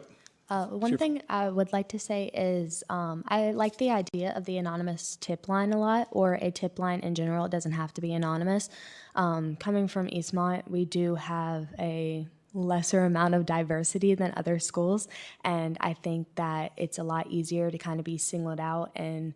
One thing I would like to say is I like the idea of the anonymous tip line a lot, or a tip line in general. It doesn't have to be anonymous. Coming from Eastmont, we do have a lesser amount of diversity than other schools, and I think that it's a lot easier to kind of be singled out and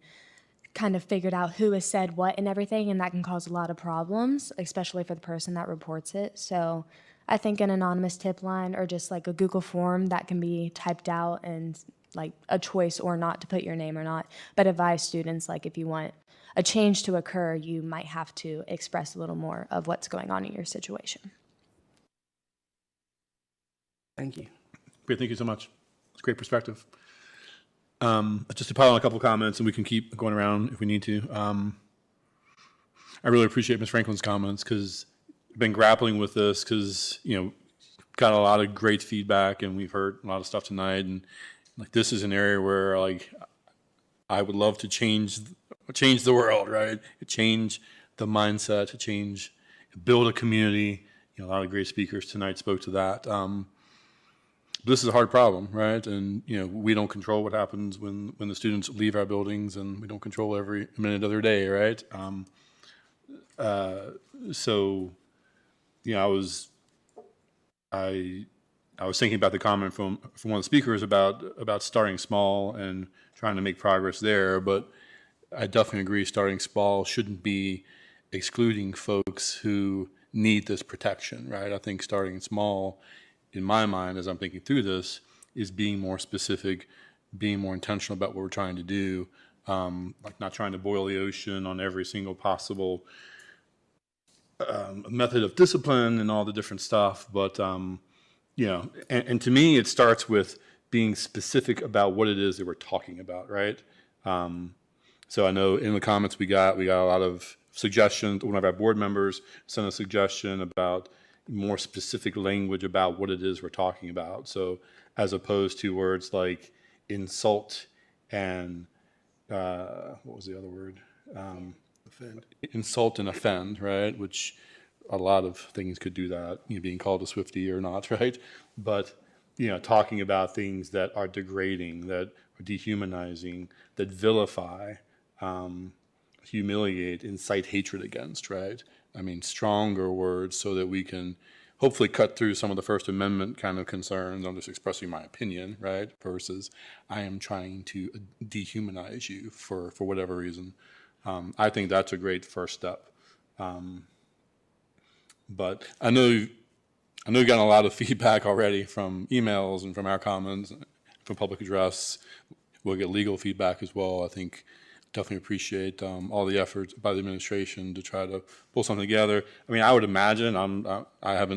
kind of figured out who has said what and everything, and that can cause a lot of problems, especially for the person that reports it. So I think an anonymous tip line, or just like a Google form that can be typed out and like a choice or not to put your name or not, but advise students, like if you want a change to occur, you might have to express a little more of what's going on in your situation. Thank you. Great, thank you so much. It's a great perspective. Just to pile on a couple comments and we can keep going around if we need to. I really appreciate Ms. Franklin's comments because I've been grappling with this because, got a lot of great feedback and we've heard a lot of stuff tonight. And like, this is an area where like, I would love to change the world, right? Change the mindset, to change, build a community. A lot of great speakers tonight spoke to that. This is a hard problem, right? And we don't control what happens when the students leave our buildings, and we don't control every minute of their day, right? So, I was thinking about the comment from one of the speakers about starting small and trying to make progress there, but I definitely agree starting small shouldn't be excluding folks who need this protection, right? I think starting small, in my mind, as I'm thinking through this, is being more specific, being more intentional about what we're trying to do, like not trying to boil the ocean on every single possible method of discipline and all the different stuff. But, and to me, it starts with being specific about what it is that we're talking about, right? So I know in the comments we got a lot of suggestions. One of our board members sent a suggestion about more specific language about what it is we're talking about. So as opposed to words like insult and what was the other word? Offend. Insult and offend, right? Which a lot of things could do that, being called a Swiftie or not, right? But talking about things that are degrading, that are dehumanizing, that vilify, humiliate, incite hatred against, right? I mean, stronger words so that we can hopefully cut through some of the First Amendment kind of concerns. I'm just expressing my opinion, right? Versus I am trying to dehumanize you for whatever reason. I think that's a great first step. But I know you've gotten a lot of feedback already from emails and from our comments, from public address. We'll get legal feedback as well. I think definitely appreciate all the efforts by the administration to try to pull something together. I mean, I would imagine, I've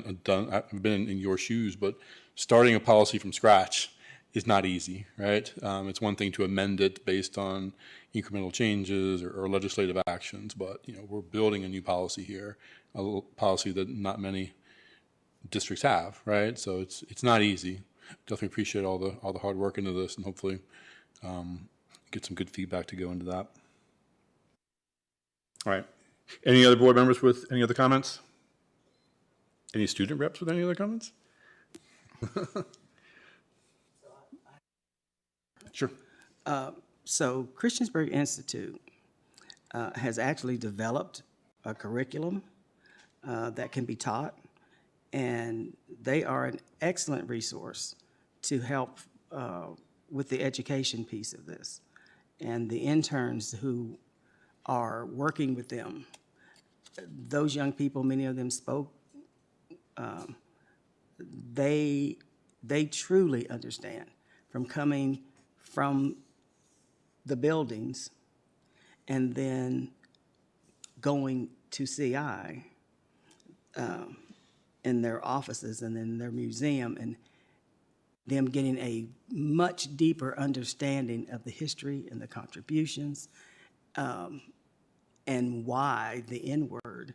been in your shoes, but starting a policy from scratch is not easy, right? It's one thing to amend it based on incremental changes or legislative actions, but we're building a new policy here, a policy that not many districts have, right? So it's not easy. Definitely appreciate all the hard work into this, and hopefully get some good feedback to go into that. All right. Any other board members with any other comments? Any student reps with any other comments? Sure. So Christiansburg Institute has actually developed a curriculum that can be taught, and they are an excellent resource to help with the education piece of this. And the interns who are working with them, those young people, many of them spoke, they truly understand from coming from the buildings and then going to CI in their offices and in their museum, and them getting a much deeper understanding of the history and the contributions, and why the N-word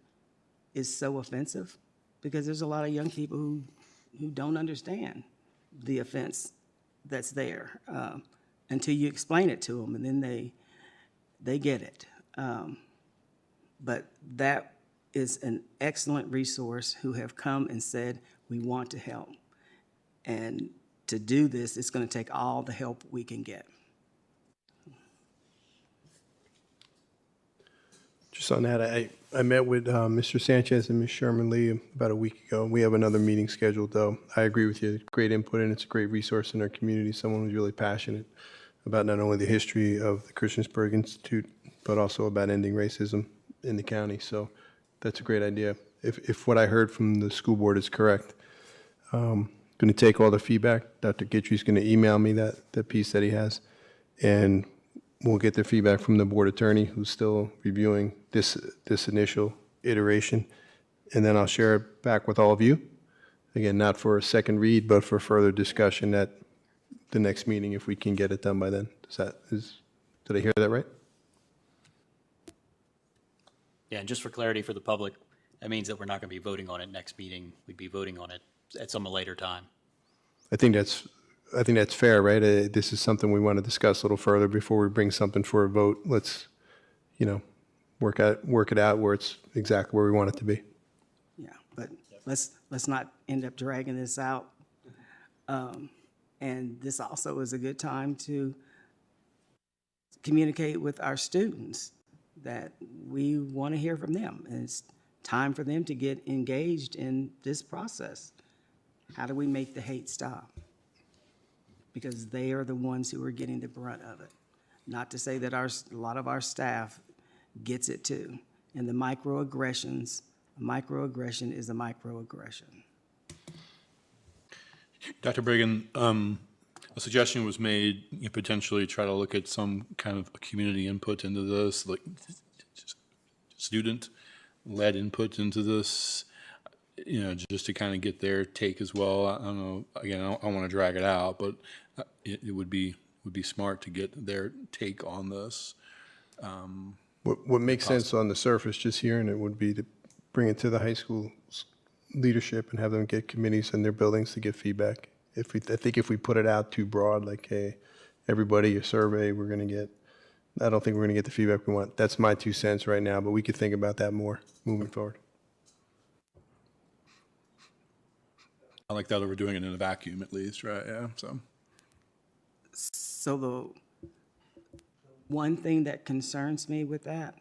is so offensive, because there's a lot of young people who don't understand the offense that's there until you explain it to them, and then they get it. But that is an excellent resource who have come and said, we want to help. And to do this, it's going to take all the help we can get. Just on that, I met with Mr. Sanchez and Ms. Sherman Lee about a week ago. We have another meeting scheduled, though. I agree with you. Great input, and it's a great resource in our community. Someone who's really passionate about not only the history of the Christiansburg Institute, but also about ending racism in the county. So that's a great idea. If what I heard from the school board is correct, going to take all the feedback. Dr. Guidry's going to email me that piece that he has, and we'll get the feedback from the board attorney, who's still reviewing this initial iteration, and then I'll share it back with all of you. Again, not for a second read, but for further discussion at the next meeting, if we can get it done by then. Did I hear that right? Yeah, and just for clarity for the public, that means that we're not going to be voting on it next meeting. We'd be voting on it at some later time. I think that's fair, right? This is something we want to discuss a little further before we bring something for a vote. Let's, work it out where it's exactly where we want it to be. Yeah, but let's not end up dragging this out. And this also is a good time to communicate with our students that we want to hear from them. And it's time for them to get engaged in this process. How do we make the hate stop? Because they are the ones who are getting the brunt of it. Not to say that a lot of our staff gets it too. And the microaggression is a microaggression. Dr. Bragan, a suggestion was made, potentially try to look at some kind of community input into this, like student-led input into this, just to kind of get their take as well. I don't know, again, I don't want to drag it out, but it would be smart to get their take on this. What makes sense on the surface, just hearing it, would be to bring it to the high school leadership and have them get committees in their buildings to get feedback. I think if we put it out too broad, like, hey, everybody, a survey, I don't think we're going to get the feedback we want. That's my 2 cents right now, but we could think about that more moving forward. I like that we're doing it in a vacuum at least, right? Yeah, So the one thing that concerns me with that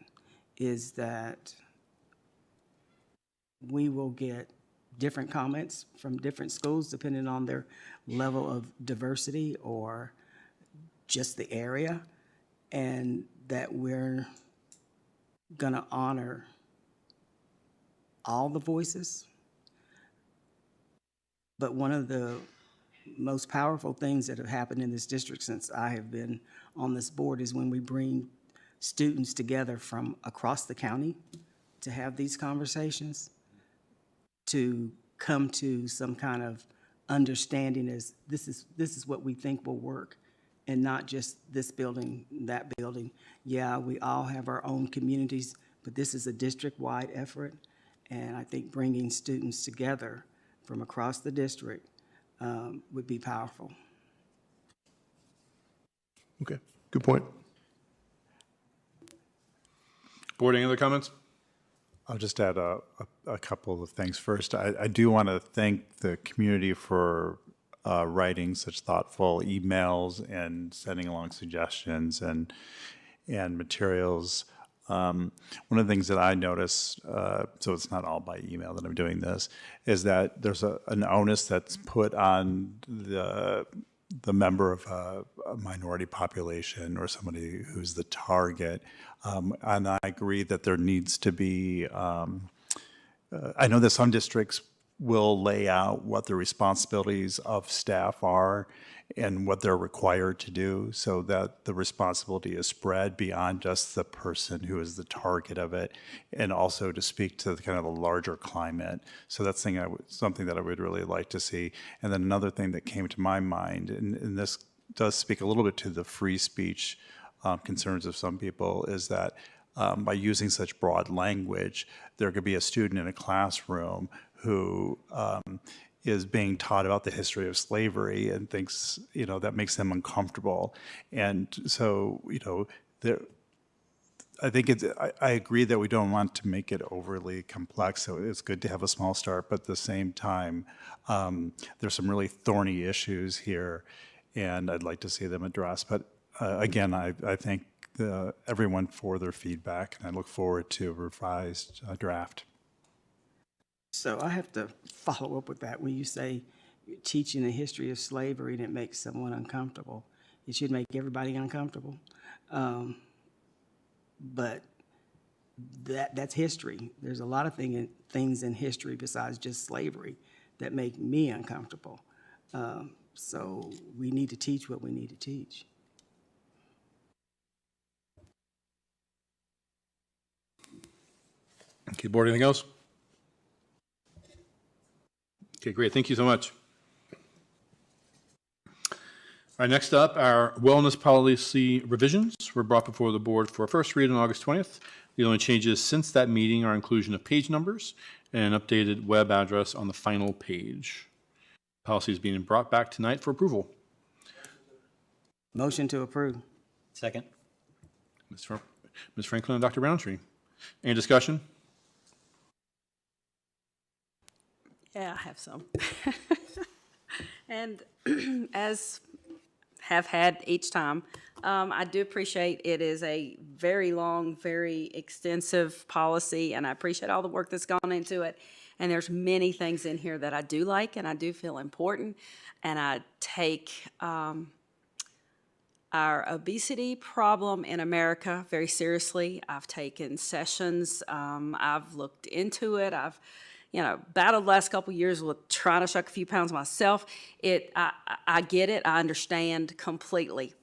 is that we will get different comments from different schools depending on their level of diversity or just the area, and that we're gonna honor all the voices. But one of the most powerful things that have happened in this district since I have been on this board is when we bring students together from across the county to have these conversations, to come to some kind of understanding as this is what we think will work, and not just this building, that building. Yeah, we all have our own communities, but this is a district-wide effort, and I think bringing students together from across the district would be powerful. Okay, good point. Board, any other comments? I'll just add a couple of things. First, I do want to thank the community for writing such thoughtful emails and sending along suggestions and materials. One of the things that I noticed, so it's not all by email that I'm doing this, is that there's an onus that's put on the member of a minority population or somebody who's the target. And I agree that there needs to be, I know that some districts will lay out what the responsibilities of staff are and what they're required to do, so that the responsibility is spread beyond just the person who is the target of it, and also to speak to the kind of the larger climate. So that's something that I would really like to see. And then another thing that came to my mind, and this does speak a little bit to the free speech concerns of some people, is that by using such broad language, there could be a student in a classroom who is being taught about the history of slavery and thinks, that makes them uncomfortable. And so, I think I agree that we don't want to make it overly complex, so it's good to have a small start, but at the same time, there's some really thorny issues here, and I'd like to see them addressed. But again, I thank everyone for their feedback, and I look forward to a revised draft. So I have to follow up with that. When you say you're teaching the history of slavery and it makes someone uncomfortable, it should make everybody uncomfortable. But that's history. There's a lot of things in history besides just slavery that make me uncomfortable. So we need to teach what we need to teach. Okay, board, anything else? Okay, great. Thank you so much. All right, next up, our wellness policy revisions were brought before the board for a first read on August 20th. The only changes since that meeting are inclusion of page numbers and an updated web address on the final page. Policy is being brought back tonight for approval. Motion to approve. Second. Ms. Franklin and Dr. Browntree. Any discussion? Yeah, I have some. And as have had each time, I do appreciate it is a very long, very extensive policy, and I appreciate all the work that's gone into it. And there's many things in here that I do like and I do feel important. And I take our obesity problem in America very seriously. I've taken sessions. I've looked into it. I've battled the last couple of years with trying to shuck a few pounds myself. I get it. I understand completely.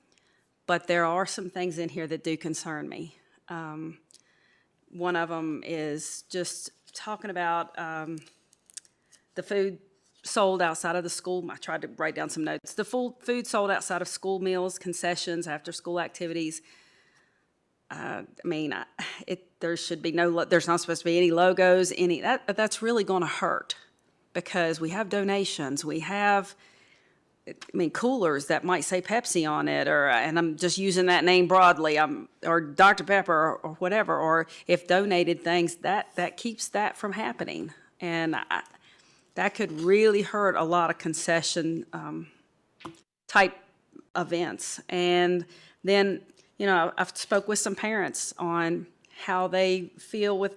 But there are some things in here that do concern me. One of them is just talking about the food sold outside of the school. I tried to write down some notes. The food sold outside of school meals, concessions, after school activities. There should be there's not supposed to be any logos, that's really going to hurt because we have donations, we have, coolers that might say Pepsi on it, and I'm just using that name broadly, or Dr. Pepper or whatever, or if donated things, that keeps that from happening. And that could really hurt a lot of concession type events. And then, I've spoke with some parents on how they feel with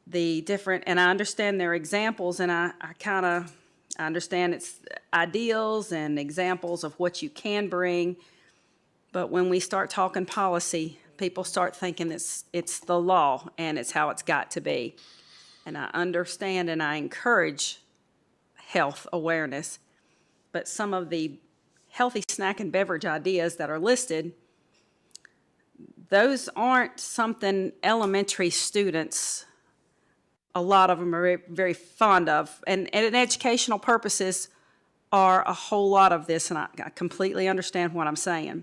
the different, and I understand their examples, and I understand it's ideals and examples of what you can bring, but when we start talking policy, people start thinking it's the law and it's how it's got to be. And I understand and I encourage health awareness, but some of the healthy snack and beverage ideas that are listed, those aren't something elementary students, a lot of them are very, very fond of. And in educational purposes are a whole lot of this, and I completely understand what I'm saying.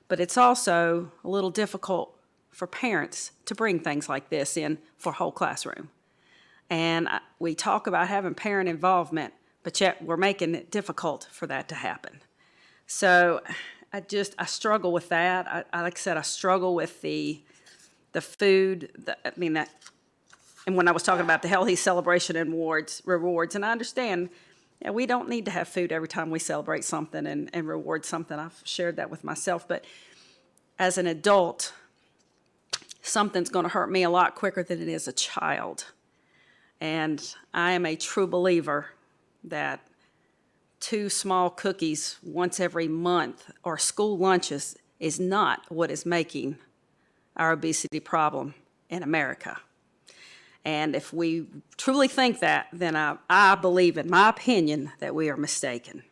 But it's also a little difficult for parents to bring things like this in for a whole classroom. And we talk about having parent involvement, but yet we're making it difficult for that to happen. So I struggle with that. Like I said, I struggle with the food, and when I was talking about the healthy celebration and rewards, and I understand, we don't need to have food every time we celebrate something and reward something. I've shared that with myself, but as an adult, something's going to hurt me a lot quicker than it is a child. And I am a true believer that 2 small cookies once every month or school lunches is not what is making our obesity problem in America. And if we truly think that, then I believe, in my opinion, that we are mistaken.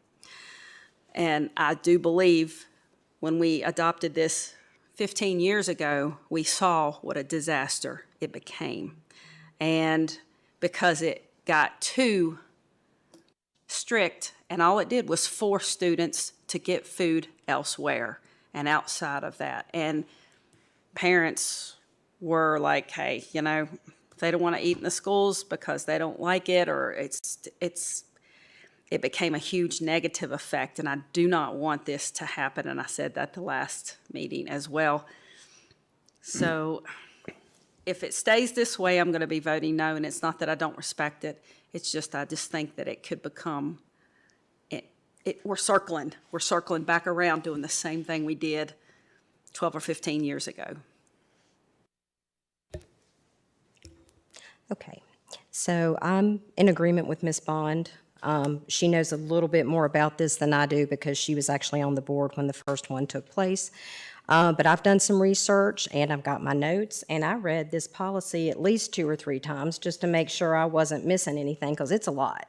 And I do believe when we adopted this 15 years ago, we saw what a disaster it became. And because it got too strict, and all it did was force students to get food elsewhere and outside of that. And parents were like, hey, they don't want to eat in the schools because they don't like it, or it became a huge negative effect, and I do not want this to happen, and I said that the last meeting as well. So if it stays this way, I'm going to be voting no, and it's not that I don't respect it. It's just, I just think that it could become, we're circling back around doing the same thing we did 12 or 15 years ago. Okay, so I'm in agreement with Ms. Bond. She knows a little bit more about this than I do because she was actually on the board when the first one took place. But I've done some research and I've got my notes, and I read this policy at least 2 or 3 times just to make sure I wasn't missing anything, because it's a lot.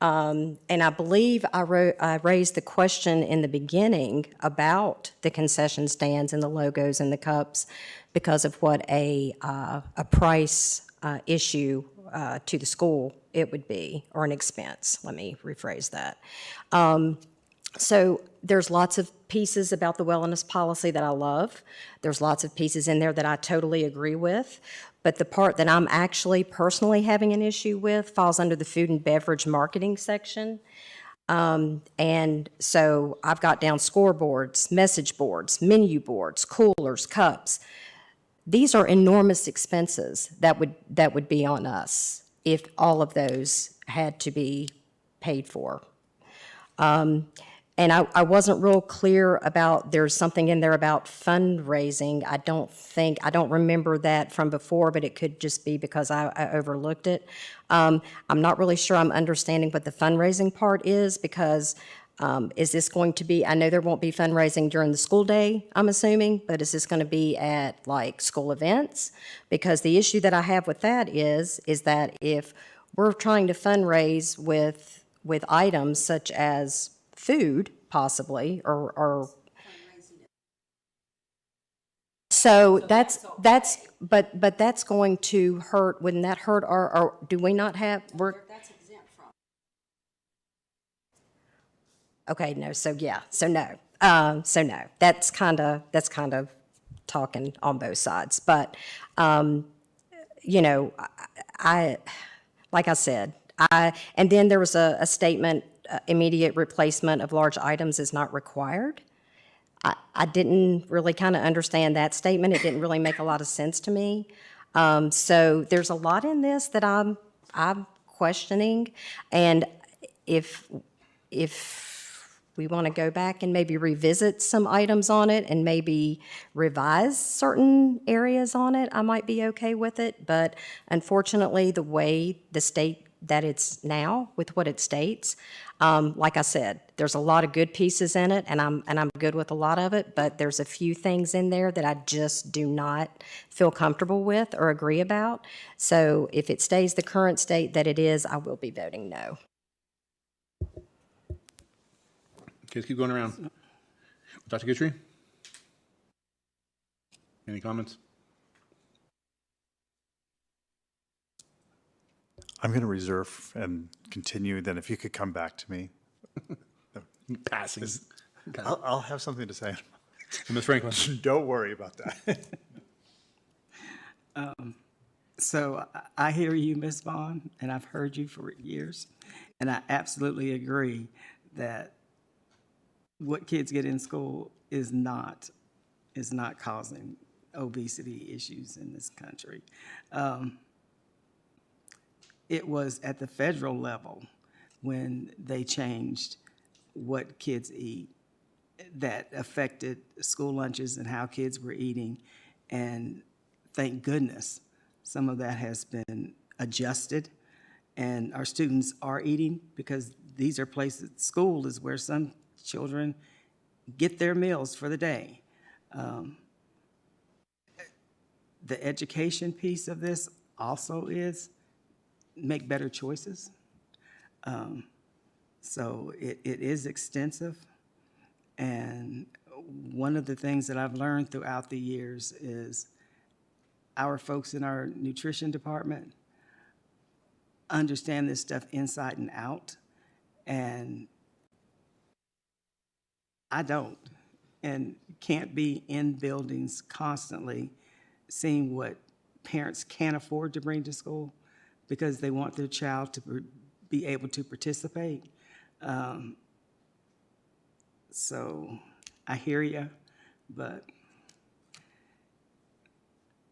And I believe I raised the question in the beginning about the concession stands and the logos and the cups because of what a price issue to the school it would be, or an expense. Let me rephrase that. So there's lots of pieces about the wellness policy that I love. There's lots of pieces in there that I totally agree with. But the part that I'm actually personally having an issue with falls under the food and beverage marketing section. And so I've got down scoreboards, message boards, menu boards, coolers, cups. These are enormous expenses that would be on us if all of those had to be paid for. And I wasn't real clear about, there's something in there about fundraising. I don't remember that from before, but it could just be because I overlooked it. I'm not really sure I'm understanding what the fundraising part is, because is this going to be, I know there won't be fundraising during the school day, I'm assuming, but is this going to be at like school events? Because the issue that I have with that is that if we're trying to fundraise with items such as food, possibly, or so that's but that's going to hurt. Wouldn't that hurt our do we not have, that's exempt from. Okay, no, so yeah, so no. So no, that's kind of talking on both sides. But you know, I like I said, and then there was a statement, immediate replacement of large items is not required. I didn't really kind of understand that statement. It didn't really make a lot of sense to me. So there's a lot in this that I'm questioning, and if we want to go back and maybe revisit some items on it and maybe revise certain areas on it, I might be okay with it. But unfortunately, the way the state that it's now with what it states, like I said, there's a lot of good pieces in it, and I'm good with a lot of it, but there's a few things in there that I just do not feel comfortable with or agree about. So if it stays the current state that it is, I will be voting no. Okay, let's keep going around. Dr. Guthrie? Any comments? I'm going to reserve and continue, then if you could come back to me. Passing. I'll have something to say. Ms. Franklin? Don't worry about that. So I hear you, Ms. Vaughn, and I've heard you for years, and I absolutely agree that what kids get in school is not causing obesity issues in this country. It was at the federal level when they changed what kids eat that affected school lunches and how kids were eating. And thank goodness some of that has been adjusted and our students are eating, because these are places, school is where some children get their meals for the day. The education piece of this also is make better choices. So it is extensive. And one of the things that I've learned throughout the years is our folks in our nutrition department understand this stuff inside and out. And I don't, and can't be in buildings constantly seeing what parents can't afford to bring to school because they want their child to be able to participate. So I hear you, but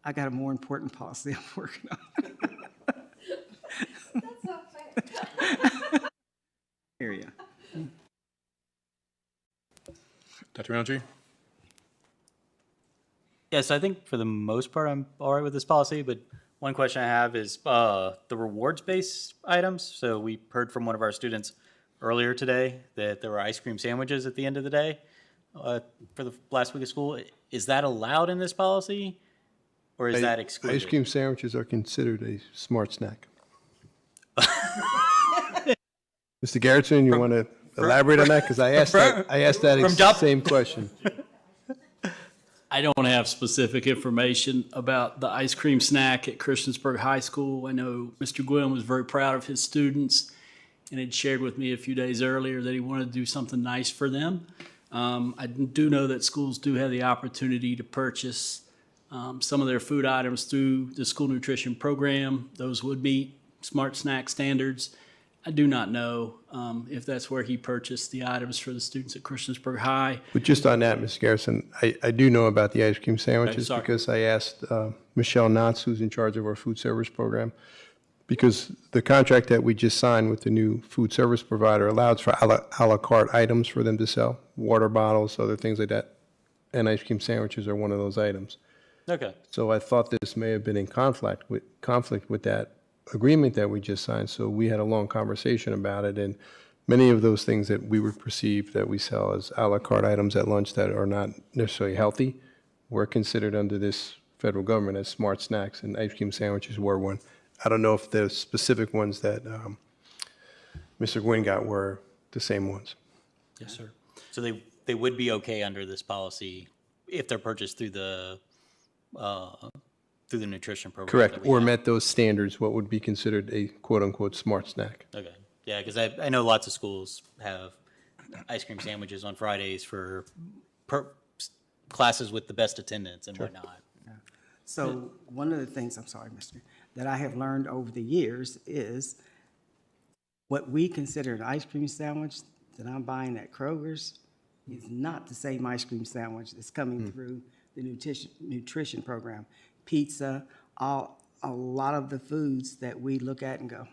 I got a more important policy I'm working on. That's not fair. Area. Dr. Roundtree? Yes, I think for the most part, I'm all right with this policy, but one question I have is the rewards-based items. So we heard from one of our students earlier today that there were ice cream sandwiches at the end of the day for the last week of school. Is that allowed in this policy, or is that excluded? Ice cream sandwiches are considered a smart snack. Mr. Garrettson, you want to elaborate on that? Because I asked that same question. I don't have specific information about the ice cream snack at Christiansburg High School. I know Mr. Gwynn was very proud of his students and had shared with me a few days earlier that he wanted to do something nice for them. I do know that schools do have the opportunity to purchase some of their food items through the school nutrition program. Those would meet smart snack standards. I do not know if that's where he purchased the items for the students at Christiansburg High. But just on that, Mr. Garrison, I do know about the ice cream sandwiches sorry. because I asked Michelle Knotts, who's in charge of our food service program, because the contract that we just signed with the new food service provider allows for a la carte items for them to sell, water bottles, other things like that, and ice cream sandwiches are one of those items. Okay. So I thought this may have been in conflict with that agreement that we just signed. So we had a long conversation about it, and many of those things that we would perceive that we sell as a la carte items at lunch that are not necessarily healthy were considered under this federal government as smart snacks, and ice cream sandwiches were one. I don't know if the specific ones that Mr. Gwynn got were the same ones. Yes, sir. So they would be okay under this policy if they're purchased through the nutrition program. Correct, that we or have. met those standards, what would be considered a quote-unquote smart snack. Okay. Yeah, because I know lots of schools have ice cream sandwiches on Fridays for classes with the best attendance and whatnot. So one of the things, I'm sorry, mister, that I have learned over the years is what we consider an ice cream sandwich that I'm buying at Kroger's is not the same ice cream sandwich that's coming through the nutrition program. Pizza, a lot of the foods that we look at and go,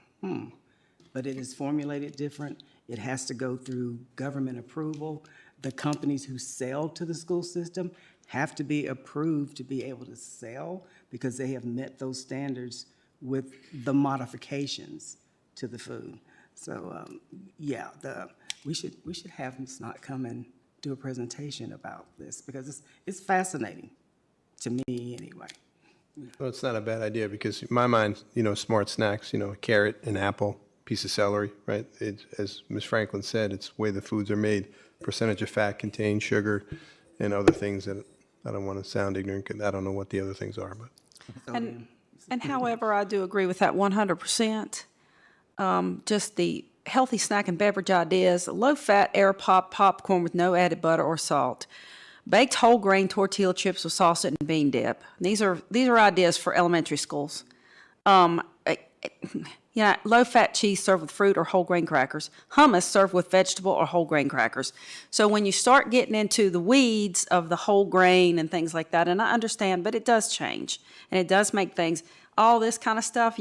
but it is formulated different. It has to go through government approval. The companies who sell to the school system have to be approved to be able to sell because they have met those standards with the modifications to the food. So, we should have Ms. Knott come and do a presentation about this because it's fascinating to me anyway. Well, it's not a bad idea because in my mind, smart snacks, a carrot, an apple, piece of celery, right? As Ms. Franklin said, it's the way the foods are made, percentage of fat contained, sugar, and other things that I don't want to sound ignorant, 'cause I don't know what the other things are, but. And however, I do agree with that 100%. Just the healthy snack and beverage ideas, low-fat air popcorn with no added butter or salt, baked whole grain tortilla chips with salsa and bean dip. These are ideas for elementary schools. Low-fat cheese served with fruit or whole grain crackers. Hummus served with vegetable or whole grain crackers. So when you start getting into the weeds of the whole grain and things like that, and I understand, but it does change. And it does make things, all this kind of stuff,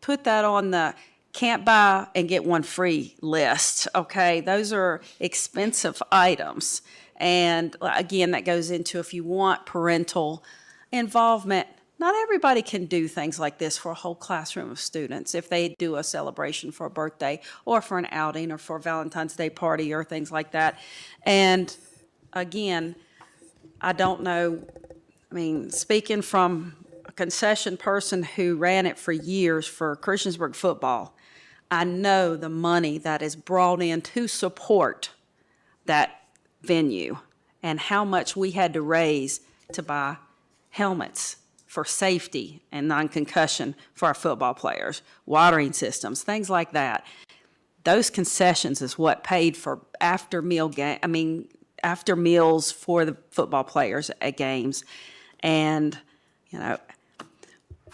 put that on the can't buy and get one free list, okay? Those are expensive items. And again, that goes into if you want parental involvement. Not everybody can do things like this for a whole classroom of students if they do a celebration for a birthday or for an outing or for a Valentine's Day party or things like that. And again, I don't know, speaking from a concession person who ran it for years for Christiansburg football, I know the money that is brought in to support that venue and how much we had to raise to buy helmets for safety and non-concussion for our football players, watering systems, things like that. Those concessions is what paid for after meals for the football players at games. And,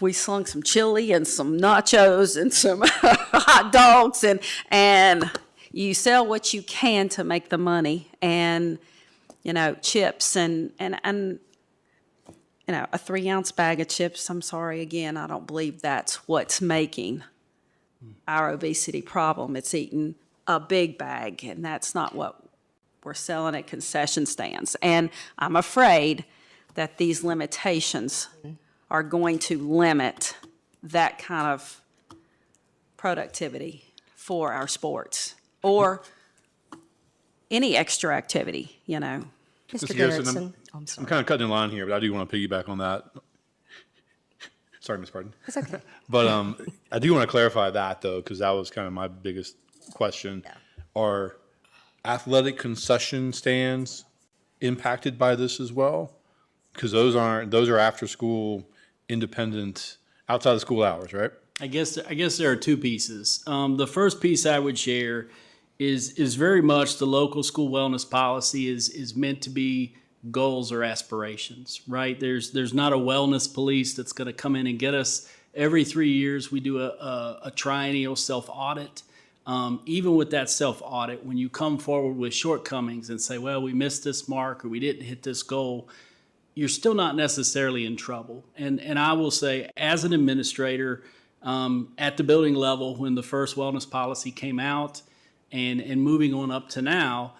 we slung some chili and some nachos and some hot dogs and you sell what you can to make the money and, chips and you know, a 3-ounce bag of chips, I'm sorry, again, I don't believe that's what's making our obesity problem. It's eating a big bag, and that's not what we're selling at concession stands. And I'm afraid that these limitations are going to limit that kind of productivity for our sports or any extra activity, you know. Mr. Garrison, I'm kind of cutting in line here, but I do want to piggyback on that. Sorry, Ms. Pardon. It's okay. But I do want to clarify that, though, because that was kind of my biggest question. Are athletic concession stands impacted by this as well? Because those are after school, independent, outside of school hours, right? I guess there are two pieces. The first piece I would share is very much the local school wellness policy is meant to be goals or aspirations, right? There's not a wellness police that's going to come in and get us. Every 3 years we do a triennial self-audit. Even with that self-audit, when you come forward with shortcomings and say, well, we missed this mark or we didn't hit this goal, you're still not necessarily in trouble. And I will say, as an administrator, at the building level, when the first wellness policy came out and moving on up to now,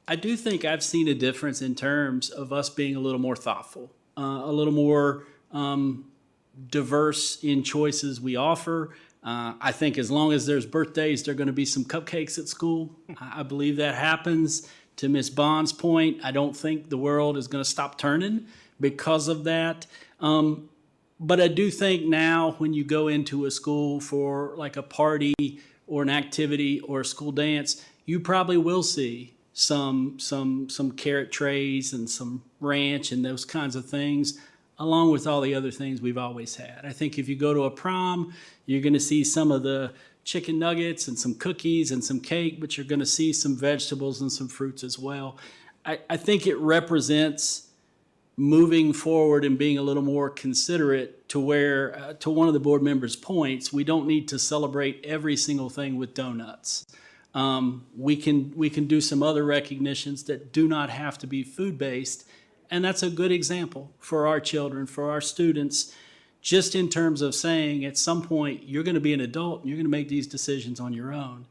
I do think I've seen a difference in terms of us being a little more thoughtful, a little more diverse in choices we offer. I think as long as there's birthdays, there are going to be some cupcakes at school. I believe that happens. To Ms. Bond's point, I don't think the world is going to stop turning because of that. But I do think now when you go into a school for like a party or an activity or a school dance, you probably will see some carrot trays and some ranch and those kinds of things, along with all the other things we've always had. I think if you go to a prom, you're going to see some of the chicken nuggets and some cookies and some cake, but you're going to see some vegetables and some fruits as well. I think it represents moving forward and being a little more considerate to where, to one of the board members' points, we don't need to celebrate every single thing with donuts. We can do some other recognitions that do not have to be food-based, and that's a good example for our children, for our students, just in terms of saying at some point you're going to be an adult and you're going to make these decisions on your own.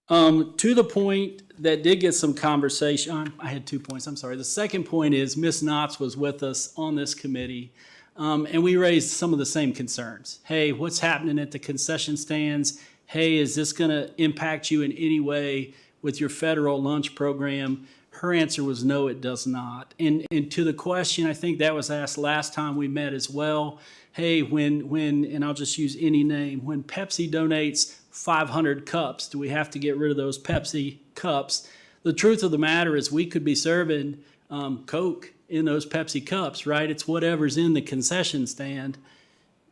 To the point that did get some conversation, I had 2 points, I'm sorry. The second point is Ms. Knotts was with us on this committee, and we raised some of the same concerns. Hey, what's happening at the concession stands? Hey, is this going to impact you in any way with your federal lunch program? Her answer was no, it does not. And to the question, I think that was asked last time we met as well. Hey, when and I'll just use any name, when Pepsi donates 500 cups, do we have to get rid of those Pepsi cups? The truth of the matter is we could be serving Coke in those Pepsi cups, right? It's whatever's in the concession stand.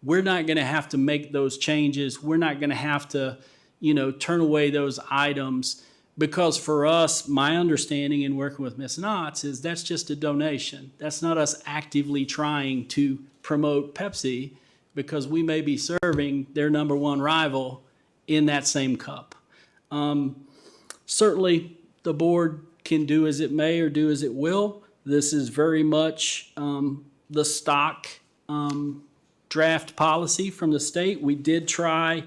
We're not going to have to make those changes. We're not going to have to, turn away those items. Because for us, my understanding in working with Ms. Knotts is that's just a donation. That's not us actively trying to promote Pepsi because we may be serving their number one rival in that same cup. Certainly, the board can do as it may or do as it will. This is very much the stock draft policy from the state. We did try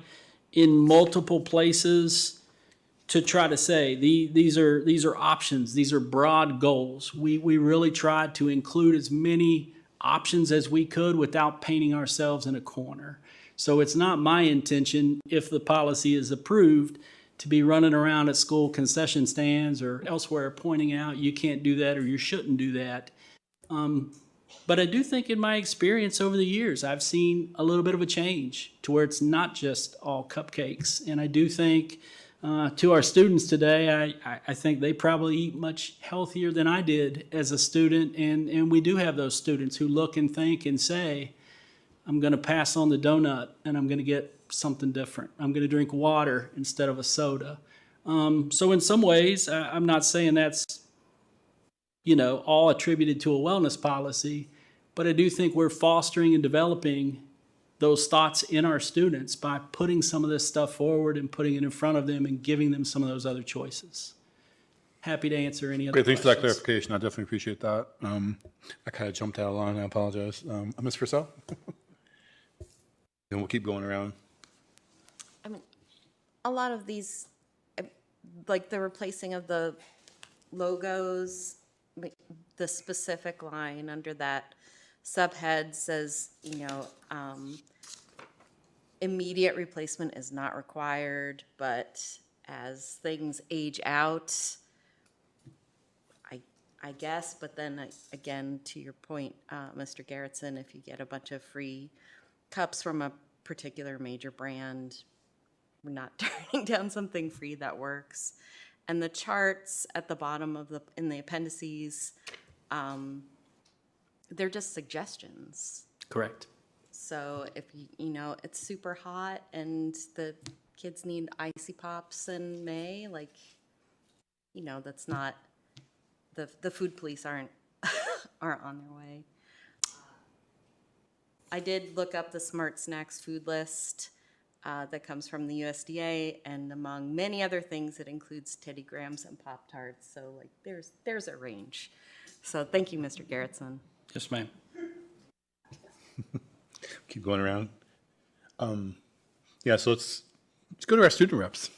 in multiple places to try to say these are options, these are broad goals. We really tried to include as many options as we could without painting ourselves in a corner. So it's not my intention, if the policy is approved, to be running around at school concession stands or elsewhere pointing out you can't do that or you shouldn't do that. But I do think in my experience over the years, I've seen a little bit of a change to where it's not just all cupcakes. And I do think to our students today, I think they probably eat much healthier than I did as a student. And we do have those students who look and think and say, I'm going to pass on the donut and I'm going to get something different. I'm going to drink water instead of a soda. So in some ways, I'm not saying that's, all attributed to a wellness policy, but I do think we're fostering and developing those thoughts in our students by putting some of this stuff forward and putting it in front of them and giving them some of those other choices. happy to answer any other Great, thanks questions. for that clarification. I definitely appreciate that. I kind of jumped out of line. I apologize. Ms. Purcell? Then we'll keep going around. I mean, a lot of these, like the replacing of the logos, like the specific line under that subhead says, immediate replacement is not required, but as things age out, I guess, but then again, to your point, Mr. Garrettson, if you get a bunch of free cups from a particular major brand, we're not turning down something free that works. And the charts at the bottom of in the appendices, they're just suggestions. Correct. So if it's super hot and the kids need icy pops in May, that's not, the food police aren't on their way. I did look up the Smart Snacks food list that comes from the USDA, and among many other things, it includes Teddy Grahams and Pop-Tarts. So there's a range. So thank you, Mr. Garrettson. Yes, ma'am. Keep going around. Yeah, so let's go to our student reps.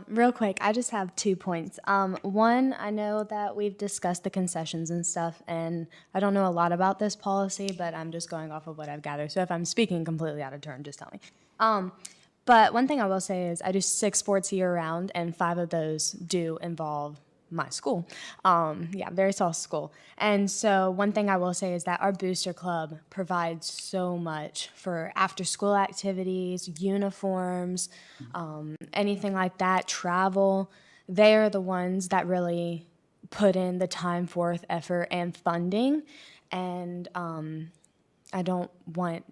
Real quick, I just have 2 points. One, I know that we've discussed the concessions and stuff, and I don't know a lot about this policy, but I'm just going off of what I've gathered. So if I'm speaking completely out of turn, just tell me. But one thing I will say is I do 6 sports year round, and 5 of those do involve my school. Very small school. And so one thing I will say is that our booster club provides so much for after school activities, uniforms, anything like that, travel. They are the ones that really put in the time, forth, effort, and funding. And I don't want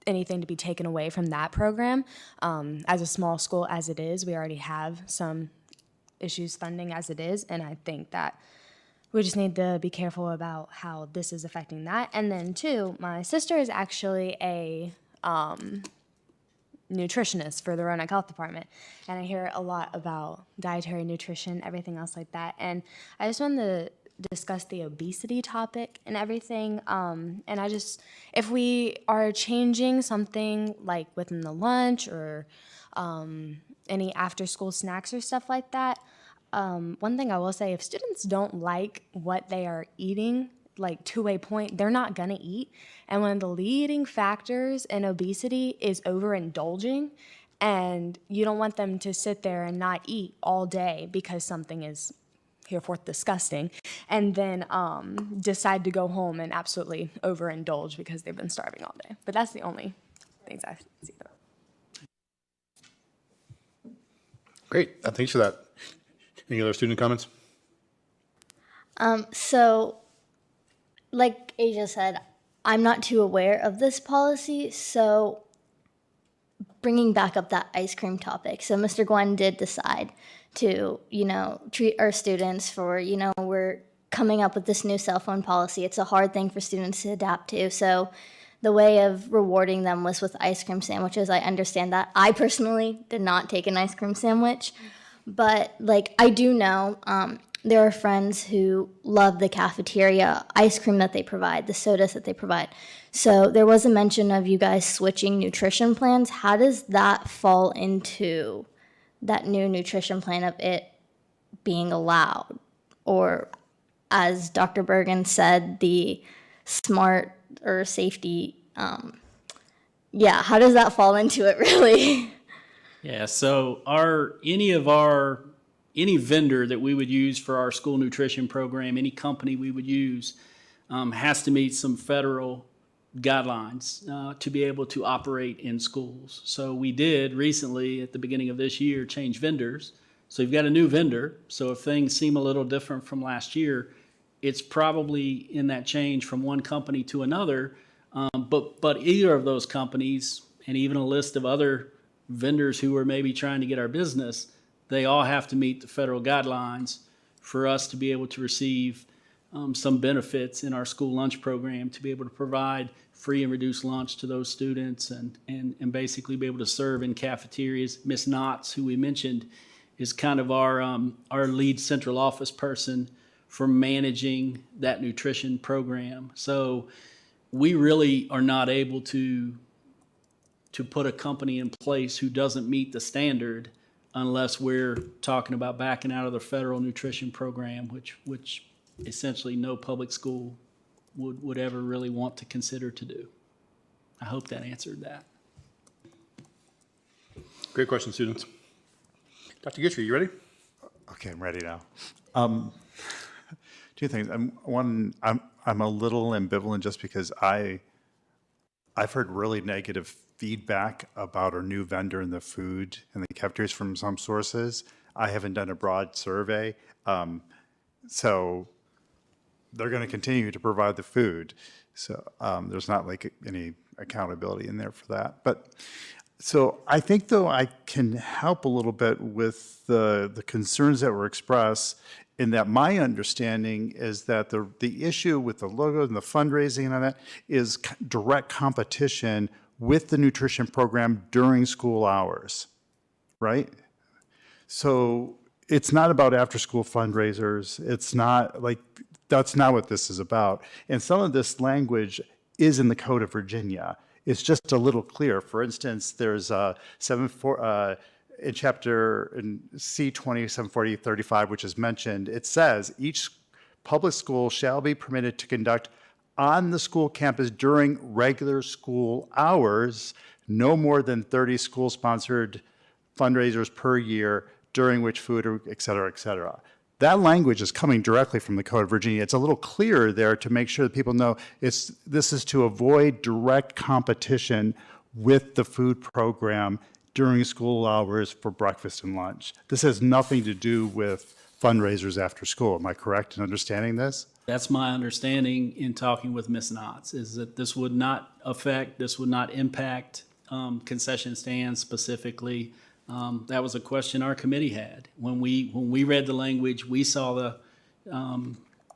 anything to be taken away from that program. As a small school as it is, we already have some issues funding as it is, and I think that we just need to be careful about how this is affecting that. And then 2, my sister is actually a nutritionist for the Roanoke Health Department, and I hear a lot about dietary nutrition, everything else like that, and I just wanted to discuss the obesity topic and everything, and if we are changing something like within the lunch or any after-school snacks or stuff like that. One thing I will say, if students don't like what they are eating, like to a point, they're not gonna eat. And one of the leading factors in obesity is overindulging. And you don't want them to sit there and not eat all day because something is hereforth disgusting, and then decide to go home and absolutely overindulge because they've been starving all day. But that's the only things I see though. Great, thanks for that. Any other student comments? So, like Asia said, I'm not too aware of this policy, so bringing back up that ice cream topic. So Mr. Gwen did decide to, treat our students for, we're coming up with this new cell phone policy. It's a hard thing for students to adapt to, so the way of rewarding them was with ice cream sandwiches. I understand that. I personally did not take an ice cream sandwich, but I do know there are friends who love the cafeteria ice cream that they provide, the sodas that they provide. So there was a mention of you guys switching nutrition plans. How does that fall into that new nutrition plan of it being allowed? Or as Dr. Bergen said, the smart or safety, how does that fall into it really? Yeah, so any vendor that we would use for our school nutrition program, any company we would use, has to meet some federal guidelines to be able to operate in schools. So we did recently, at the beginning of this year, change vendors. So you've got a new vendor. So if things seem a little different from last year, it's probably in that change from one company to another. But either of those companies, and even a list of other vendors who are maybe trying to get our business, they all have to meet the federal guidelines for us to be able to receive some benefits in our school lunch program, to be able to provide free and reduced lunch to those students and basically be able to serve in cafeterias. Ms. Knotts, who we mentioned is kind of our lead central office person for managing that nutrition program. So we really are not able to put a company in place who doesn't meet the standard unless we're talking about backing out of the federal nutrition program, which essentially no public school would ever really want to consider to do. I hope that answered that. Great question, students. Dr. Gitcher, you ready? Okay, I'm ready now. Two things. I'm a little ambivalent just because I've heard really negative feedback about our new vendor in the food and the cafeterias from some sources. I haven't done a broad survey, so they're going to continue to provide the food. So there's not like any accountability in there for that. But so I think though I can help a little bit with the concerns that were expressed, in that my understanding is that the issue with the logo and the fundraising and all that is direct competition with the nutrition program during school hours, right? So it's not about after-school fundraisers. It's not like, that's not what this is about. And some of this language is in the Code of Virginia. It's just a little clear. For instance, there's in chapter in C20 740-35, which is mentioned, it says each public school shall be permitted to conduct on the school campus during regular school hours, no more than 30 school-sponsored fundraisers per year, during which food, et cetera, et cetera. That language is coming directly from the Code of Virginia. It's a little clearer there to make sure that people know this is to avoid direct competition with the food program during school hours for breakfast and lunch. This has nothing to do with fundraisers after school. Am I correct in understanding this? That's my understanding in talking with Ms. Knotts, is that this would not impact concession stands specifically. That was a question our committee had. When we read the language, we saw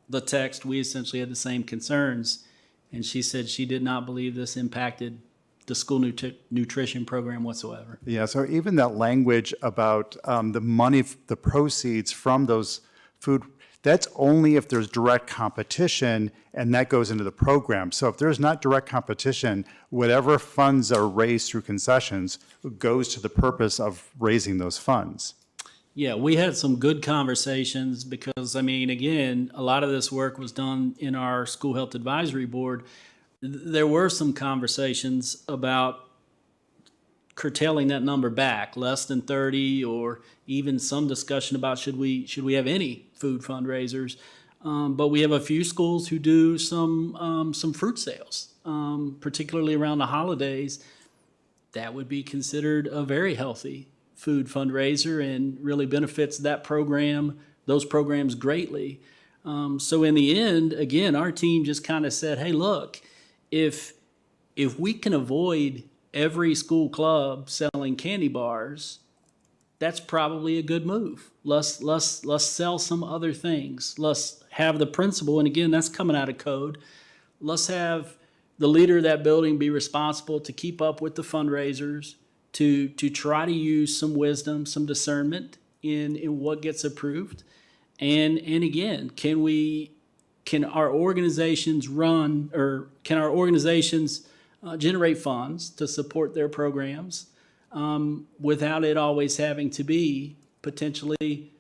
the text, we essentially had the same concerns. And she said she did not believe this impacted the school nutrition program whatsoever. Yeah, so even that language about the money, the proceeds from those food, that's only if there's direct competition and that goes into the program. So if there's not direct competition, whatever funds are raised through concessions goes to the purpose of raising those funds. Yeah, we had some good conversations because, I mean, again, a lot of this work was done in our school health advisory board. There were some conversations about curtailing that number back, less than 30, or even some discussion about should we have any food fundraisers. But we have a few schools who do some fruit sales, particularly around the holidays. That would be considered a very healthy food fundraiser and really benefits that program, those programs greatly. So in the end, again, our team just kind of said, hey, look, if we can avoid every school club selling candy bars, that's probably a good move. Let's sell some other things. Let's have the principal, and again, that's coming out of code. Let's have the leader of that building be responsible to keep up with the fundraisers, to try to use some wisdom, some discernment in what gets approved. And again, can our organizations generate funds to support their programs without it always having to be potentially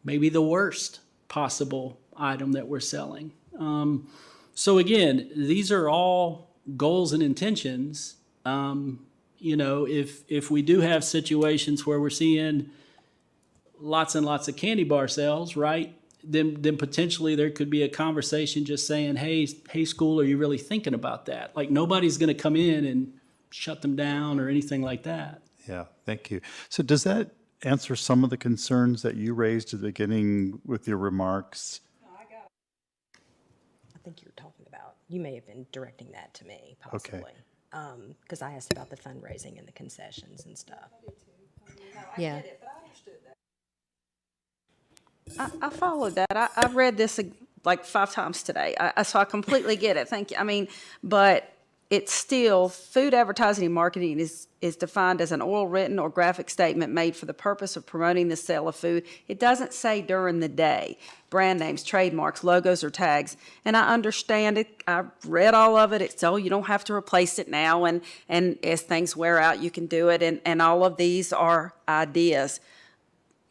maybe the worst possible item that we're selling. So again, these are all goals and intentions. If we do have situations where we're seeing lots and lots of candy bar sales, right? Then potentially there could be a conversation just saying, hey, school, are you really thinking about that? Like nobody's going to come in and shut them down or anything like that. Yeah, thank you. So does that answer some of the concerns that you raised at the beginning with your remarks? I think you're talking about, you may have been directing that to me, possibly. Because I asked about the fundraising and the concessions and stuff. Yeah. I followed that. I've read this like 5 times today. So I completely get it. Thank you. I mean, but it's still, food advertising and marketing is defined as an oral, written, or graphic statement made for the purpose of promoting the sale of food. It doesn't say during the day. Brand names, trademarks, logos, or tags. And I understand it. I've read all of it. It's, oh, you don't have to replace it now. And as things wear out, you can do it. And all of these are ideas.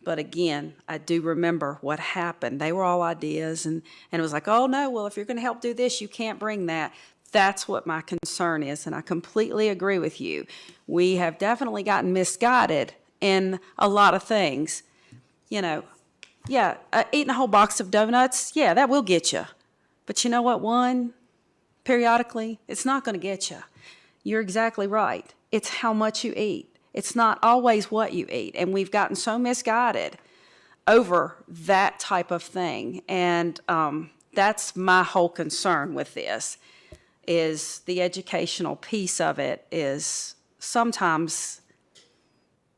But again, I do remember what happened. They were all ideas. And it was like, oh, no, well, if you're going to help do this, you can't bring that. That's what my concern is, and I completely agree with you. We have definitely gotten misguided in a lot of things. You know, yeah, eating a whole box of donuts, yeah, that will get you. But you know what, one, periodically, it's not going to get you. You're exactly right. It's how much you eat. It's not always what you eat, and we've gotten so misguided over that type of thing, and that's my whole concern with this. Is the educational piece of it is sometimes,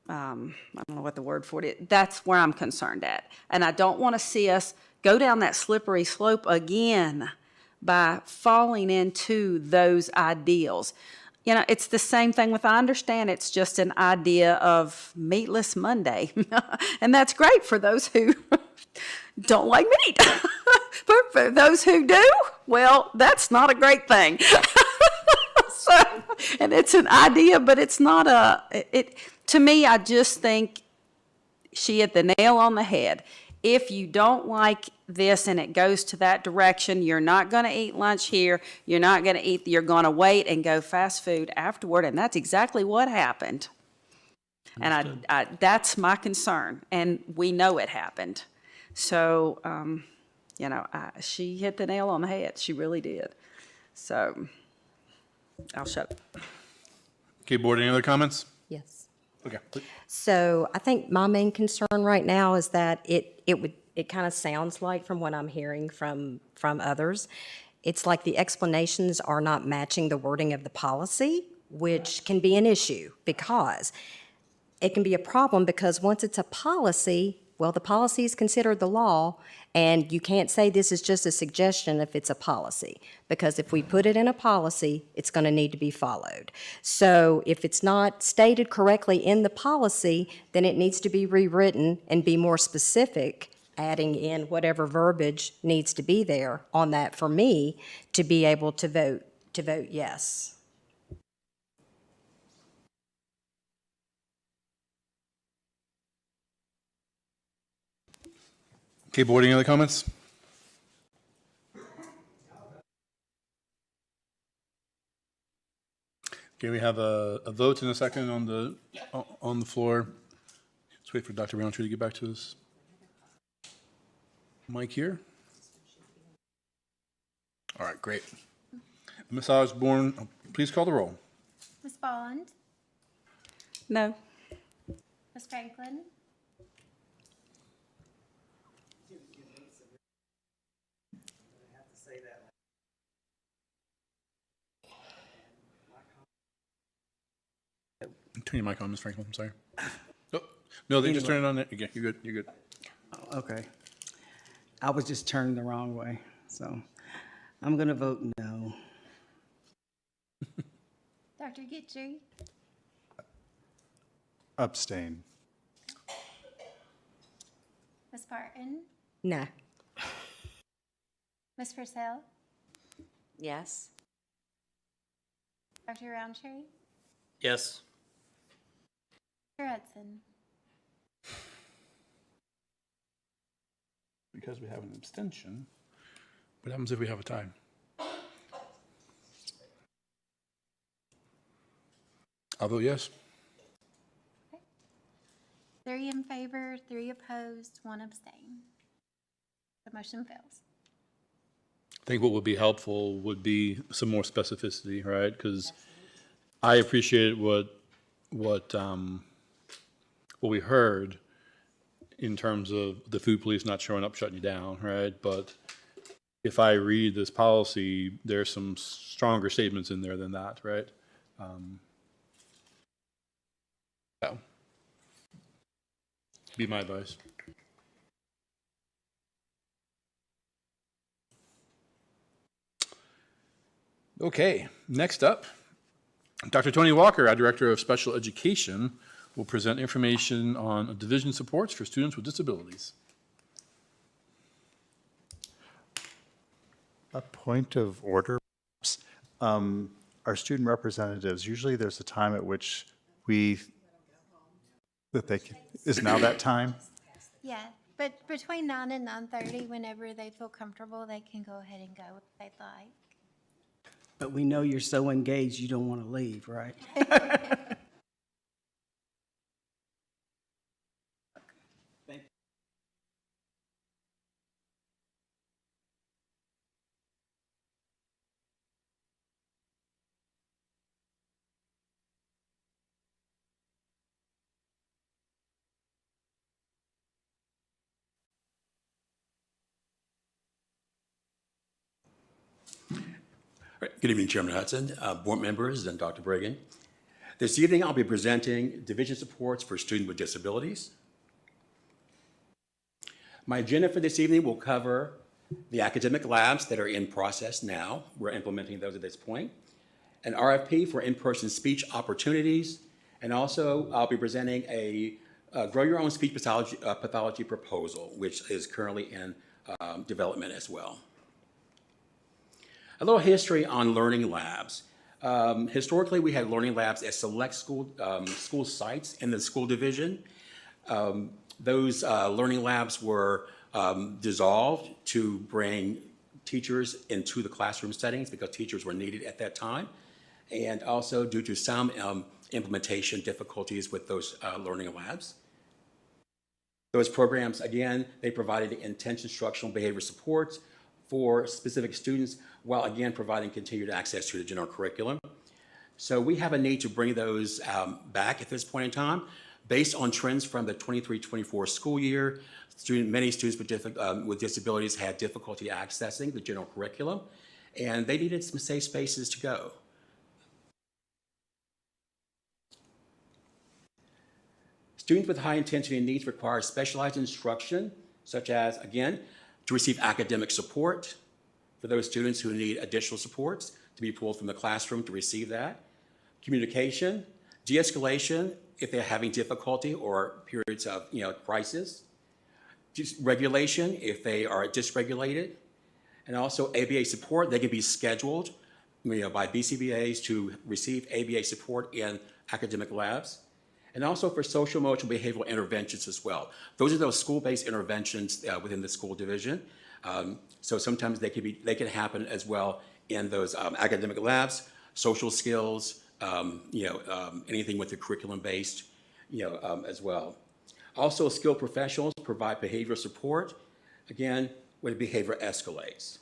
I don't know what the word for it is, that's where I'm concerned at. And I don't want to see us go down that slippery slope again by falling into those ideals. You know, it's the same thing with, I understand it's just an idea of meatless Monday. And that's great for those who don't like meat. But for those who do, well, that's not a great thing. So, and it's an idea, but it's not to me, I just think she hit the nail on the head. If you don't like this and it goes to that direction, you're not going to eat lunch here, you're going to wait and go fast food afterward, and that's exactly what happened. And I that's my concern, and we know it happened. So, you know, she hit the nail on the head. She really did. So, I'll shut up. Okay, board, any other comments? Yes. Okay. So I think my main concern right now is that it kind of sounds like, from what I'm hearing from others, it's like the explanations are not matching the wording of the policy, which can be an issue because it can be a problem because once it's a policy, well, the policy is considered the law, and you can't say this is just a suggestion if it's a policy, because if we put it in a policy, it's going to need to be followed. So if it's not stated correctly in the policy, then it needs to be rewritten and be more specific, adding in whatever verbiage needs to be there on that for me to be able to vote yes. Okay, board, any other comments? Okay, we have a vote and a second on the floor. Let's wait for Dr. Roundtree to get back to us. Mike here. All right, great. Ms. Osborne, please call the roll. Ms. Bond? No. Ms. Franklin? Turn your mic on, Ms. Franklin, I'm sorry. Oh, no, they just turn it on there. Again, you're good, you're good. Okay. I was just turned the wrong way, so I'm going to vote no. Dr. Gitchery? Abstain. Ms. Barton? No. Ms. Purcell? Yes. Dr. Roundtree? Yes. Dr. Hudson? Because we have an abstention, what happens if we have a tie? I'll vote yes. 3 in favor, 3 opposed, 1 abstain. The motion fails. I think what would be helpful would be some more specificity, right? Because I appreciate what we heard in terms of the food police not showing up, shutting you down, right? But if I read this policy, there's some stronger statements in there than that, right? Yeah. Be my advice. Okay, next up, Dr. Tony Walker, our Director of Special Education, will present information on division supports for students with disabilities. A point of order. Our student representatives, usually there's a time at which is now that time? Yeah, but between 9 and 9:30, whenever they feel comfortable, they can go ahead and go if they'd like. But we know you're so engaged, you don't want to leave, right? Good evening, Chairman Hudson, board members, and Dr. Bregan. This evening, I'll be presenting division supports for students with disabilities. My agenda for this evening will cover the academic labs that are in process now. We're implementing those at this point. An RFP for in-person speech opportunities. And also, I'll be presenting a grow your own speech pathology proposal, which is currently in development as well. A little history on learning labs. Historically, we had learning labs at select school sites in the school division. Those learning labs were dissolved to bring teachers into the classroom settings because teachers were needed at that time, and also due to some implementation difficulties with those learning labs. Those programs, again, they provided intense instructional behavior supports for specific students, while again providing continued access to the general curriculum. So we have a need to bring those back at this point in time. Based on trends from the 23-24 school year, many students with disabilities had difficulty accessing the general curriculum, and they needed some safe spaces to go. Students with high intensity needs require specialized instruction, such as, again, to receive academic support for those students who need additional supports, to be pulled from the classroom to receive that. Communication, de-escalation if they're having difficulty or periods of crisis. Regulation if they are dysregulated. And also ABA support, they can be scheduled by BCBAs to receive ABA support in academic labs. And also for social emotional behavioral interventions as well. Those are those school-based interventions within the school division. So sometimes they can happen as well in those academic labs, social skills, anything with the curriculum-based, as well. Also, skilled professionals provide behavioral support, again, when behavior escalates.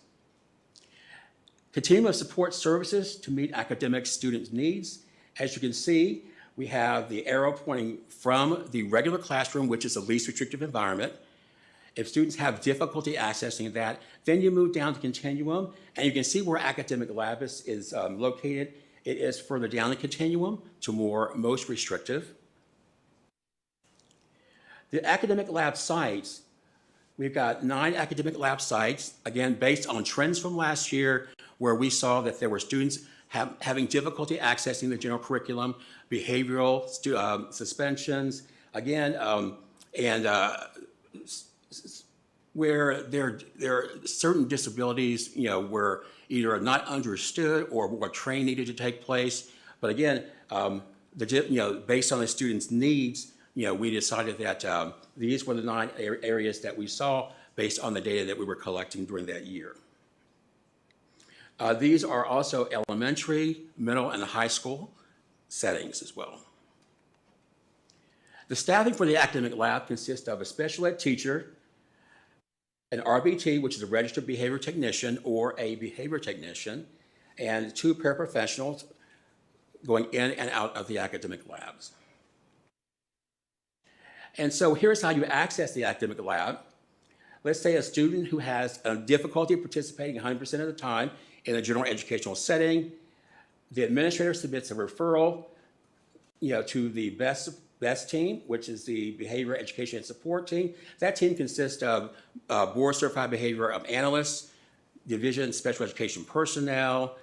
Continuum of support services to meet academic students' needs. As you can see, we have the arrow pointing from the regular classroom, which is the least restrictive environment. If students have difficulty accessing that, then you move down to continuum, and you can see where academic lab is located. It is further down the continuum to most restrictive. The academic lab sites, we've got 9 academic lab sites, again, based on trends from last year, where we saw that there were students having difficulty accessing the general curriculum, behavioral suspensions, again, where there are certain disabilities, were either not understood or what training needed to take place. But again, based on the students' needs, we decided that these were the 9 areas that we saw based on the data that we were collecting during that year. These are also elementary, middle, and high school settings as well. The staffing for the academic lab consists of a special ed teacher, an RBT, which is a registered behavior technician or a behavior technician, and 2 paraprofessionals going in and out of the academic labs. And so here's how you access the academic lab. Let's say a student who has a difficulty participating 100% of the time in a general educational setting. The administrator submits a referral, to the best team, which is the behavior education and support team. That team consists of board certified behavior analysts, division special education personnel,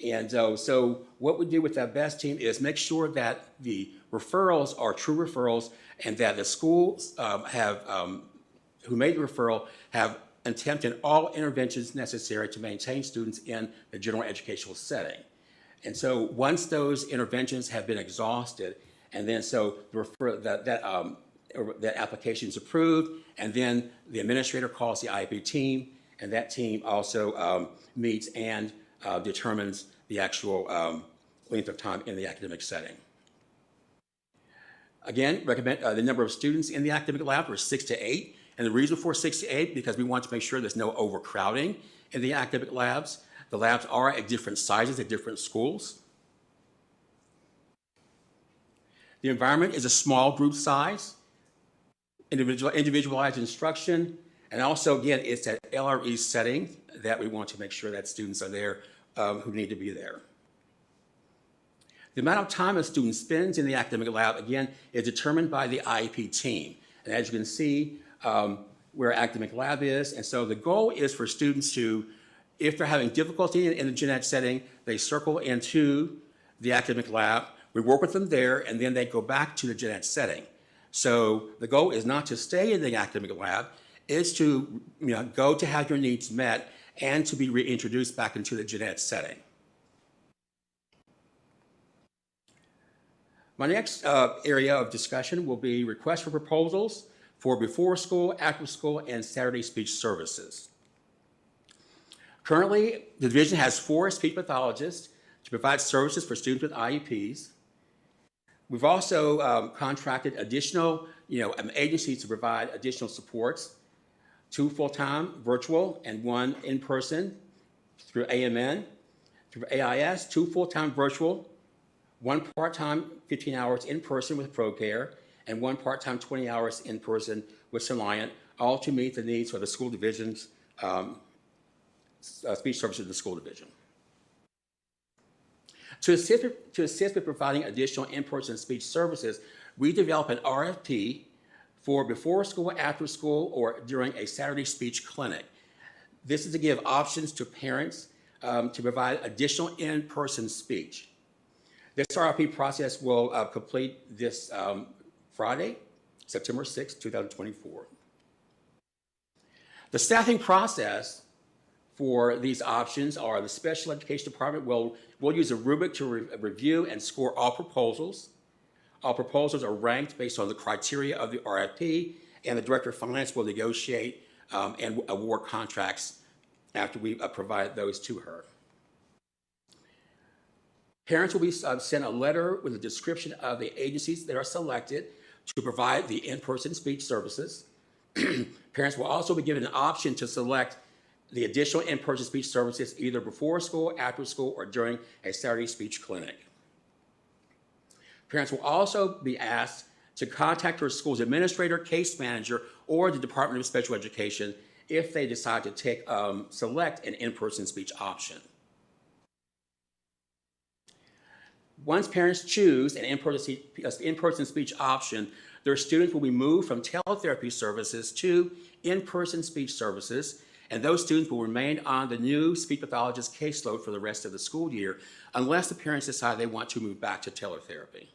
And so what we do with that BEST team is make sure that the referrals are true referrals and that the schools who made the referral have attempted all interventions necessary to maintain students in the general educational setting. And so once those interventions have been exhausted, and then so that application is approved, and then the administrator calls the IEP team, and that team also meets and determines the actual length of time in the academic setting. Again, recommend the number of students in the academic lab are 6 to 8. And the reason for 6 to 8, because we want to make sure there's no overcrowding in the academic labs. The labs are at different sizes at different schools. The environment is a small group size, individualized instruction, and also, again, it's that LRE setting that we want to make sure that students are there who need to be there. The amount of time a student spends in the academic lab, again, is determined by the IEP team. And as you can see, where academic lab is. And so the goal is for students to, if they're having difficulty in the gen ed setting, they circle into the academic lab. We work with them there, and then they go back to the gen ed setting. So the goal is not to stay in the academic lab, it's to go to have your needs met and to be reintroduced back into the gen ed setting. My next area of discussion will be requests for proposals for before school, after school, and Saturday speech services. Currently, the division has 4 speech pathologists to provide services for students with IEPs. We've also contracted additional agencies to provide additional supports, 2 full-time virtual and 1 in-person through AMN. Through AIS, 2 full-time virtual, 1 part-time 15 hours in-person with ProCare, and 1 part-time 20 hours in person with Reliant, all to meet the needs of the school division's speech services in the school division. To assist with providing additional in-person speech services, we develop an RFP for before school, after school, or during a Saturday speech clinic. This is to give options to parents to provide additional in-person speech. This RFP process will complete this Friday, September 6, 2024. The staffing process for these options are the special education department will use a rubric to review and score all proposals. All proposals are ranked based on the criteria of the RFP, and the director of finance will negotiate and award contracts after we provide those to her. Parents will be sent a letter with a description of the agencies that are selected to provide the in-person speech services. Parents will also be given an option to select the additional in-person speech services either before school, after school, or during a Saturday speech clinic. Parents will also be asked to contact their school's administrator, case manager, or the Department of Special Education if they decide to select an in-person speech option. Once parents choose an in-person speech option, their students will be moved from teletherapy services to in-person speech services, and those students will remain on the new speech pathologist caseload for the rest of the school year, unless the parents decide they want to move back to teletherapy.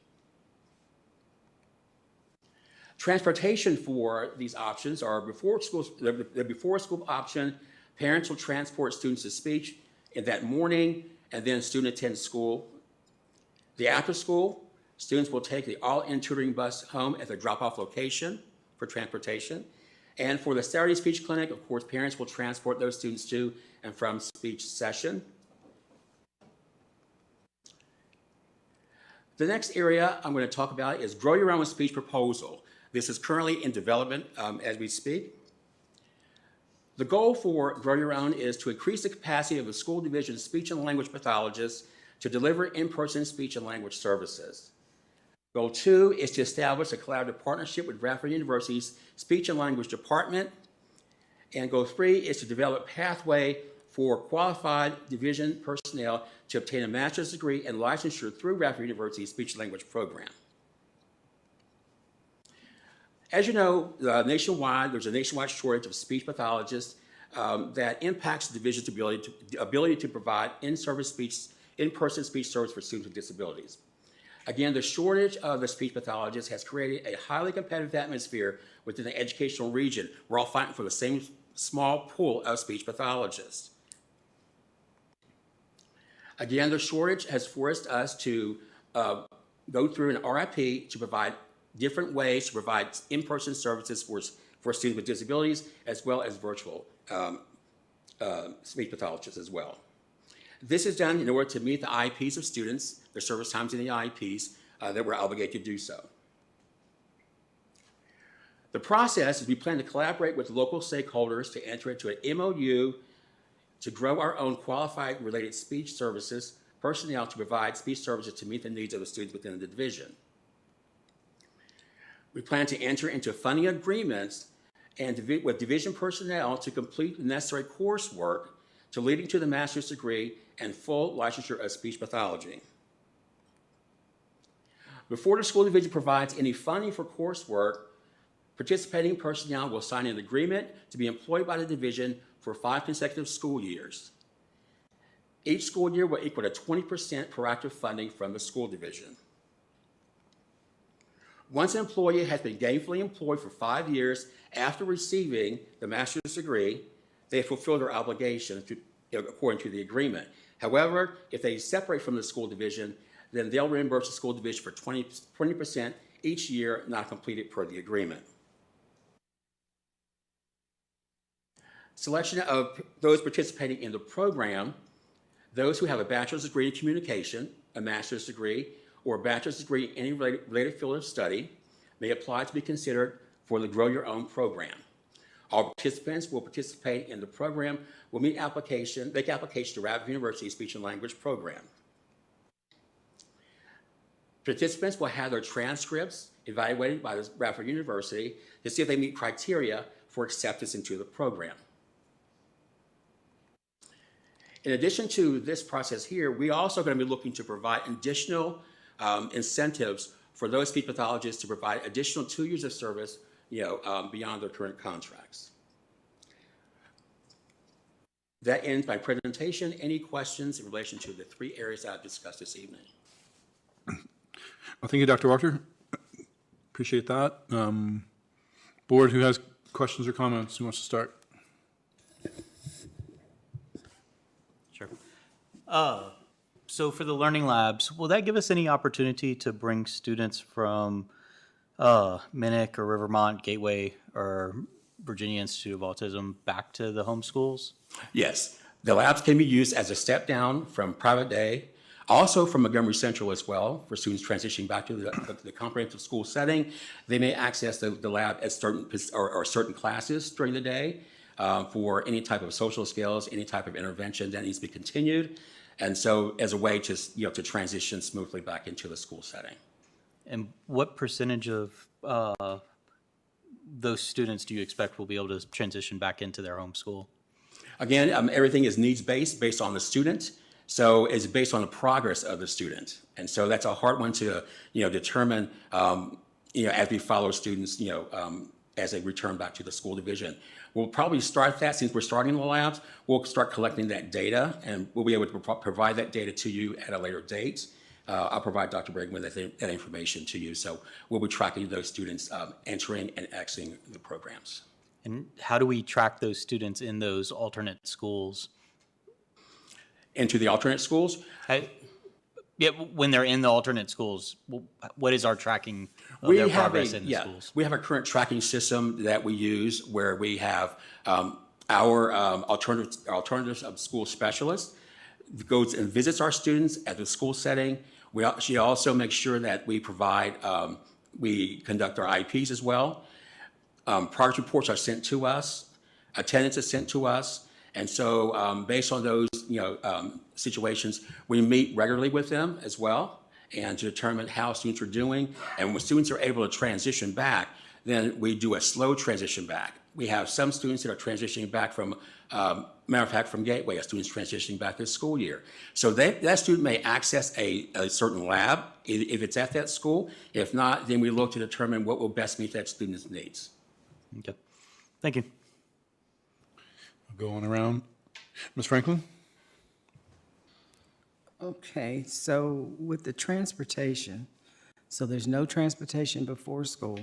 Transportation for these options are the before school option. Parents will transport students to speech in that morning, and then student attends school. The after school, students will take the all-in tutoring bus home at the drop-off location for transportation. And for the Saturday speech clinic, of course, parents will transport those students to and from speech session. The next area I'm going to talk about is Grow Your Own Speech Proposal. This is currently in development as we speak. The goal for Grow Your Own is to increase the capacity of the school division's speech and language pathologists to deliver in-person speech and language services. Goal 2 is to establish a collaborative partnership with Radford University's Speech and Language Department. And goal 3 is to develop a pathway for qualified division personnel to obtain a master's degree and licensure through Radford University's Speech and Language Program. As you know, nationwide, there's a nationwide shortage of speech pathologists that impacts the division's ability to provide in-service speech in-person speech service for students with disabilities. Again, the shortage of the speech pathologist has created a highly competitive atmosphere within the educational region. We're all fighting for the same small pool of speech pathologists. Again, the shortage has forced us to go through an RIP to provide different ways to provide in-person services for students with disabilities, as well as virtual speech pathologists as well. This is done in order to meet the IEPs of students, their service times in the IEPs, that we're obligated to do so. The process is we plan to collaborate with local stakeholders to enter into an MOU to grow our own qualified related speech services personnel to provide speech services to meet the needs of the students within the division. We plan to enter into funding agreements and with division personnel to complete the necessary coursework to leading to the master's degree and full licensure of speech pathology. Before the school division provides any funding for coursework, participating personnel will sign an agreement to be employed by the division for 5 consecutive school years. Each school year will equal to 20% proactive funding from the school division. Once an employee has been gainfully employed for 5 years after receiving the master's degree, they fulfill their obligation according to the agreement. However, if they separate from the school division, then they'll reimburse the school division for 20% each year not completed per the agreement. Selection of those participating in the program: those who have a bachelor's degree in communication, a master's degree, or a bachelor's degree in any related field of study may apply to be considered for the Grow Your Own program. All participants will participate in the program will make application to Radford University Speech and Language Program. Participants will have their transcripts evaluated by Radford University to see if they meet criteria for acceptance into the program. In addition to this process here, we also going to be looking to provide additional incentives for those speech pathologists to provide additional 2 years of service, beyond their current contracts. That ends my presentation. Any questions in relation to the 3 areas I've discussed this evening? Well, thank you, Dr. Walker. Appreciate that. Board, who has questions or comments? Who wants to start? Sure. So for the learning labs, will that give us any opportunity to bring students from Minnick or Rivermont, Gateway, or Virginia Institute of Autism back to the home schools? Yes. The labs can be used as a step down from private day, also from Montgomery Central as well, for students transitioning back to the comprehensive school setting. They may access the lab at certain classes during the day for any type of social skills, any type of intervention that needs to be continued. And so as a way to, to transition smoothly back into the school setting. And what percentage of those students do you expect will be able to transition back into their home school? Again, everything is needs-based, based on the student. So it's based on the progress of the student. And so that's a hard one to, determine, as we follow students, as they return back to the school division. We'll probably start that, since we're starting the labs, we'll start collecting that data, and we'll be able to provide that data to you at a later date. I'll provide Dr. Brigman that information to you. So we'll be tracking those students entering and exiting the programs. And how do we track those students in those alternate schools? Into the alternate schools? Yeah, when they're in the alternate schools, what is our tracking of their progress in the schools? We have a current tracking system that we use where we have our alternative school specialist goes and visits our students at the school setting. She also makes sure that we we conduct our IEPs as well. Progress reports are sent to us. Attendance is sent to us. And so based on those situations, we meet regularly with them as well and to determine how students are doing. And when students are able to transition back, then we do a slow transition back. We have some students that are transitioning back from, matter of fact, from Gateway, students transitioning back this school year. So that student may access a certain lab if it's at that school. If not, then we look to determine what will best meet that student's needs. Okay, thank you. Going around. Ms. Franklin? Okay, so with the transportation, so there's no transportation before school,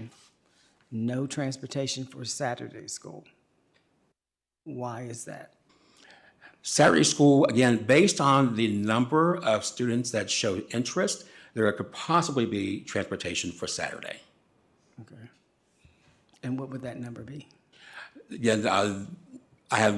no transportation for Saturday school. Why is that? Saturday school, again, based on the number of students that showed interest, there could possibly be transportation for Saturday. Okay. And what would that number be? Again, I'll have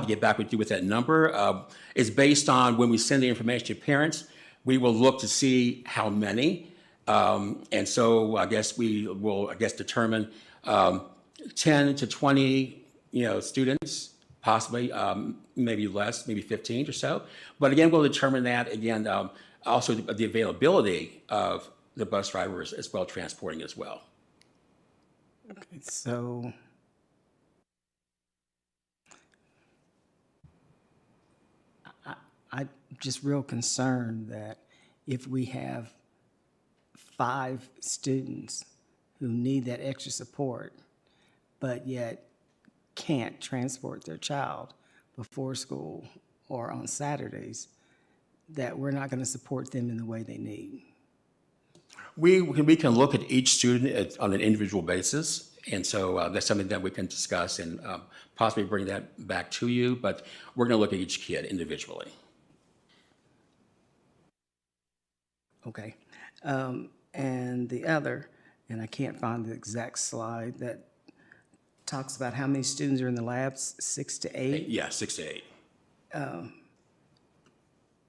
to get back with you with that number. It's based on when we send the information to parents, we will look to see how many. And so I guess we will, determine 10 to 20, students, possibly, maybe less, maybe 15 or so. But again, we'll determine that, again, also the availability of the bus drivers as well, transporting as well. Okay, so I'm just real concerned that if we have 5 students who need that extra support, but yet can't transport their child before school or on Saturdays, that we're not going to support them in the way they need. We can look at each student on an individual basis, and so that's something that we can discuss and possibly bring that back to you, but we're going to look at each kid individually. Okay. And the other, and I can't find the exact slide that talks about how many students are in the labs, 6 to 8? Yeah, 6 to 8.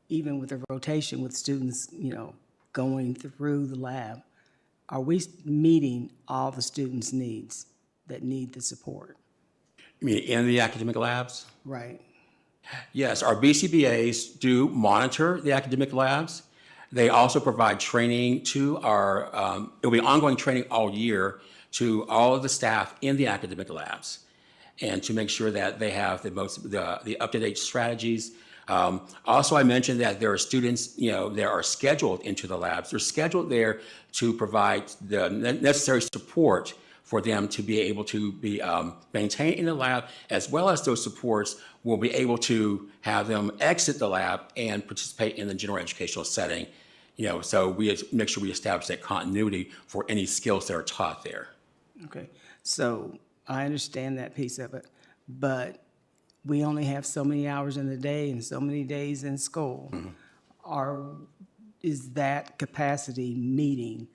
Even with the rotation with students, going through the lab, are we meeting all the students' needs that need the support? You mean in the academic labs? Right. Yes, our BCBAs do monitor the academic labs. They also provide training to our, it'll be ongoing training all year to all of the staff in the academic labs, and to make sure that they have the up-to-date strategies. Also, I mentioned that there are students, that are scheduled into the labs. They're scheduled there to provide the necessary support for them to be able to be maintained in the lab, as well as those supports will be able to have them exit the lab and participate in the general educational setting. So we make sure we establish that continuity for any skills that are taught there. Okay. So I understand that piece of it, but we only have so many hours in the day and so many days in school. Is that capacity meeting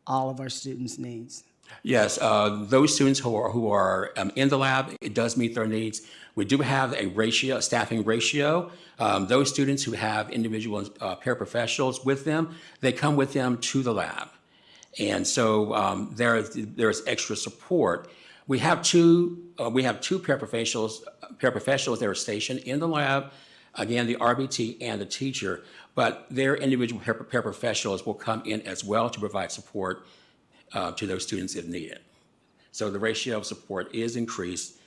all of our students' needs? Yes, those students who are in the lab, it does meet their needs. We do have a staffing ratio. Those students who have individual paraprofessionals with them, they come with them to the lab. And so there's extra support. We have two paraprofessionals that are stationed in the lab, again, the RBT and the teacher, but their individual paraprofessionals will come in as well to provide support to those students if needed. So the ratio of support is increased,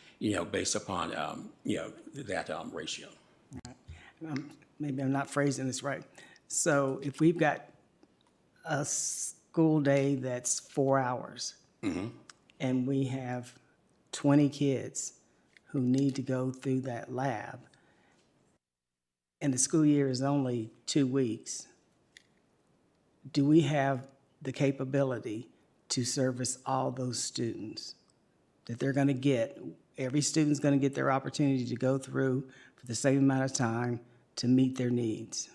based upon, that ratio. Maybe I'm not phrasing this right. So if we've got a school day that's 4 hours, and we have 20 kids who need to go through that lab, and the school year is only 2 weeks, do we have the capability to service all those students that they're going to get? Every student's going to get their opportunity to go through for the same amount of time to meet their needs.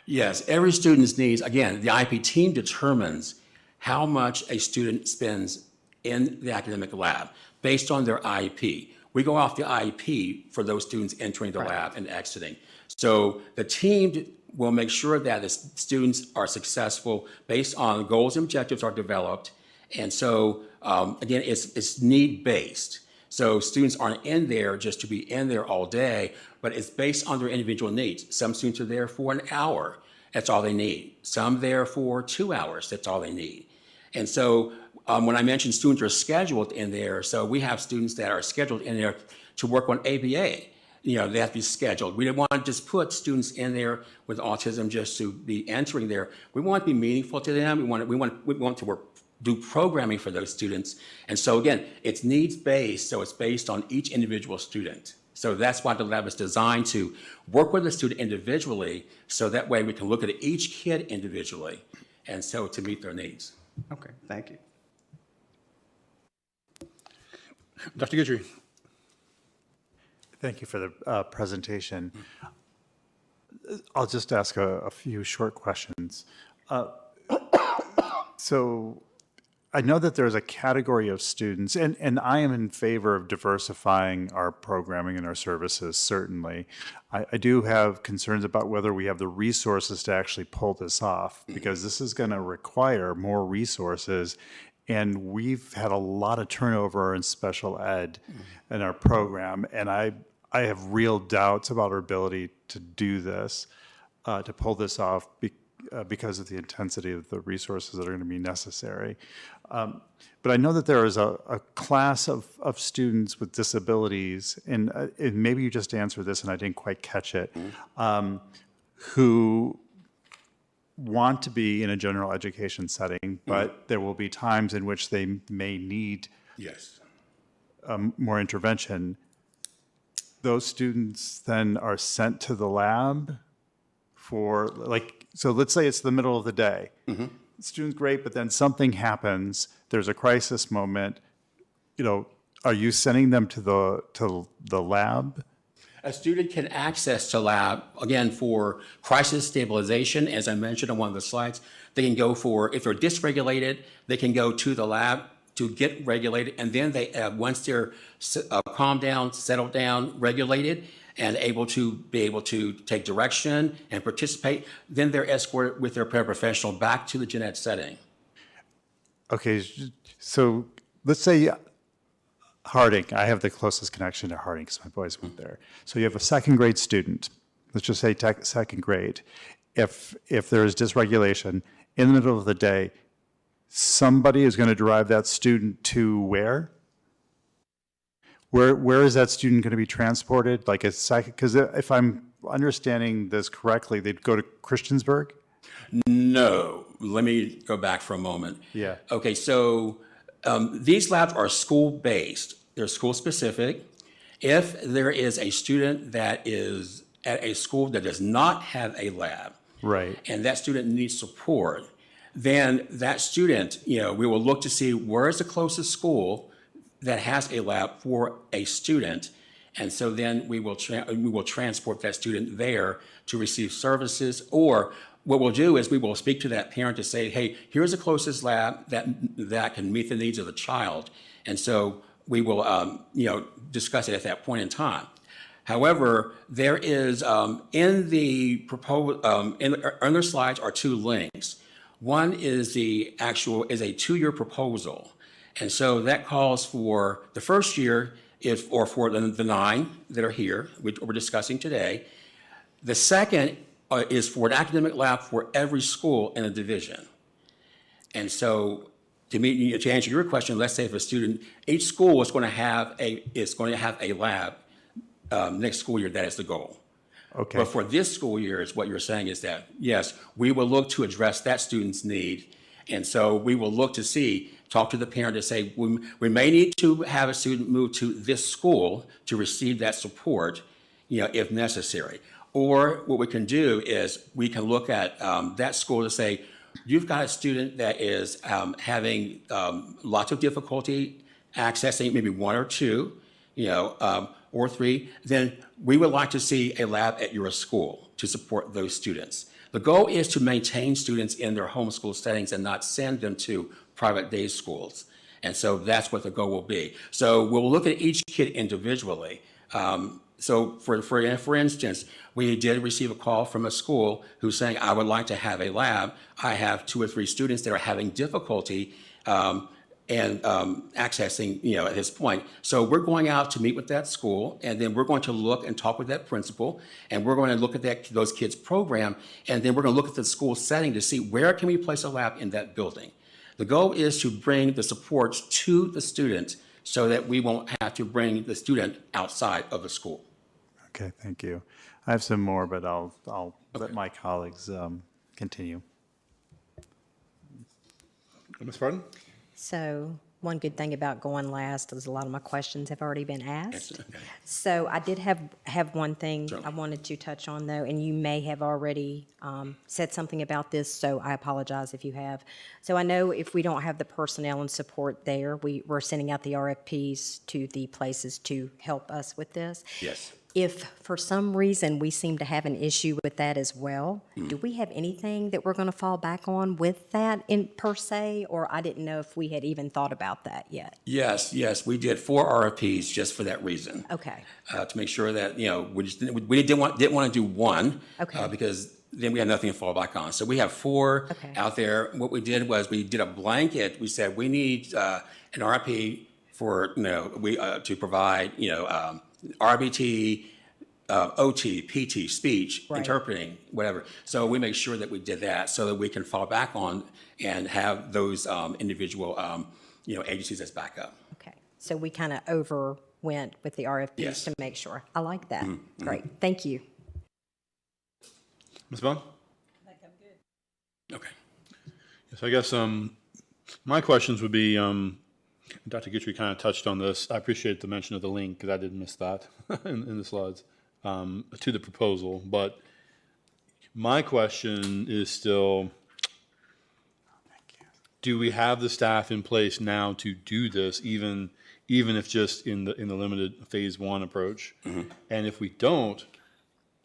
Yes, every student's needs, again, the IEP team determines how much a student spends in the academic lab based on their IEP. We go off the IEP for those students entering the lab and exiting. So the team will make sure that the students are successful based on goals and objectives are developed. And so, again, it's need-based. So students aren't in there just to be in there all day, but it's based on their individual needs. Some students are there for an hour. That's all they need. Some there for 2 hours. That's all they need. And so when I mentioned students are scheduled in there, so we have students that are scheduled in there to work on ABA. They have to be scheduled. We don't want to just put students in there with autism just to be entering there. We want to be meaningful to them. We want to do programming for those students. And so again, it's needs-based, so it's based on each individual student. So that's why the lab is designed to work with the student individually, so that way we can look at each kid individually, and so to meet their needs. Okay, thank you. Dr. Guidry. Thank you for the presentation. I'll just ask a few short questions. So I know that there's a category of students, and I am in favor of diversifying our programming and our services, certainly. I do have concerns about whether we have the resources to actually pull this off, because this is going to require more resources. And we've had a lot of turnover in special ed in our program, and I have real doubts about our ability to do this, to pull this off because of the intensity of the resources that are going to be necessary. But I know that there is a class of students with disabilities, and maybe you just answered this and I didn't quite catch it, who want to be in a general education setting, but there will be times in which they may need Yes. more intervention. Those students then are sent to the lab for, like, so let's say it's the middle of the day. The student's great, but then something happens, there's a crisis moment, are you sending them to the lab? A student can access to lab, again, for crisis stabilization, as I mentioned on one of the slides. They can go for, if they're dysregulated, they can go to the lab to get regulated, and then they, once they're calmed down, settled down, regulated, and able to take direction and participate, then they're escorted with their paraprofessional back to the gen ed setting. Okay, so let's say Harding, I have the closest connection to Harding because my boys went there. So you have a second grade student, let's just say second grade. If there is dysregulation in the middle of the day, somebody is going to drive that student to where? Where is that student going to be transported? Like a second, because if I'm understanding this correctly, they'd go to Christiansburg? No, let me go back for a moment. Yeah. Okay, so these labs are school-based. They're school-specific. If there is a student that is at a school that does not have a lab, right, and that student needs support, then that student, we will look to see where is the closest school that has a lab for a student, and so then we will transport that student there to receive services. Or what we'll do is we will speak to that parent to say, hey, here's the closest lab that can meet the needs of the child, and so we will discuss it at that point in time. However, there is in the proposed in their slides are two links. One is a 2-year proposal. And so that calls for the first year for the 9 that are here, which we're discussing today. The second is for an academic lab for every school in a division. And so to answer your question, let's say if each school is going to have a lab next school year, that is the goal. Okay. But for this school year, is what you're saying is that, yes, we will look to address that student's need. And so we will look to talk to the parent to say, we may need to have a student move to this school to receive that support, if necessary. Or what we can do is we can look at that school to say, you've got a student that is having lots of difficulty accessing maybe 1 or 2, or 3, then we would like to see a lab at your school to support those students. The goal is to maintain students in their homeschool settings and not send them to private day schools. And so that's what the goal will be. So we'll look at each kid individually. So for instance, we did receive a call from a school who's saying, I would like to have a lab. I have 2 or 3 students that are having difficulty accessing, at this point. So we're going out to meet with that school, and then we're going to look and talk with that principal, and we're going to look at those kids' program, and then we're going to look at the school setting to see where can we place a lab in that building. The goal is to bring the supports to the student so that we won't have to bring the student outside of the school. Okay, thank you. I have some more, but I'll let my colleagues continue. Ms. Pardon? So one good thing about going last is a lot of my questions have already been asked. So I did have one thing I wanted to touch on, though, and you may have already said something about this, so I apologize if you have. So I know if we don't have the personnel and support there, we're sending out the RFPs to the places to help us with this. Yes. If for some reason we seem to have an issue with that as well, do we have anything that we're going to fall back on with that in per se? Or I didn't know if we had even thought about that yet. Yes, we did 4 RFPs just for that reason. Okay. To make sure that, we didn't want to do one. Okay. Because then we had nothing to fall back on. So we have 4 out there. What we did was we did a blanket. We said we need an RFP for, to provide, RBT, OT, PT, speech, interpreting, whatever. So we make sure that we did that so that we can fall back on and have those individual, agencies as backup. Okay. So we kind of overwent with the RFPs to make sure. I like that. Great. Thank you. Ms. Vaughn? I think I'm good. Okay. Yes, I guess my questions would be, Dr. Guthrie kind of touched on this. I appreciate the mention of the link because I did miss that in the slides to the proposal. But my question is still, do we have the staff in place now to do this, even if just in the limited phase 1 approach? And if we don't,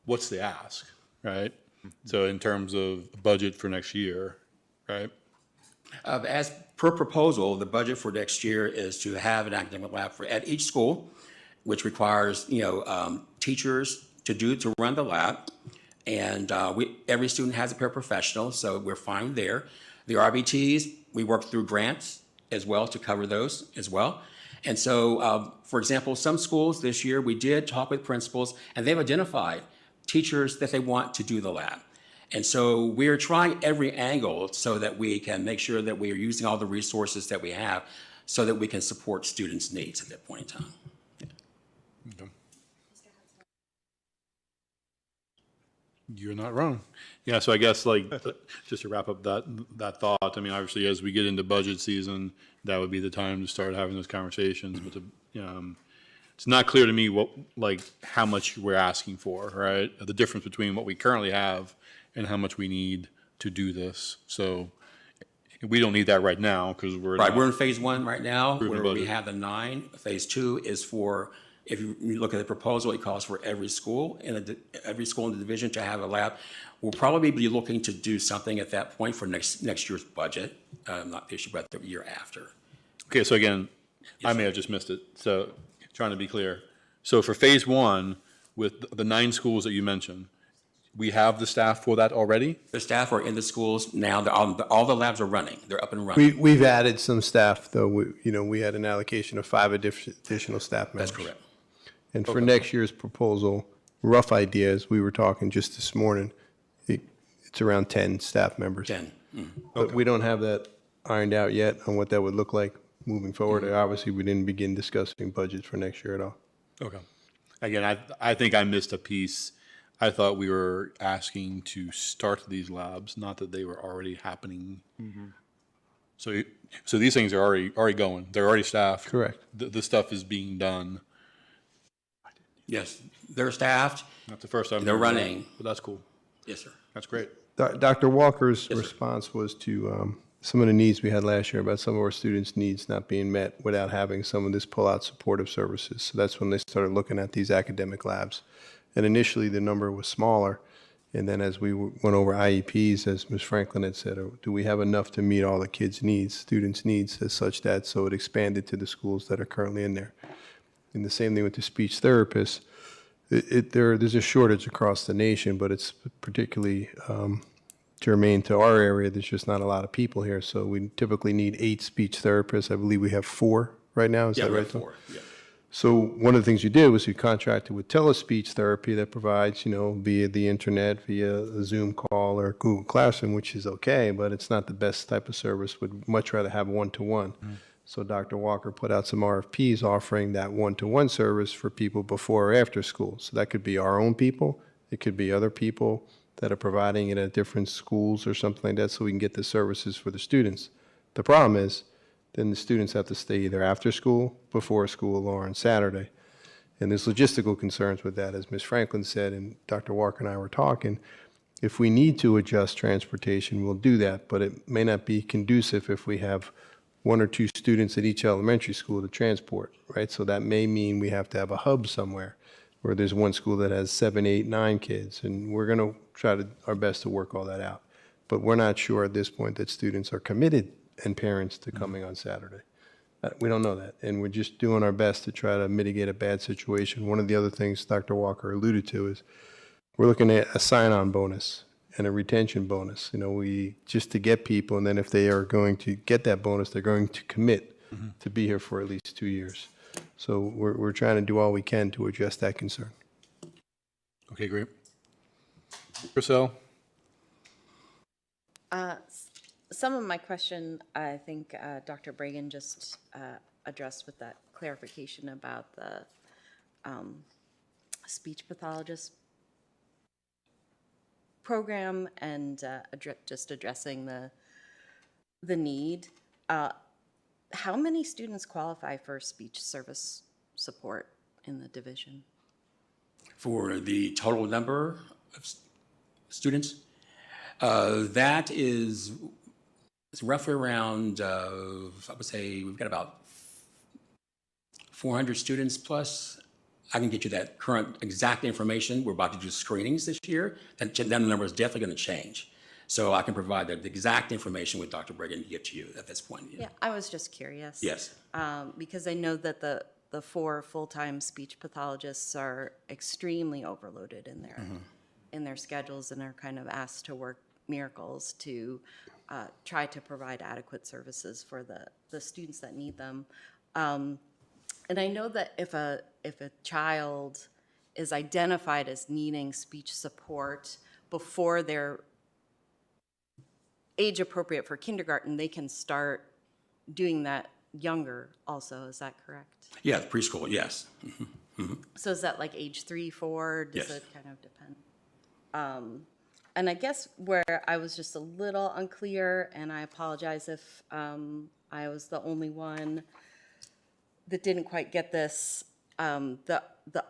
what's the ask, right? So in terms of budget for next year, right? As per proposal, the budget for next year is to have an academic lab at each school, which requires, teachers to run the lab. And every student has a paraprofessional, so we're fine there. The RBTs, we work through grants as well to cover those as well. And so, for example, some schools this year, we did talk with principals, and they've identified teachers that they want to do the lab. And so we're trying every angle so that we can make sure that we are using all the resources that we have so that we can support students' needs at that point in time. Okay. You're not wrong. Yeah, so I guess just to wrap up that thought, I mean, obviously as we get into budget season, that would be the time to start having those conversations. But it's not clear to me how much we're asking for, right? The difference between what we currently have and how much we need to do this. So we don't need that right now because we're we're in phase 1 right now where we budget. have the 9. Phase 2 is for, if you look at the proposal, it calls for every school in the division to have a lab. We'll probably be looking to do something at that point for next year's budget, not this year, but the year after. Okay, so again, I may have just missed it. So trying to be clear. So for phase 1, with the 9 schools that you mentioned, we have the staff for that already? The staff are in the schools now. All the labs are running. They're up and running. We've added some staff, though. We had an allocation of 5 additional staff members. That's correct. And for next year's proposal, rough ideas, we were talking just this morning, it's around 10 staff members. 10. But we don't have that ironed out yet on what that would look like moving forward. Obviously, we didn't begin discussing budgets for next year at all. Okay. Again, I think I missed a piece. I thought we were asking to start these labs, not that they were already happening. So these things are already going. They're already staffed. Correct. The stuff is being done. Yes, they're staffed. Not the first time. They're running. But that's cool. Yes, sir. That's great. Dr. Walker's response was to some of the needs we had last year about some of our students' needs not being met without having some of this pull-out supportive services. So that's when they started looking at these academic labs. And initially, the number was smaller. And then as we went over IEPs, as Ms. Franklin had said, do we have enough to meet all the kids' needs, students' needs, as such that, so it expanded to the schools that are currently in there. And the same thing with the speech therapists. There's a shortage across the nation, but it's particularly germane to our area. There's just not a lot of people here. So we typically need 8 speech therapists. I believe we have 4 right now. Is that we right? have 4. Yeah. So one of the things you did was you contracted with telespeech therapy that provides, via the internet, via a Zoom call or Google Classroom, which is okay, but it's not the best type of service. Would much rather have one-to-one. So Dr. Walker put out some RFPs offering that one-to-one service for people before or after school. So that could be our own people. It could be other people that are providing it at different schools or something like that so we can get the services for the students. The problem is then the students have to stay either after school, before school, or on Saturday. And there's logistical concerns with that, as Ms. Franklin said, and Dr. Walker and I were talking. If we need to adjust transportation, we'll do that, but it may not be conducive if we have 1 or 2 students at each elementary school to transport, right? So that may mean we have to have a hub somewhere where there's one school that has 7, 8, 9 kids, and we're going to try our best to work all that out. But we're not sure at this point that students are committed and parents to coming on Saturday. We don't know that, and we're just doing our best to try to mitigate a bad situation. One of the other things Dr. Walker alluded to is we're looking at a sign-on bonus and a retention bonus. You know, just to get people, and then if they are going to get that bonus, they're going to commit to be here for at least 2 years. So we're trying to do all we can to address that concern. Okay, great. Chriselle? Some of my question, I think Dr. Bragan just addressed with that clarification about the speech pathologist program and just addressing the need. How many students qualify for speech service support in the division? For the total number of students, that is it's roughly around, I would say we've got about 400 students plus. I can get you that current exact information. We're about to do screenings this year. That number is definitely going to change. So I can provide the exact information with Dr. Bragan to get to you at this point. Yeah, I was just curious. Yes. Because I know that the 4 full-time speech pathologists are extremely overloaded in their schedules and are kind of asked to work miracles to try to provide adequate services for the students that need them. And I know that if a child is identified as needing speech support before they're age appropriate for kindergarten, they can start doing that younger also. Is that correct? Yeah, the preschool, yes. So is that like age 3, 4? Does Yes. it kind of depend? And I guess where I was just a little unclear, and I apologize if I was the only one that didn't quite get this. The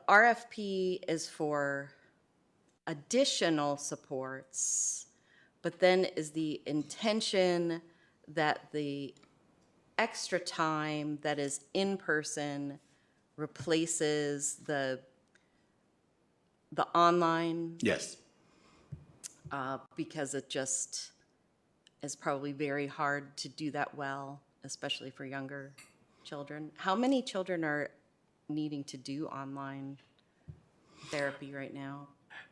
RFP is for additional supports, but then is the intention that the extra time that is in person replaces the online? Yes. Because it just is probably very hard to do that well, especially for younger children. How many children are needing to do online therapy right now?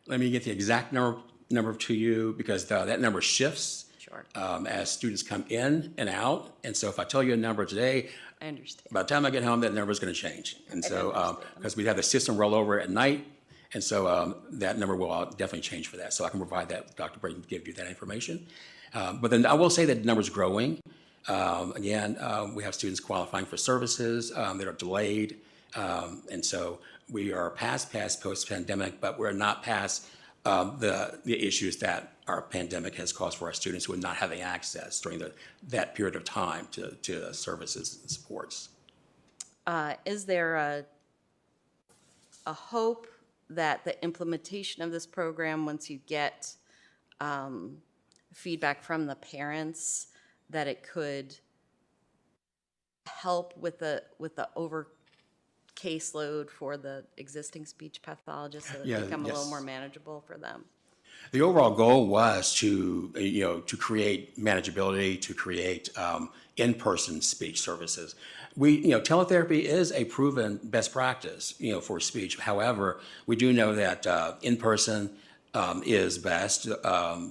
Let me get the exact number to you because that number shifts Sure. As students come in and out. And so if I tell you a number today, I understand. by the time I get home, that number is going to change. And so because we have the system roll over at night, and so that number will definitely change for that. So I can provide that, Dr. Bragan, give you that information. But then I will say that the number is growing. Again, we have students qualifying for services that are delayed. And so we are past post-pandemic, but we're not past the issues that our pandemic has caused for our students who are not having access during that period of time to services and supports. Is there a hope that the implementation of this program, once you get feedback from the parents, that it could help with the over caseload for the existing speech pathologists, so that Yeah, it become a little yes. more manageable for them? The overall goal was to create manageability, to create in-person speech services. Teletherapy is a proven best practice, for speech. However, we do know that in-person is best. We're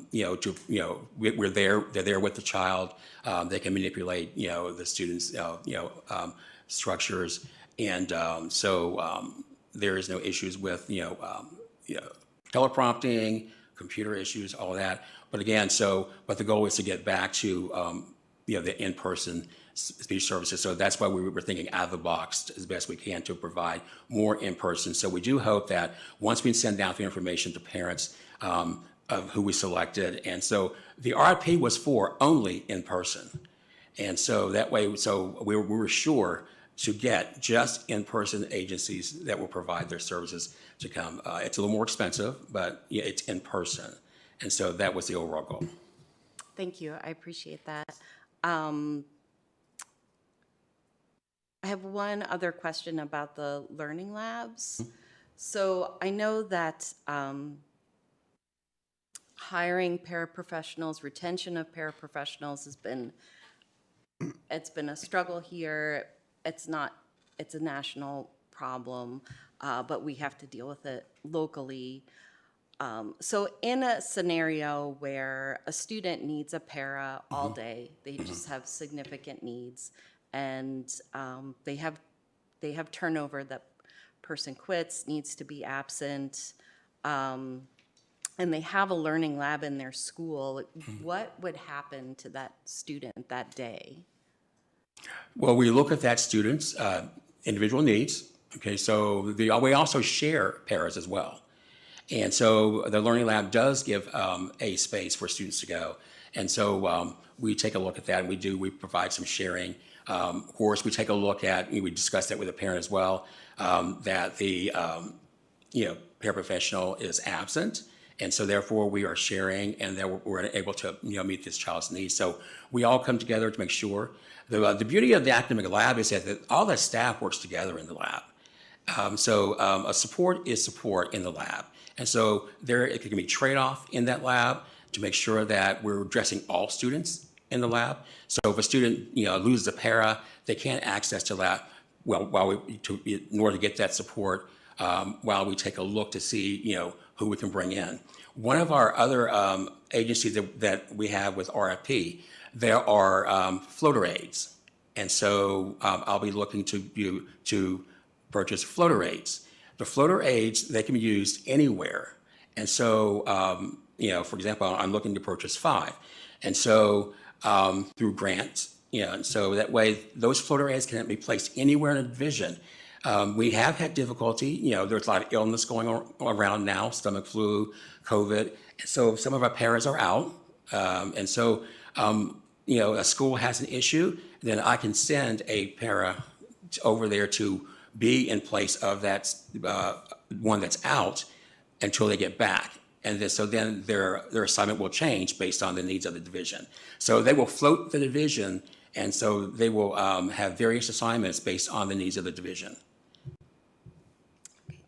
there. They're there with the child. They can manipulate, the students' structures, and so there is no issues with teleprompting, computer issues, all of that. But again, but the goal is to get back to the in-person speech services. So that's why we were thinking out of the box as best we can to provide more in-person. So we do hope that once we send out the information to parents of who we selected, and so the RFP was for only in-person. And so that way, so we were sure to get just in-person agencies that will provide their services to come. It's a little more expensive, but yeah, it's in person. And so that was the overall goal. Thank you. I appreciate that. I have one other question about the learning labs. So I know that hiring paraprofessionals, retention of paraprofessionals it's been a struggle here. It's a national problem, but we have to deal with it locally. So in a scenario where a student needs a para all day, they just have significant needs, and they have turnover, that person quits, needs to be absent, and they have a learning lab in their school, what would happen to that student that day? Well, we look at that student's individual needs. Okay, so we also share paras as well. And so the Learning Lab does give a space for students to go. And so we take a look at that, and we provide some sharing. Of course, we take a look at, we discuss that with a parent as well, that the paraprofessional is absent. And so therefore we are sharing, and that we're able to meet this child's needs. So we all come together to make sure. The beauty of the academic lab is that all the staff works together in the lab. A support is support in the lab. And so it can be trade-off in that lab to make sure that we're addressing all students in the lab. So if a student loses a para, they can't access to lab in order to get that support while we take a look to see who we can bring in. One of our other agencies that we have with RFP, there are floater aids. And so I'll be looking to purchase floater aids. The floater aids, they can be used anywhere. And so, for example, I'm looking to purchase 5. And so through grants, and so that way those floater aids can be placed anywhere in a division. We have had difficulty, there's a lot of illness going around now, stomach flu, COVID. So some of our paras are out. And so, a school has an issue, then I can send a para over there to be in place of that one that's out until they get back. And then their assignment will change based on the needs of the division. So they will float the division, and so they will have various assignments based on the needs of the division.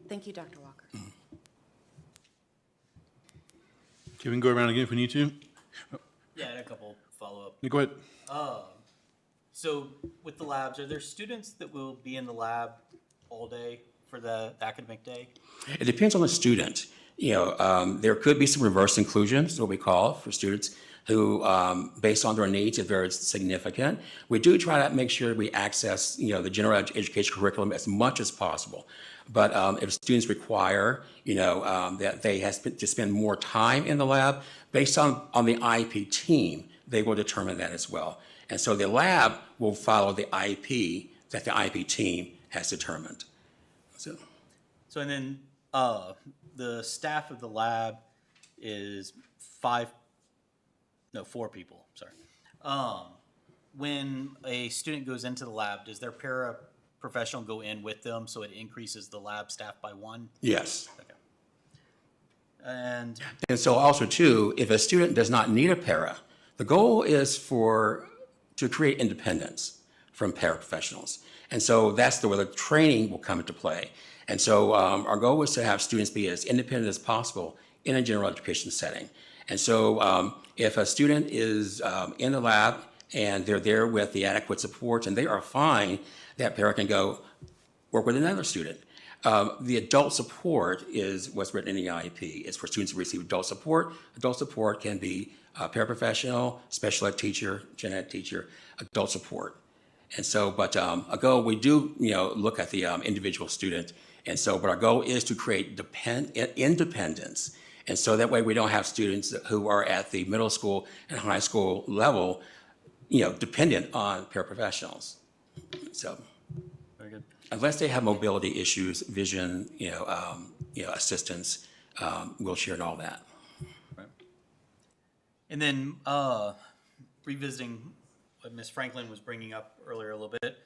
Thank you, Dr. Walker. Okay, we can go around again if we need to. Yeah, I had a couple follow-up. Go ahead. So with the labs, are there students that will be in the lab all day for the academic day? It depends on the student. There could be some reverse inclusions, what we call, for students who, based on their needs, is very significant. We do try to make sure we access, the general education curriculum as much as possible. But if students require, that they have to spend more time in the lab, based on the IEP team, they will determine that as well. And so the lab will follow the IEP that the IEP team has determined. So and then the staff of the lab is 4 people, sorry. When a student goes into the lab, does their paraprofessional go in with them so it increases the lab staff by 1? Yes. Okay. And so also too, if a student does not need a para, the goal is to create independence from paraprofessionals. And so that's where the training will come into play. And so our goal is to have students be as independent as possible in a general education setting. And so if a student is in the lab and they're there with the adequate support and they are fine, that para can go work with another student. The adult support is what's written in the IEP. It's for students to receive adult support. Adult support can be a paraprofessional, special ed teacher, gen ed teacher, adult support. And so, but we do, look at the individual student. And so, but our goal is to create independence. And so that way we don't have students who are at the middle school and high school level, dependent on paraprofessionals. So. Very good. Unless they have mobility issues, vision, assistance, wheelchair and all that. Right. And then revisiting what Ms. Franklin was bringing up earlier a little bit.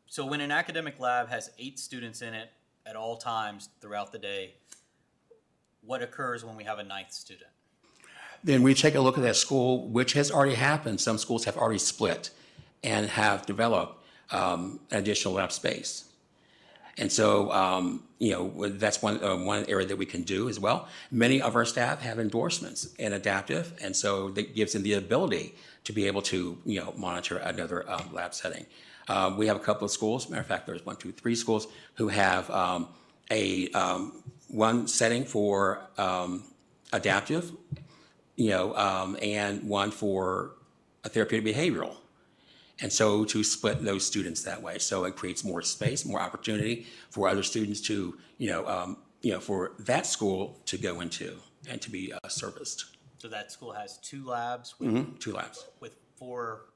So when an academic lab has 8 students in it at all times throughout the day, what occurs when we have a 9th student? Then we take a look at that school, which has already happened. Some schools have already split and have developed additional lab space. And so, that's one area that we can do as well. Many of our staff have endorsements in adaptive, and so that gives them the ability to be able to, monitor another lab setting. We have a couple of schools. Matter of fact, there's 1, 2, 3 schools who have one setting for adaptive, and one for a therapeutic behavioral. And so to split those students that way, so it creates more space, more opportunity for other students to, for that school to go into and to be serviced. So that school has 2 labs with, 2 labs. with 4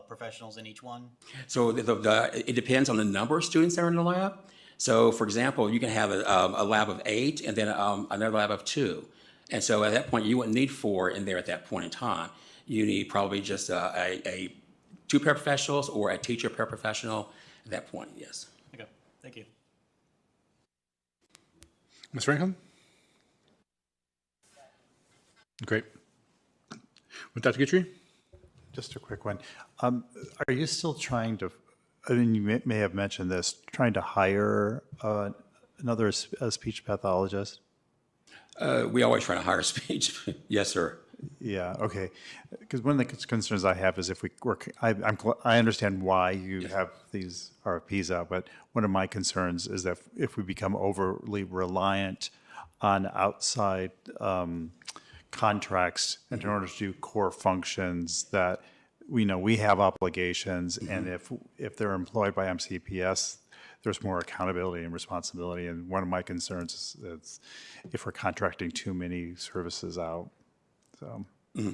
professionals in each one? So it depends on the number of students that are in the lab. So for example, you can have a lab of 8 and then another lab of 2. And so at that point, you wouldn't need 4 in there at that point in time. You need probably just a 2 paraprofessionals or a teacher paraprofessional at that point, yes. Okay, thank you. Ms. Franklin? Great. With Dr. Guthrie? Just a quick one. Are you still trying to, I mean, you may have mentioned this, trying to hire another speech pathologist? We always try to hire speech. Yes, sir. Yeah, okay. Because one of the concerns I have is if we work, I understand why you have these RFPs out, but one of my concerns is that if we become overly reliant on outside contracts in order to do core functions that we know we have obligations, and if they're employed by MCPS, there's more accountability and responsibility. And one of my concerns is if we're contracting too many services out. So, yeah,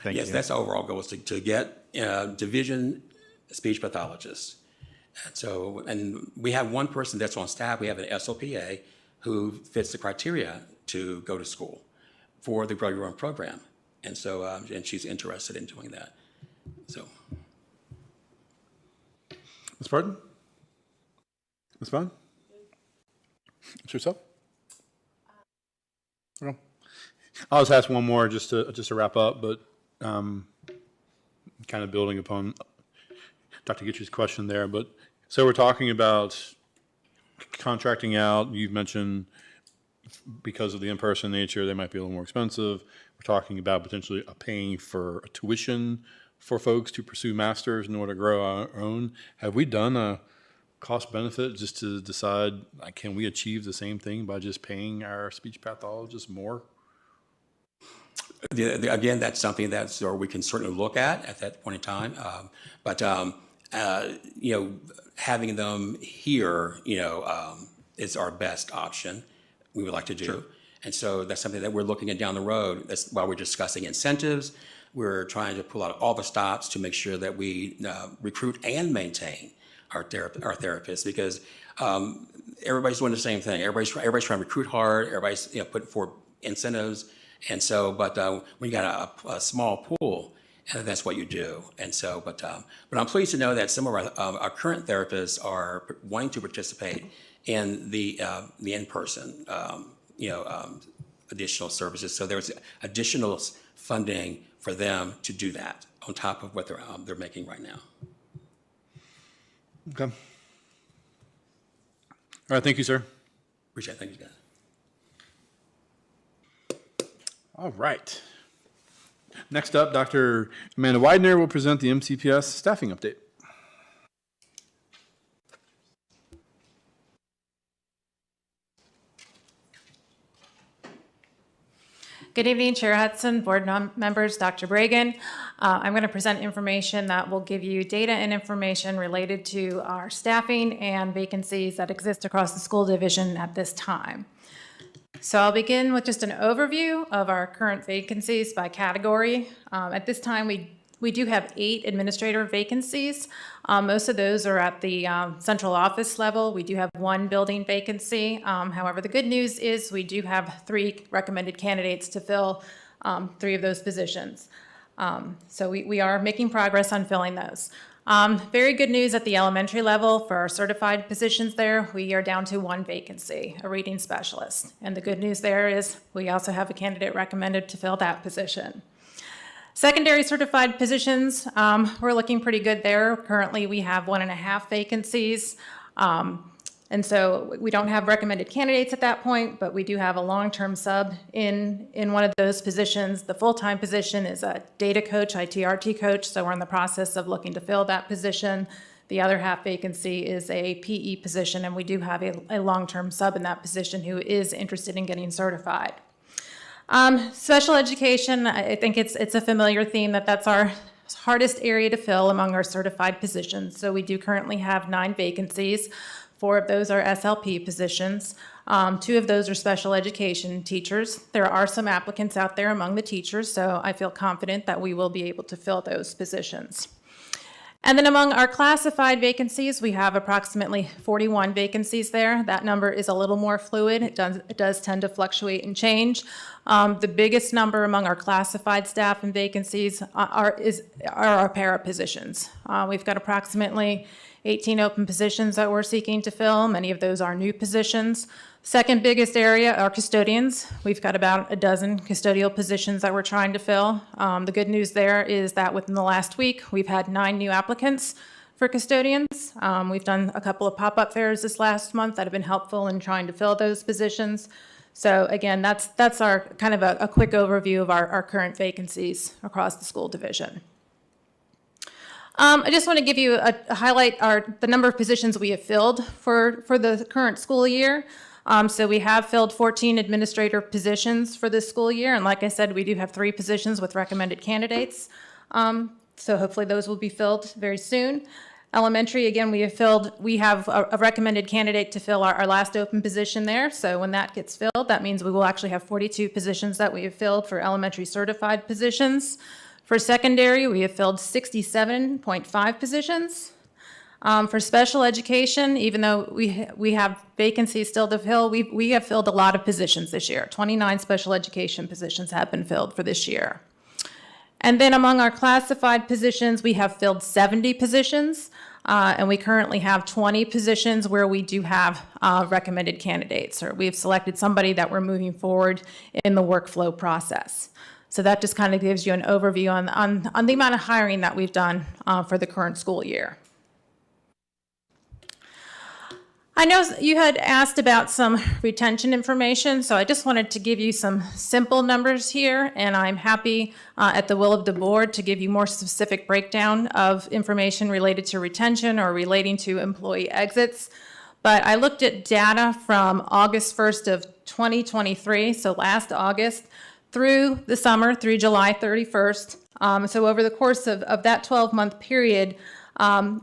thank you. Yes, that's the overall goal, is to get division speech pathologists. And so, and we have one person that's on staff. We have an SLPA who fits the criteria to go to school for the Grow Your Own program. And so, and she's interested in doing that. So. Ms. Barton? Ms. Vaughn? It's yourself? No. I'll just ask one more just to wrap up, but kind of building upon Dr. Gitch's question there. But so we're talking about contracting out. You've mentioned because of the in-person nature, they might be a little more expensive. We're talking about potentially paying for a tuition for folks to pursue masters in order to grow our own. Have we done a cost benefit just to decide, like, can we achieve the same thing by just paying our speech pathologists more? Again, that's something that's, or we can certainly look at that point in time. But having them here, is our best option. We would like to do. Sure. And so that's something that we're looking at down the road. That's why we're discussing incentives. We're trying to pull out all the stops to make sure that we recruit and maintain our therapists, because everybody's doing the same thing. Everybody's trying to recruit hard. Everybody's putting forward incentives. And so, but when you got a small pool, and that's what you do. And so, but I'm pleased to know that some of our current therapists are wanting to participate in the in-person, additional services. So there's additional funding for them to do that on top of what they're making right now. Okay. All right. Thank you, sir. Appreciate it. Thank you, guys. All right. Next up, Dr. Amanda Widener will present the MCPS staffing update. Good evening, Chair Hudson, board members, Dr. Bragan. I'm going to present information that will give you data and information related to our staffing and vacancies that exist across the school division at this time. So I'll begin with just an overview of our current vacancies by category. At this time, we do have 8 administrator vacancies. Most of those are at the central office level. We do have 1 building vacancy. However, the good news is we do have 3 recommended candidates to fill 3 of those positions. So we are making progress on filling those. Very good news at the elementary level for our certified positions there. We are down to 1 vacancy, a reading specialist. And the good news there is we also have a candidate recommended to fill that position. Secondary certified positions, we're looking pretty good there. Currently, we have 1.5 vacancies. And so we don't have recommended candidates at that point, but we do have a long-term sub in one of those positions. The full-time position is a data coach, ITRT coach, so we're in the process of looking to fill that position. The other half vacancy is a PE position, and we do have a long-term sub in that position who is interested in getting certified. Special education, I think it's a familiar theme that's our hardest area to fill among our certified positions. So we do currently have 9 vacancies. 4 of those are SLP positions. 2 of those are special education teachers. There are some applicants out there among the teachers, so I feel confident that we will be able to fill those positions. And then among our classified vacancies, we have approximately 41 vacancies there. That number is a little more fluid. It does tend to fluctuate and change. The biggest number among our classified staff and vacancies are our para positions. We've got approximately 18 open positions that we're seeking to fill. Many of those are new positions. Second biggest area are custodians. We've got about a dozen custodial positions that we're trying to fill. The good news there is that within the last week, we've had 9 new applicants for custodians. We've done a couple of pop-up fairs this last month that have been helpful in trying to fill those positions. So again, that's our kind of a quick overview of our current vacancies across the school division. I just want to give you a highlight the number of positions we have filled for the current school year. So we have filled 14 administrator positions for this school year, and like I said, we do have 3 positions with recommended candidates. So hopefully those will be filled very soon. Elementary, again, we have a recommended candidate to fill our last open position there. So when that gets filled, that means we will actually have 42 positions that we have filled for elementary certified positions. For secondary, we have filled 67.5 positions. For special education, even though we have vacancies still to fill, we have filled a lot of positions this year. 29 special education positions have been filled for this year. And then among our classified positions, we have filled 70 positions, and we currently have 20 positions where we do have recommended candidates, or we have selected somebody that we're moving forward in the workflow process. So that just kind of gives you an overview on the amount of hiring that we've done for the current school year. I know you had asked about some retention information, so I just wanted to give you some simple numbers here, and I'm happy at the will of the board to give you more specific breakdown of information related to retention or relating to employee exits. But I looked at data from August 1st of 2023, so last August, through the summer, through July 31st. So over the course of that 12-month period,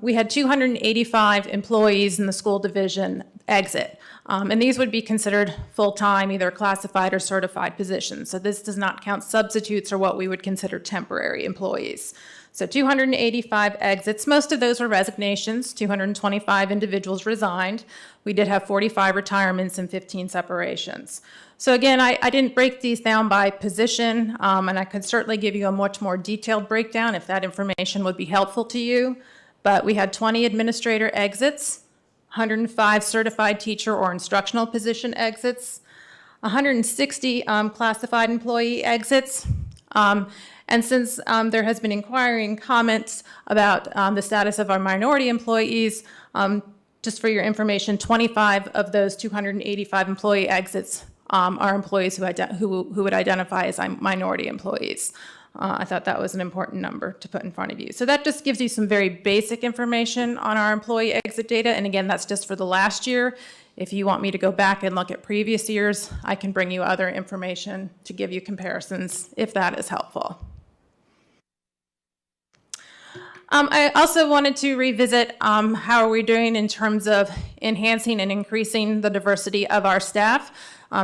we had 285 employees in the school division exit. And these would be considered full-time, either classified or certified positions. So this does not count substitutes or what we would consider temporary employees. So 285 exits. Most of those were resignations. 225 individuals resigned. We did have 45 retirements and 15 separations. So again, I didn't break these down by position, and I could certainly give you a much more detailed breakdown if that information would be helpful to you. But we had 20 administrator exits, 105 certified teacher or instructional position exits, 160 classified employee exits. And since there has been inquiry and comments about the status of our minority employees, just for your information, 25 of those 285 employee exits are employees who would identify as minority employees. I thought that was an important number to put in front of you. So that just gives you some very basic information on our employee exit data. And again, that's just for the last year. If you want me to go back and look at previous years, I can bring you other information to give you comparisons if that is helpful. I also wanted to revisit how are we doing in terms of enhancing and increasing the diversity of our staff,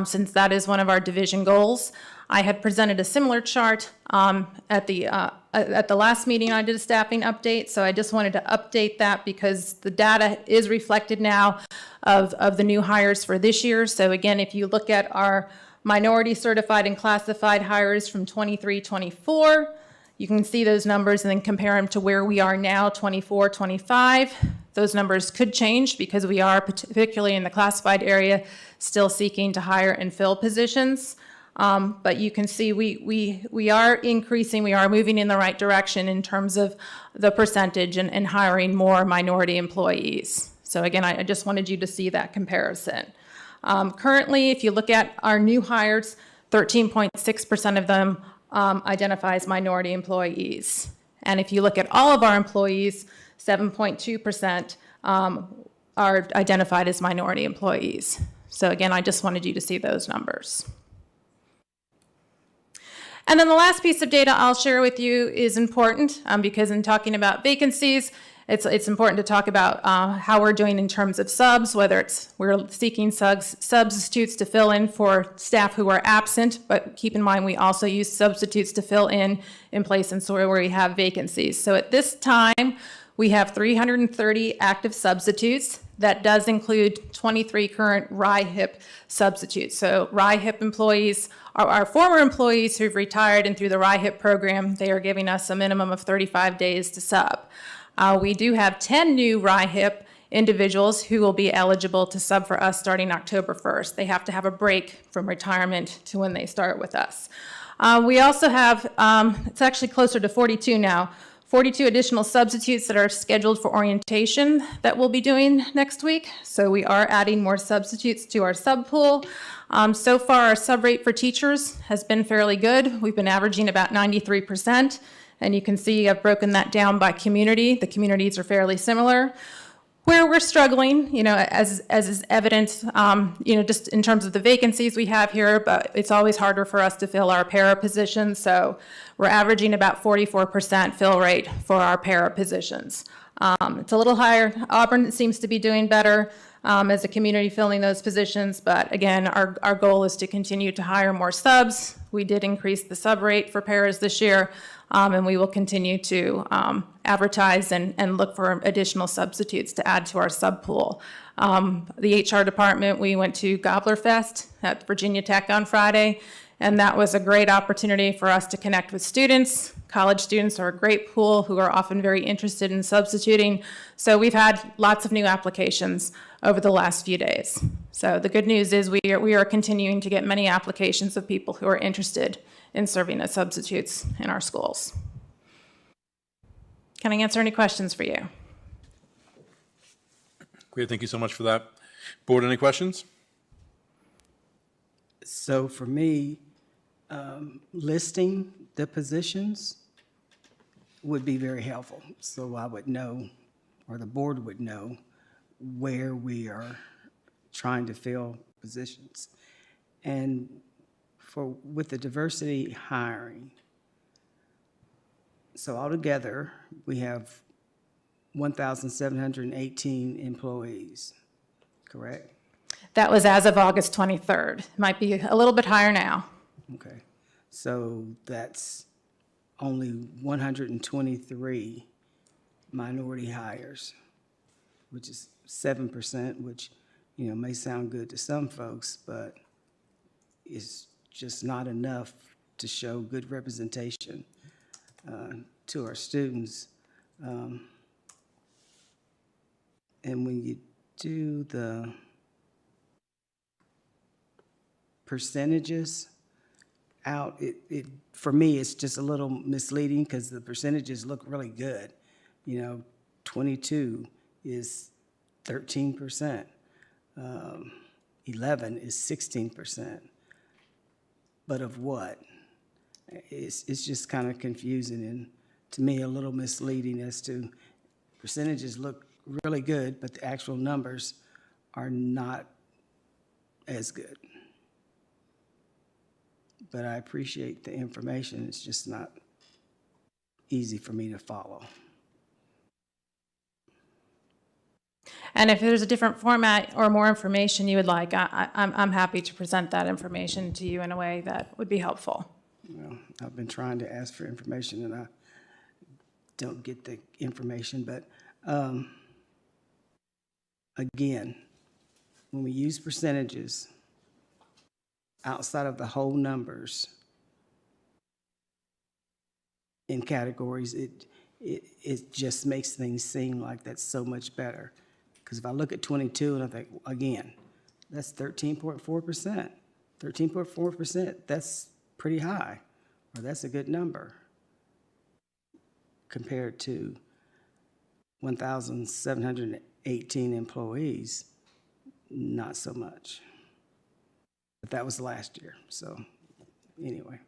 since that is one of our division goals. I had presented a similar chart at the last meeting. I did a staffing update, so I just wanted to update that because the data is reflected now of the new hires for this year. So again, if you look at our minority certified and classified hires from 23-24, You can see those numbers and then compare them to where we are now, 24, 25. Those numbers could change because we are, particularly in the classified area, still seeking to hire and fill positions. But you can see we are increasing, we are moving in the right direction in terms of the percentage and hiring more minority employees. So again, I just wanted you to see that comparison. Currently, if you look at our new hires, 13.6% of them identify as minority employees. And if you look at all of our employees, 7.2% are identified as minority employees. So again, I just wanted you to see those numbers. And then the last piece of data I'll share with you is important because in talking about vacancies, it's important to talk about how we're doing in terms of subs, whether it's we're seeking substitutes to fill in for staff who are absent, but keep in mind we also use substitutes to fill in places where we have vacancies. So at this time, we have 330 active substitutes. That does include 23 current RIHIP substitutes. So RIHIP employees are our former employees who've retired, and through the RIHIP program, they are giving us a minimum of 35 days to sub. We do have 10 new RIHIP individuals who will be eligible to sub for us starting October 1st. They have to have a break from retirement to when they start with us. We also have, it's actually closer to 42 now, 42 additional substitutes that are scheduled for orientation that we'll be doing next week. So we are adding more substitutes to our sub pool. So far, our sub rate for teachers has been fairly good. We've been averaging about 93%. And you can see I've broken that down by community. The communities are fairly similar. Where we're struggling, as is evident, just in terms of the vacancies we have here, but it's always harder for us to fill our para positions. So we're averaging about 44% fill rate for our para positions. It's a little higher. Auburn seems to be doing better as a community filling those positions. But again, our goal is to continue to hire more subs. We did increase the sub rate for paras this year. And we will continue to advertise and look for additional substitutes to add to our sub pool. The HR department, we went to Gobbler Fest at Virginia Tech on Friday, and that was a great opportunity for us to connect with students. College students are a great pool who are often very interested in substituting. So we've had lots of new applications over the last few days. So the good news is we are continuing to get many applications of people who are interested in serving as substitutes in our schools. Can I answer any questions for you? Great, thank you so much for that. Board, any questions? So for me, listing the positions would be very helpful. So I would know, or the board would know, where we are trying to fill positions. And with the diversity hiring, so altogether, we have 1,718 employees, correct? That was as of August 23rd. Might be a little bit higher now. Okay, so that's only 123 minority hires, which is 7%, which, may sound good to some folks, but is just not enough to show good representation to our students. And when you do the percentages out, for me, it's just a little misleading because the percentages look really good. 22 is 13%, 11 is 16%. But of what? It's just kind of confusing and to me a little misleading as to percentages look really good, but the actual numbers are not as good. But I appreciate the information. It's just not easy for me to follow. And if there's a different format or more information you would like, I'm happy to present that information to you in a way that would be helpful. Well, I've been trying to ask for information and I don't get the information, but again, when we use percentages outside of the whole numbers in categories, it just makes things seem like that's so much better. Because if I look at 22 and I think, again, that's 13.4%. 13.4%, that's pretty high, or that's a good number compared to 1,718 employees, not so much. But that was last year, so anyway.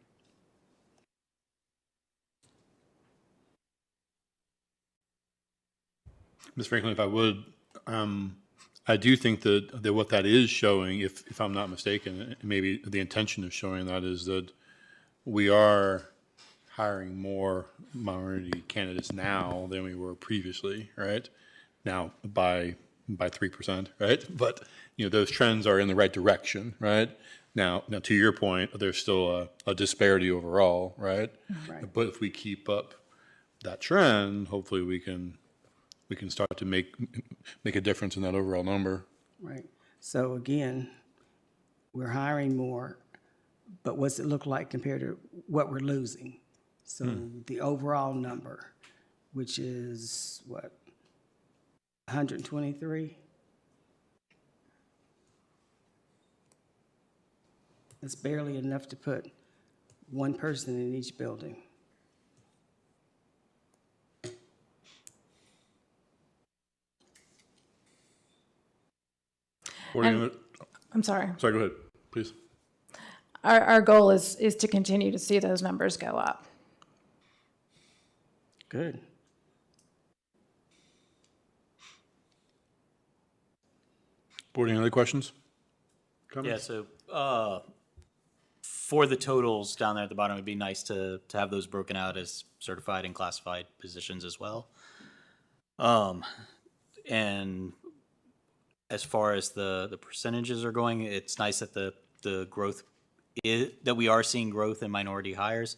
Ms. Franklin, if I would, I do think that what that is showing, if I'm not mistaken, maybe the intention of showing that is that we are hiring more minority candidates now than we were previously, right? Now by 3%, right? But those trends are in the right direction, right? Now to your point, there's still a disparity overall, right? Right. But if we keep up that trend, hopefully we can start to make a difference in that overall number. Right. So again, we're hiring more, but what's it look like compared to what we're losing? So the overall number, which is what, 123? That's barely enough to put one person in each building. I'm sorry. Sorry, go ahead, please. Our goal is to continue to see those numbers go up. Good. Board, any other questions? Yeah, so for the totals down there at the bottom, it'd be nice to have those broken out as certified and classified positions as well. And as far as the percentages are going, it's nice that the growth that we are seeing growth in minority hires.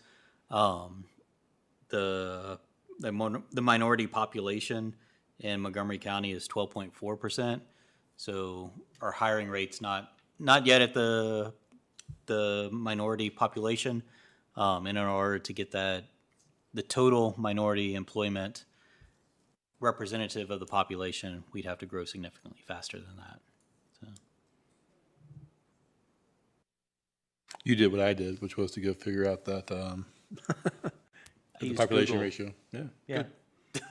The minority population in Montgomery County is 12.4%. So our hiring rate's not yet at the minority population. And in order to get the total minority employment representative of the population, we'd have to grow significantly faster than that. So. You did what I did, which was to go figure out that the population Google. ratio. Yeah. Yeah. Good.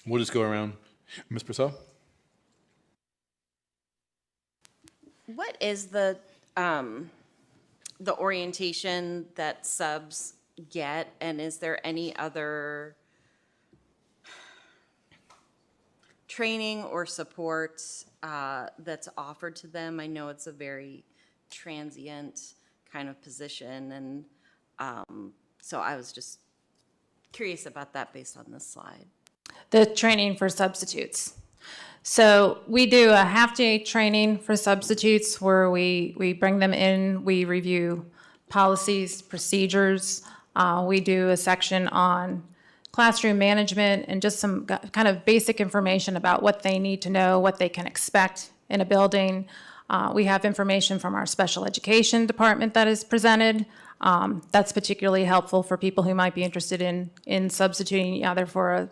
We'll just go around. Ms. Purcell? What is the orientation that subs get, and is there any other training or support that's offered to them? I know it's a very transient kind of position, and so I was just curious about that based on this slide. The training for substitutes. So we do a half-day training for substitutes where we bring them in, we review policies, procedures. We do a section on classroom management and just some kind of basic information about what they need to know, what they can expect in a building. We have information from our special education department that is presented. That's particularly helpful for people who might be interested in substituting either for a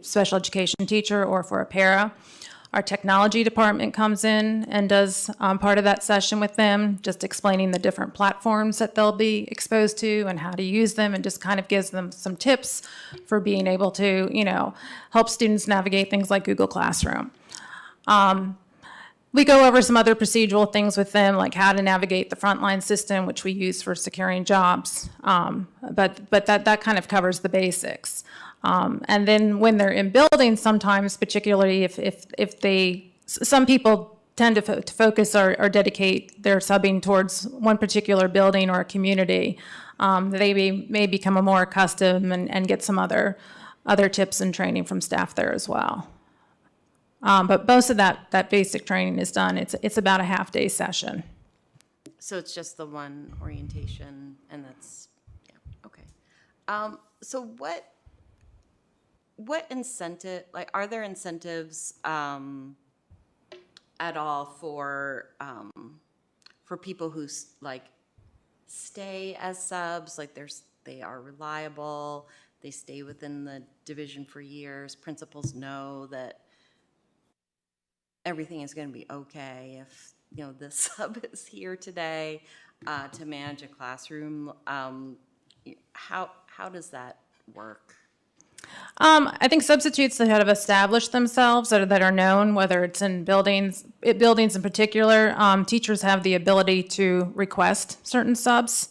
special education teacher or for a para. Our technology department comes in and does part of that session with them, just explaining the different platforms that they'll be exposed to and how to use them, and just kind of gives them some tips for being able to, help students navigate things like Google Classroom. We go over some other procedural things with them, like how to navigate the frontline system, which we use for securing jobs. But that kind of covers the basics. And then when they're in buildings, sometimes, particularly some people tend to focus or dedicate their subbing towards one particular building or a community. They may become more accustomed and get some other tips and training from staff there as well. But most of that basic training is done. It's about a half-day session. So it's just the one orientation, and that's, yeah, okay. So what incentive, are there incentives at all for people who stay as subs, like they are reliable, they stay within the division for years, principals know that everything is going to be okay if, you know, the sub is here today to manage a classroom. How does that work? I think substitutes that have established themselves that are known, whether it's in buildings in particular, teachers have the ability to request certain subs,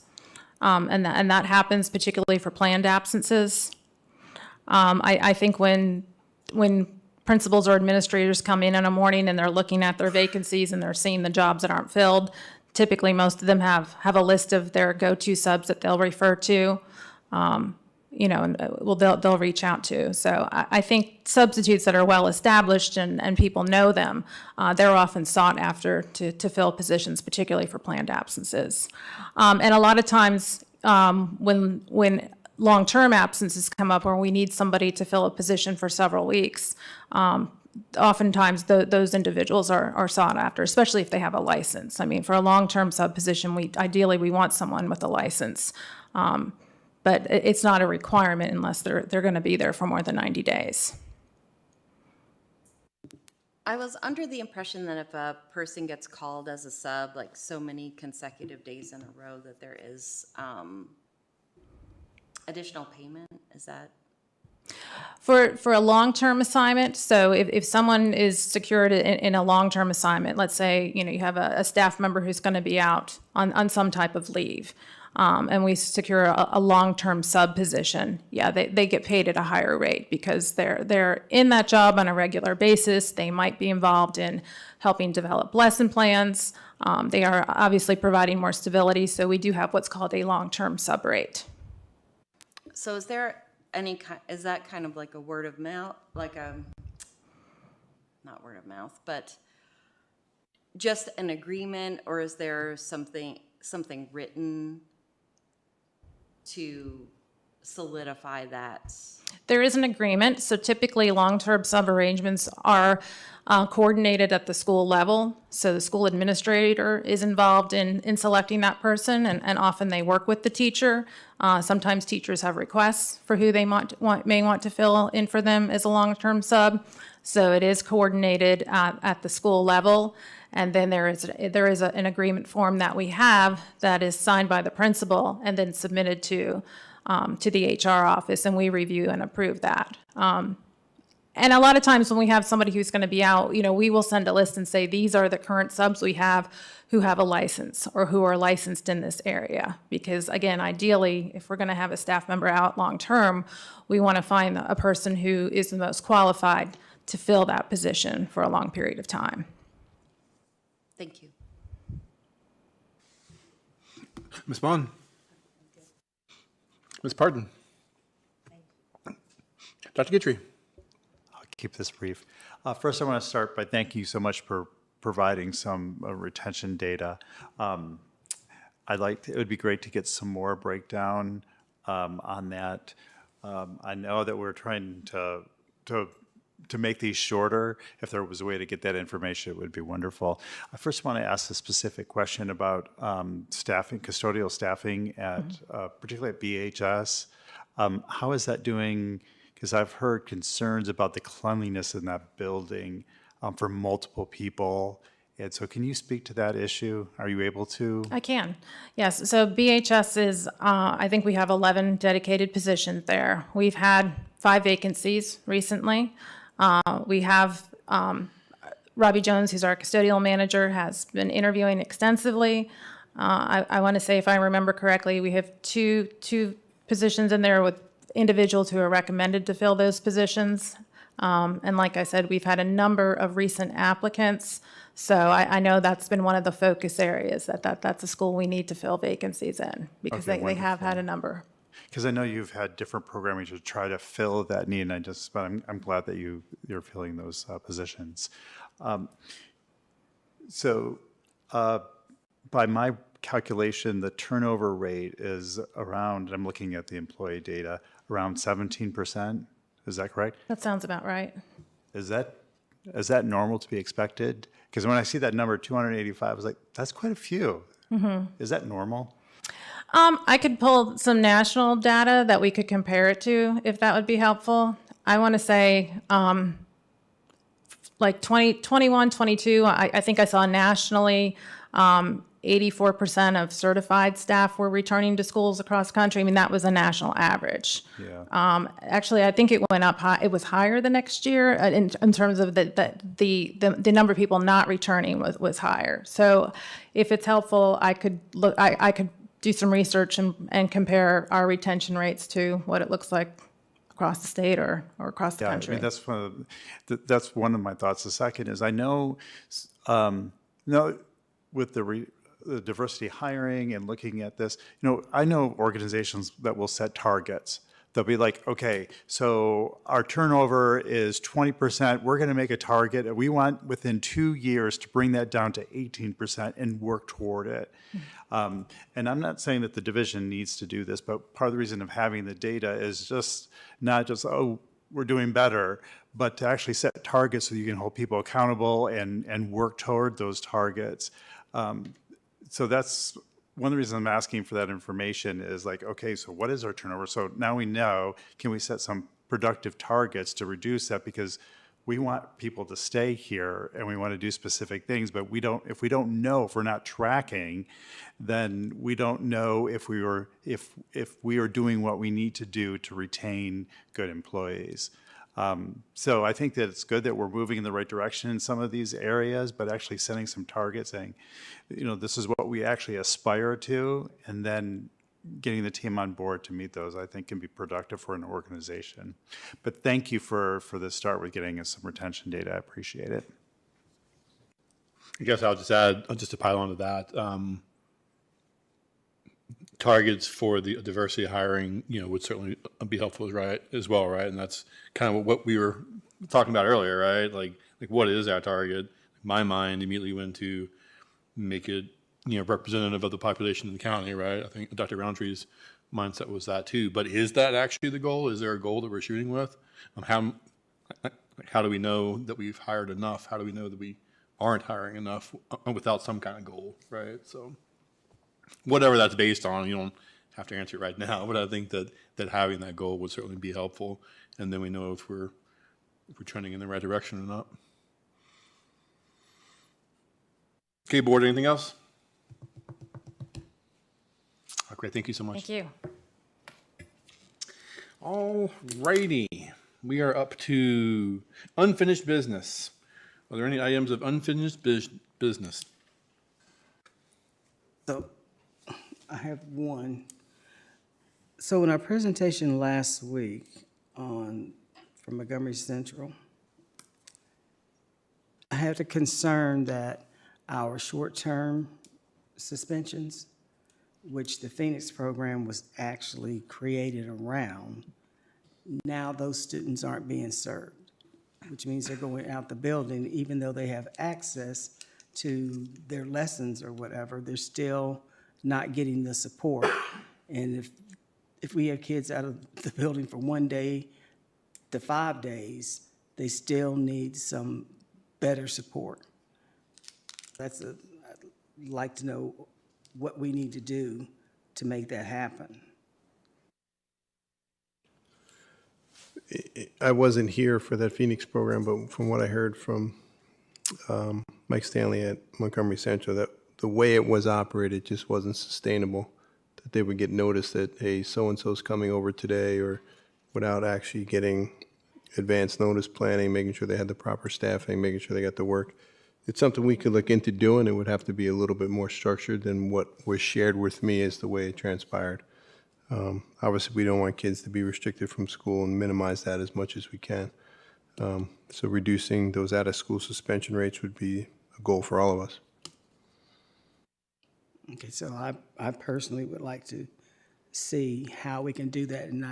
and that happens particularly for planned absences. I think when principals or administrators come in a morning and they're looking at their vacancies and they're seeing the jobs that aren't filled, typically most of them have a list of their go-to subs that they'll refer to. And they'll reach out to. So I think substitutes that are well established and people know them, they're often sought after to fill positions, particularly for planned absences. And a lot of times when long-term absences come up or we need somebody to fill a position for several weeks, oftentimes those individuals are sought after, especially if they have a license. I mean, for a long-term sub position, ideally we want someone with a license. But it's not a requirement unless they're going to be there for more than 90 days. I was under the impression that if a person gets called as a sub, like so many consecutive days in a row, that there is additional payment. Is that? For a long-term assignment, so if someone is secured in a long-term assignment, let's say you have a staff member who's going to be out on some type of leave, and we secure a long-term sub position, they get paid at a higher rate because they're in that job on a regular basis. They might be involved in helping develop lesson plans. They are obviously providing more stability, so we do have what's called a long-term sub rate. So is there is that kind of like a word of mouth, like not word of mouth, but just an agreement, or is there something written to solidify that? There is an agreement. So typically long-term sub arrangements are coordinated at the school level. So the school administrator is involved in selecting that person, and often they work with the teacher. Sometimes teachers have requests for who they may want to fill in for them as a long-term sub. So it is coordinated at the school level. And then there is an agreement form that we have that is signed by the principal and then submitted to the HR office, and we review and approve that. And a lot of times when we have somebody who's going to be out, we will send a list and say, these are the current subs we have who have a license or who are licensed in this area. Because again, ideally, if we're going to have a staff member out long-term, we want to find a person who is the most qualified to fill that position for a long period of time. Thank you. Ms. Bond. Ms. Pardon. Dr. Guidry. I'll keep this brief. First, I want to start by thanking you so much for providing some retention data. It would be great to get some more breakdown on that. I know that we're trying to make these shorter. If there was a way to get that information, it would be wonderful. I first want to ask a specific question about staffing, custodial staffing at, particularly at BHS. How is that doing? Because I've heard concerns about the cleanliness in that building for multiple people. And so can you speak to that issue? Are you able to? I can, yes. So BHS is, I think we have 11 dedicated positions there. We've had 5 vacancies recently. We have Robbie Jones, who's our custodial manager, has been interviewing extensively. I want to say, if I remember correctly, we have two positions in there with individuals who are recommended to fill those positions. And like I said, we've had a number of recent applicants. So I know that's been one of the focus areas, that's a school we need to fill vacancies in, because Okay, they have had a number. Because I know you've had different programming to try to fill that need, and I'm glad that you're filling those positions. By my calculation, the turnover rate is around, I'm looking at the employee data, around 17%. Is that correct? That sounds about right. Is that normal to be expected? Because when I see that number, 285, I was like, that's quite a few. Is that normal? I could pull some national data that we could compare it to, if that would be helpful. I want to say, like 2021, 22, I think I saw nationally, 84% of certified staff were returning to schools across the country. I mean, that was a national average. Yeah. Actually, I think it went up high. It was higher the next year in terms of the number of people not returning was higher. So if it's helpful, I could look, I could do some research and compare our retention rates to what it looks like across the state or across the country. I mean, that's one of my thoughts. The second is I know, with the diversity hiring and looking at this, I know organizations that will set targets. They'll be like, okay, so our turnover is 20%. We're going to make a target, and we want within 2 years to bring that down to 18% and work toward it. And I'm not saying that the division needs to do this, but part of the reason of having the data is just not just, oh, we're doing better, but to actually set targets so you can hold people accountable and work toward those targets. So that's one of the reasons I'm asking for that information is like, okay, so what is our turnover? So now we know, can we set some productive targets to reduce that? Because we want people to stay here and we want to do specific things, but if we're not tracking, then we don't know if we are doing what we need to do to retain good employees. So I think that it's good that we're moving in the right direction in some of these areas, but actually setting some targets saying, this is what we actually aspire to, and then getting the team on board to meet those, I think can be productive for an organization. But thank you for the start with getting us some retention data. I appreciate it. I guess I'll just add, just to pile onto that, targets for the diversity hiring, would certainly be helpful, right, as well, right? And that's kind of what we were talking about earlier, right? Like what is our target? My mind immediately went to make it, representative of the population in the county, right? I think Dr. Roundtree's mindset was that too. But is that actually the goal? Is there a goal that we're shooting with? How do we know that we've hired enough? How do we know that we aren't hiring enough without some kind of goal, right? So whatever that's based on, you don't have to answer it right now, but I think that having that goal would certainly be helpful, and then we know if we're trending in the right direction or not. Okay, board, anything else? Okay, thank you so much. Thank you. All righty, we are up to unfinished business. Are there any items of unfinished business? So I have one. So in our presentation last week from Montgomery Central, I had a concern that our short-term suspensions, which the Phoenix program was actually created around, now those students aren't being served, which means they're going out the building, even though they have access to their lessons or whatever, they're still not getting the support. And if we have kids out of the building for 1 day to 5 days, they still need some better support. I'd like to know what we need to do to make that happen. I wasn't here for that Phoenix program, but from what I heard from Mike Stanley at Montgomery Central, that the way it was operated just wasn't sustainable, that they would get notice that, hey, so-and-so's coming over today, or without actually getting advanced notice planning, making sure they had the proper staffing, making sure they got the work. It's something we could look into doing. It would have to be a little bit more structured than what was shared with me as the way it transpired. Obviously, we don't want kids to be restricted from school and minimize that as much as we can. So reducing those out-of-school suspension rates would be a goal for all of us. Okay, so I personally would like to see how we can do that. And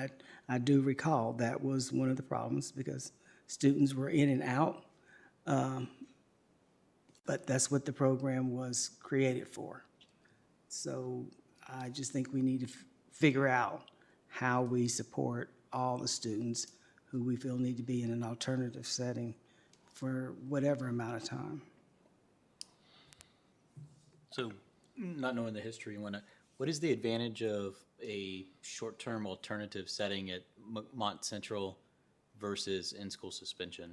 I do recall that was one of the problems because students were in and out. But that's what the program was created for. So I just think we need to figure out how we support all the students who we feel need to be in an alternative setting for whatever amount of time. So, not knowing the history, What is the advantage of a short-term alternative setting at Mont Central versus in-school suspension?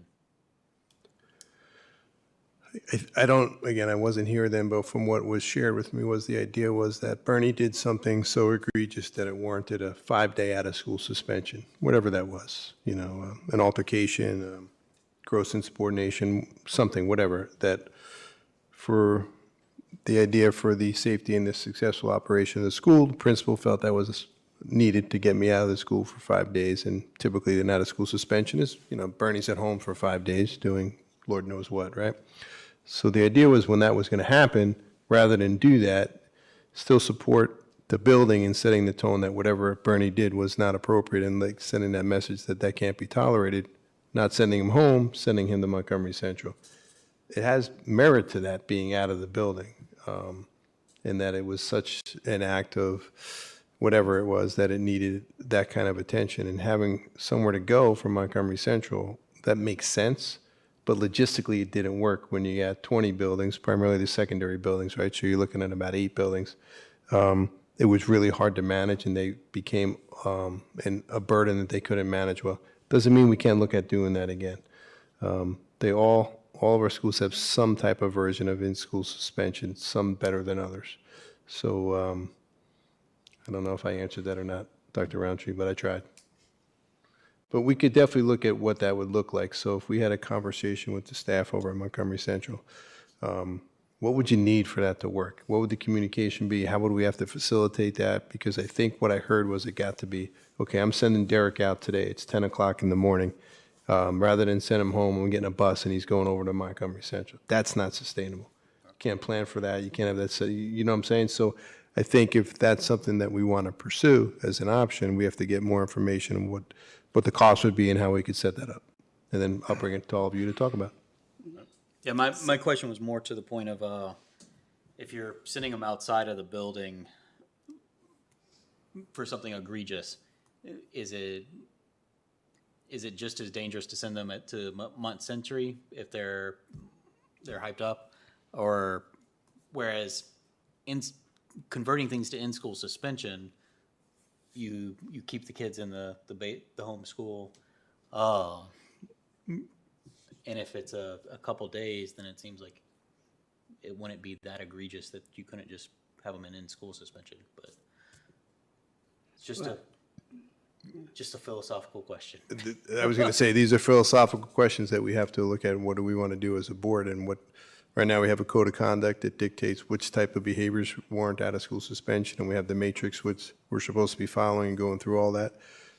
I don't, again, I wasn't here then, but from what was shared with me was the idea was that Bernie did something so egregious that it warranted a 5-day out-of-school suspension, whatever that was, an altercation, gross insubordination, something, whatever, that for the idea for the safety and the successful operation of the school, the principal felt that was needed to get me out of the school for 5 days. And typically an out-of-school suspension is, Bernie's at home for 5 days doing Lord knows what, right? So the idea was when that was going to happen, rather than do that, still support the building and setting the tone that whatever Bernie did was not appropriate, and like sending that message that that can't be tolerated, not sending him home, sending him to Montgomery Central. It has merit to that being out of the building, and that it was such an act of whatever it was that it needed that kind of attention, and having somewhere to go from Montgomery Central, that makes sense. But logistically, it didn't work when you got 20 buildings, primarily the secondary buildings, right? So you're looking at about 8 buildings. It was really hard to manage, and they became a burden that they couldn't manage well. Doesn't mean we can't look at doing that again. All of our schools have some type of version of in-school suspension, some better than others. So I don't know if I answered that or not, Dr. Roundtree, but I tried. But we could definitely look at what that would look like. So if we had a conversation with the staff over at Montgomery Central, what would you need for that to work? What would the communication be? How would we have to facilitate that? Because I think what I heard was it got to be, okay, I'm sending Derek out today. It's 10 o'clock in the morning. Rather than send him home and getting a bus and he's going over to Montgomery Central. That's not sustainable. You can't plan for that. You can't have that. So, you know what I'm saying? So I think if that's something that we want to pursue as an option, we have to get more information on what the cost would be and how we could set that up. And then I'll bring it to all of you to talk about. Yeah, my question was more to the point of if you're sending them outside of the building for something egregious, is it just as dangerous to send them to Mont Century if they're hyped up, or whereas converting things to in-school suspension, you keep the kids in the home school, and if it's a couple days, then it seems like it wouldn't be that egregious that you couldn't just have them in school suspension. But it's just a philosophical question. I was going to say, these are philosophical questions that we have to look at. What do we want to do as a board? And right now we have a code of conduct that dictates which type of behaviors warrant out-of-school suspension, and we have the matrix which we're supposed to be following and going through all that.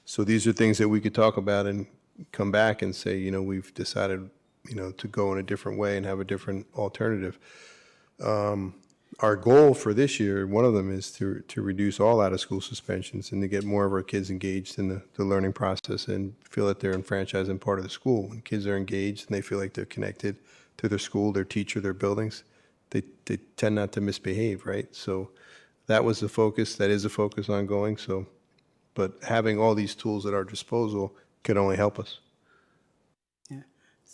So these are things that we could talk about and come back and say, we've decided, to go in a different way and have a different alternative. Our goal for this year, one of them is to reduce all out-of-school suspensions and to get more of our kids engaged in the learning process and feel that they're enfranchised and part of the school. When kids are engaged and they feel like they're connected to their school, their teacher, their buildings, they tend not to misbehave, right? So that was the focus. That is a focus ongoing. So, but having all these tools at our disposal could only help us. Yeah.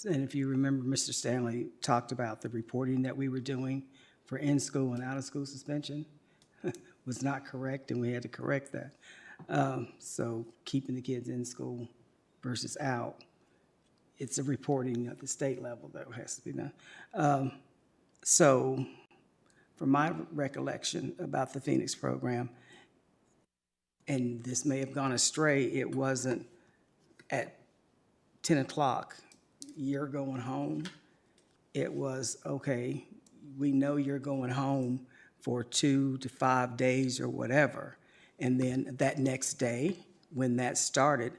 And if you remember, Mr. Stanley talked about the reporting that we were doing for in-school and out-of-school suspension was not correct, and we had to correct that. So keeping the kids in school versus out, it's a reporting at the state level that has to be done. So from my recollection about the Phoenix program, and this may have gone astray, it wasn't at 10 o'clock, you're going home. It was, okay, we know you're going home for 2 to 5 days or whatever. And then that next day, when that started,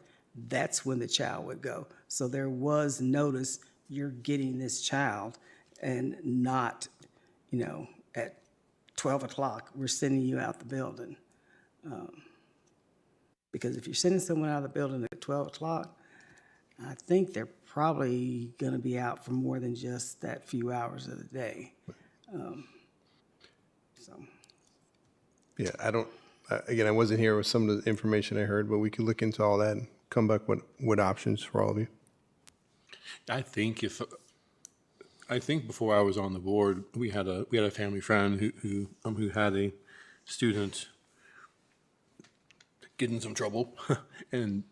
that's when the child would go. So there was notice, you're getting this child, and not, at 12 o'clock, we're sending you out the building. Because if you're sending someone out of the building at 12 o'clock, I think they're probably going to be out for more than just that few hours of the day. Yeah, again, I wasn't here with some of the information I heard, but we could look into all that and come back with options for all of you. I think before I was on the board, we had a family friend who had a student get in some trouble and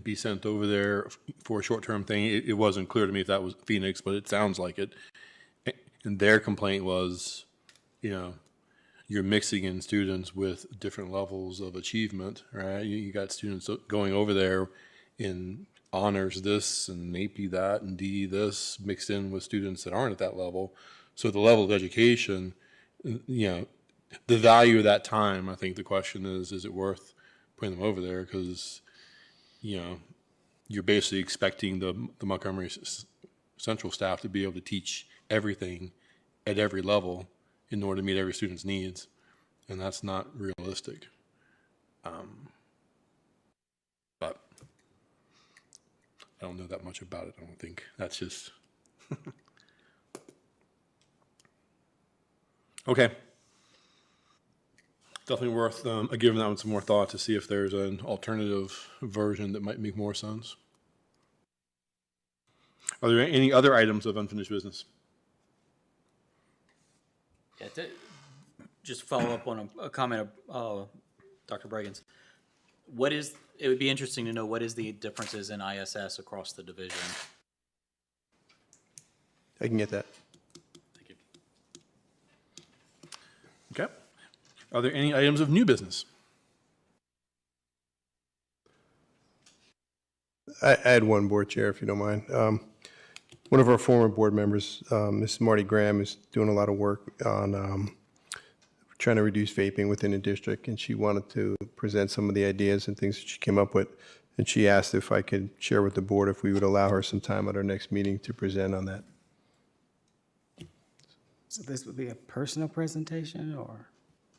be sent over there for a short-term thing. It wasn't clear to me if that was Phoenix, but it sounds like it. And their complaint was, you're mixing in students with different levels of achievement, right? You got students going over there in honors this and AP that and D this mixed in with students that aren't at that level. So the level of education, the value of that time, I think the question is it worth putting them over there? Because, you're basically expecting the Montgomery Central staff to be able to teach everything at every level in order to meet every student's needs. And that's not realistic. But I don't know that much about it. I don't think. That's just... Okay. Definitely worth giving that one some more thought to see if there's an alternative version that might make more sense. Are there any other items of unfinished business? Yeah, just follow up on a comment of Dr. Bragan's. It would be interesting to know what is the differences in ISS across the division. I can get that. Thank you. Okay. Are there any items of new business? I had one, Board Chair, if you don't mind. One of our former board members, Ms. Marty Graham, is doing a lot of work on trying to reduce vaping within the district, and she wanted to present some of the ideas and things that she came up with. And she asked if I could share with the board if we would allow her some time at our next meeting to present on that. So this would be a personal presentation, or?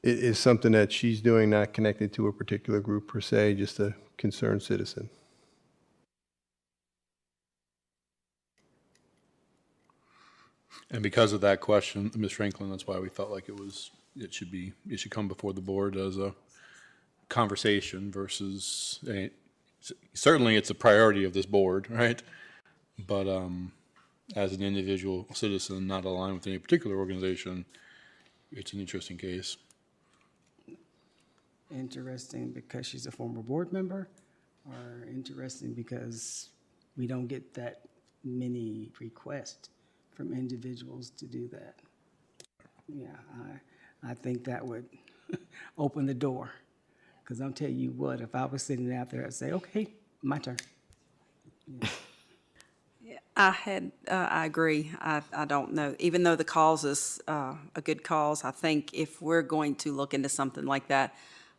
It is something that she's doing, not connected to a particular group per se, just a concerned citizen. And because of that question, Ms. Franklin, that's why we felt like it should come before the board as a conversation versus certainly it's a priority of this board, right? But as an individual citizen not aligned with any particular organization, it's an interesting case. Interesting because she's a former board member, or interesting because we don't get that many requests from individuals to do that? Yeah, I think that would open the door. Because I'll tell you what, if I was sitting out there, I'd say, okay, my turn. Yeah. I agree. I don't know. Even though the cause is a good cause, I think if we're going to look into something like that,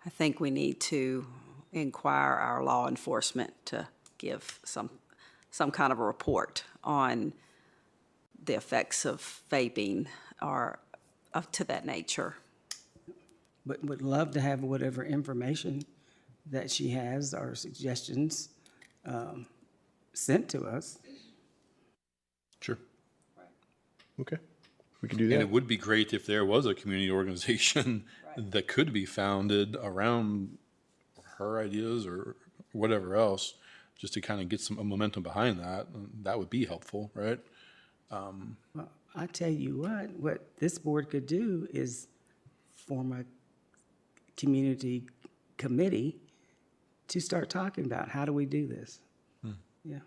I think we need to inquire our law enforcement to give some kind of a report on the effects of vaping or to that nature. But would love to have whatever information that she has or suggestions sent to us. Sure. Okay, we can do that. And it would be great if there was a community organization that could be founded around her ideas or whatever else, just to kind of get some momentum behind that. That would be helpful, right? Well, I tell you what this board could do is form a community committee to start talking about how do we do this. Yeah.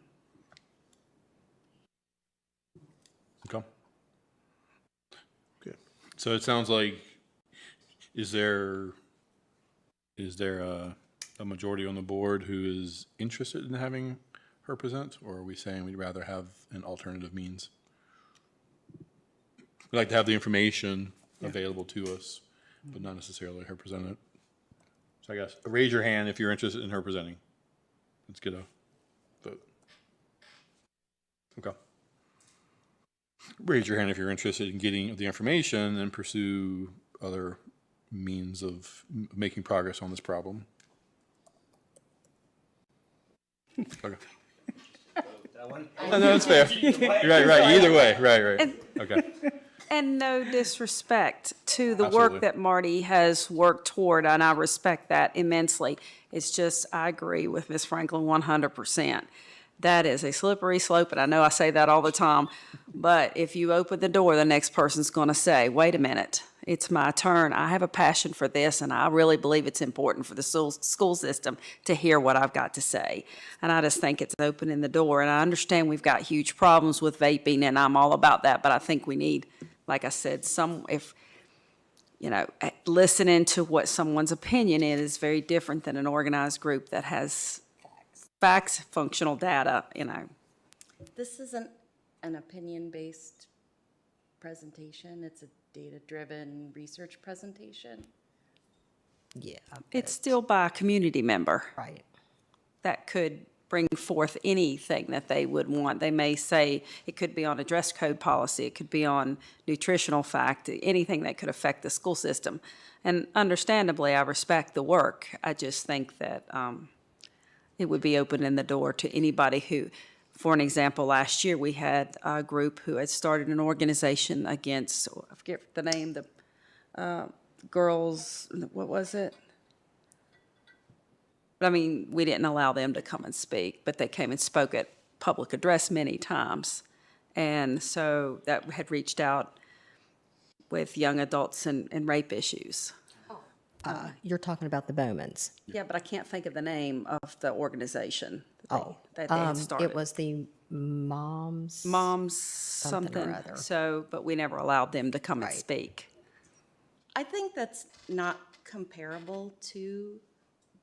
Okay. Good. So it sounds like, is there a majority on the board who is interested in having her present, or are we saying we'd rather have an alternative means? We'd like to have the information available to us, but not necessarily her present it. So I guess raise your hand if you're interested in her presenting. Let's get a vote. Okay. Raise your hand if you're interested in getting the information and pursue other means of making progress on this problem. Okay. No, that's fair. Right. Either way. Right. Okay. And no disrespect to the Absolutely. work that Marty has worked toward, and I respect that immensely. It's just, I agree with Ms. Franklin 100%. That is a slippery slope, and I know I say that all the time, but if you open the door, the next person's going to say, wait a minute, it's my turn. I have a passion for this, and I really believe it's important for the school system to hear what I've got to say. And I just think it's opening the door. And I understand we've got huge problems with vaping, and I'm all about that. But I think we need, like I said, listening to what someone's opinion is very different than an organized group that has facts, functional data, This isn't an opinion-based presentation, it's a data-driven research presentation. Yeah. It's still by a community member. Right. That could bring forth anything that they would want. They may say it could be on a dress code policy, it could be on nutritional fact, anything that could affect the school system. And understandably, I respect the work. I just think that it would be opening the door to anybody who, for an example, last year we had a group who had started an organization against, I forget the name, the girls, what was it? I mean, we didn't allow them to come and speak, but they came and spoke at public address many times. And so that had reached out with young adults and rape issues. You're talking about the Bowmans. Yeah, but I can't think of the name of the organization that they had started. It was the Moms. Moms something or something. other. So, but we never allowed them to come and speak. I think that's not comparable to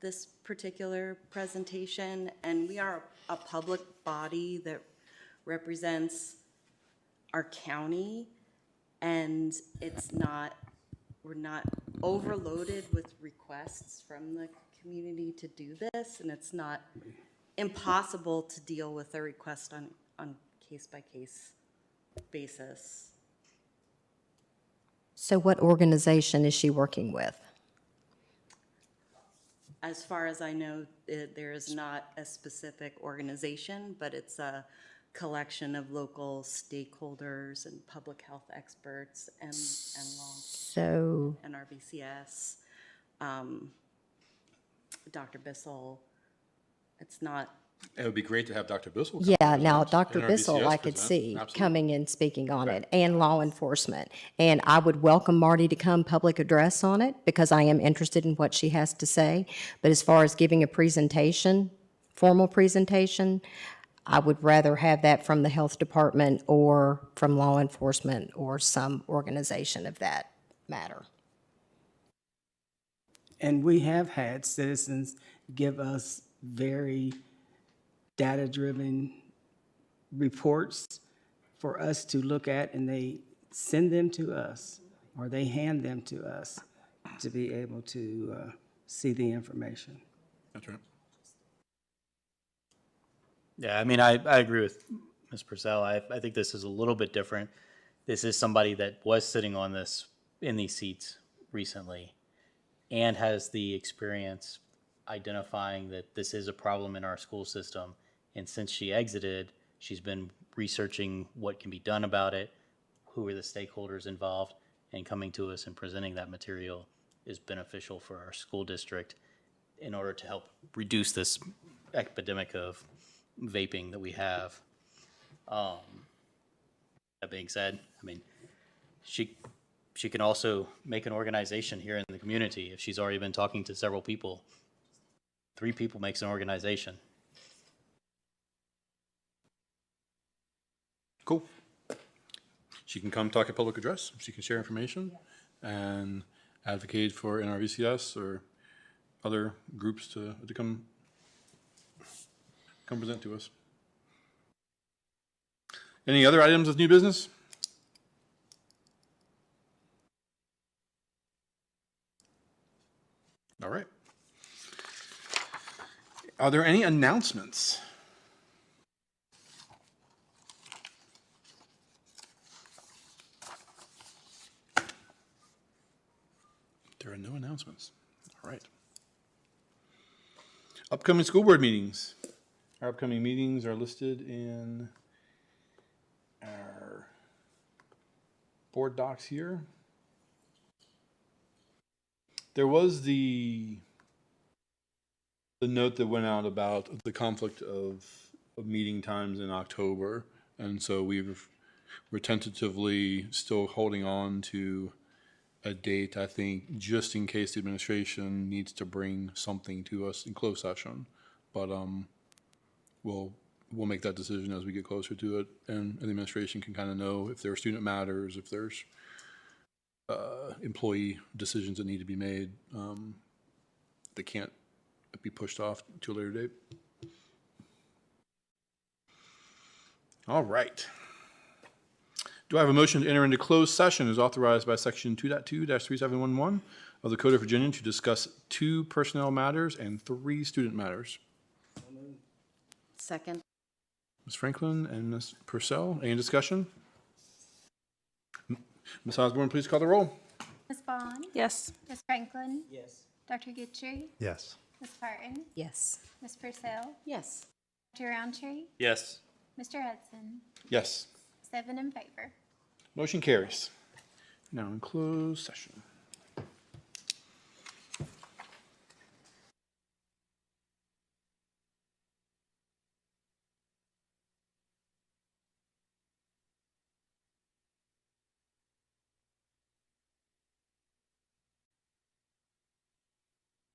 this particular presentation, and we are a public body that represents our county, and we're not overloaded with requests from the community to do this, and it's not impossible to deal with a request on case-by-case basis. So what organization is she working with? As far as I know, there is not a specific organization, but it's a collection of local stakeholders and public health experts and So and RBCS, Dr. Bissell. It's not. It would be great to have Dr. Bissell. yeah, now Dr. and Bissell, RBCS I could present. see Absolutely. coming and speaking on it, and law enforcement. And I would welcome Marty to come public address on it, because I am interested in what she has to say. But as far as giving a presentation, formal presentation, I would rather have that from the health department or from law enforcement or some organization of that matter. And we have had citizens give us very data-driven reports for us to look at, and they send them to us, or they hand them to us to be able to see the information. That's right. Yeah, I mean, I agree with Ms. Purcell. I think this is a little bit different. This is somebody that was sitting in these seats recently and has the experience identifying that this is a problem in our school system. And since she exited, she's been researching what can be done about it, who are the stakeholders involved, and coming to us and presenting that material is beneficial for our school district in order to help reduce this epidemic of vaping that we have. That being said, I mean, she can also make an organization here in the community if she's already been talking to several people. 3 people makes an organization. Cool. She can come talk at public address. She can share information and advocate for NRVCS or other groups to come present to us. Any other items of new business? All right. Are there any announcements? There are no announcements. All right. Upcoming school board meetings. Our upcoming meetings are listed in our board docs here. There was the note that went out about the conflict of meeting times in October, and so we're tentatively still holding on to a date, I think, just in case the administration needs to bring something to us in closed session. But we'll make that decision as we get closer to it, and the administration can kind of know if there are student matters, if there's employee decisions that need to be made. They can't be pushed off to a later date. All right. Do I have a motion to enter into closed session as authorized by Section 2.2-3711 of the Code of Virginia to discuss 2 personnel matters and 3 student matters? Second. Ms. Franklin and Ms. Purcell, any discussion? Ms. Osborne, please call the roll. Ms. Bond? Yes. Ms. Franklin? Yes. Dr. Guthrie? Yes. Ms. Parton? Yes. Ms. Purcell? Yes. Dr. Roundtree? Yes. Mr. Hudson? Yes. 7 in favor. Motion carries. Now in closed session.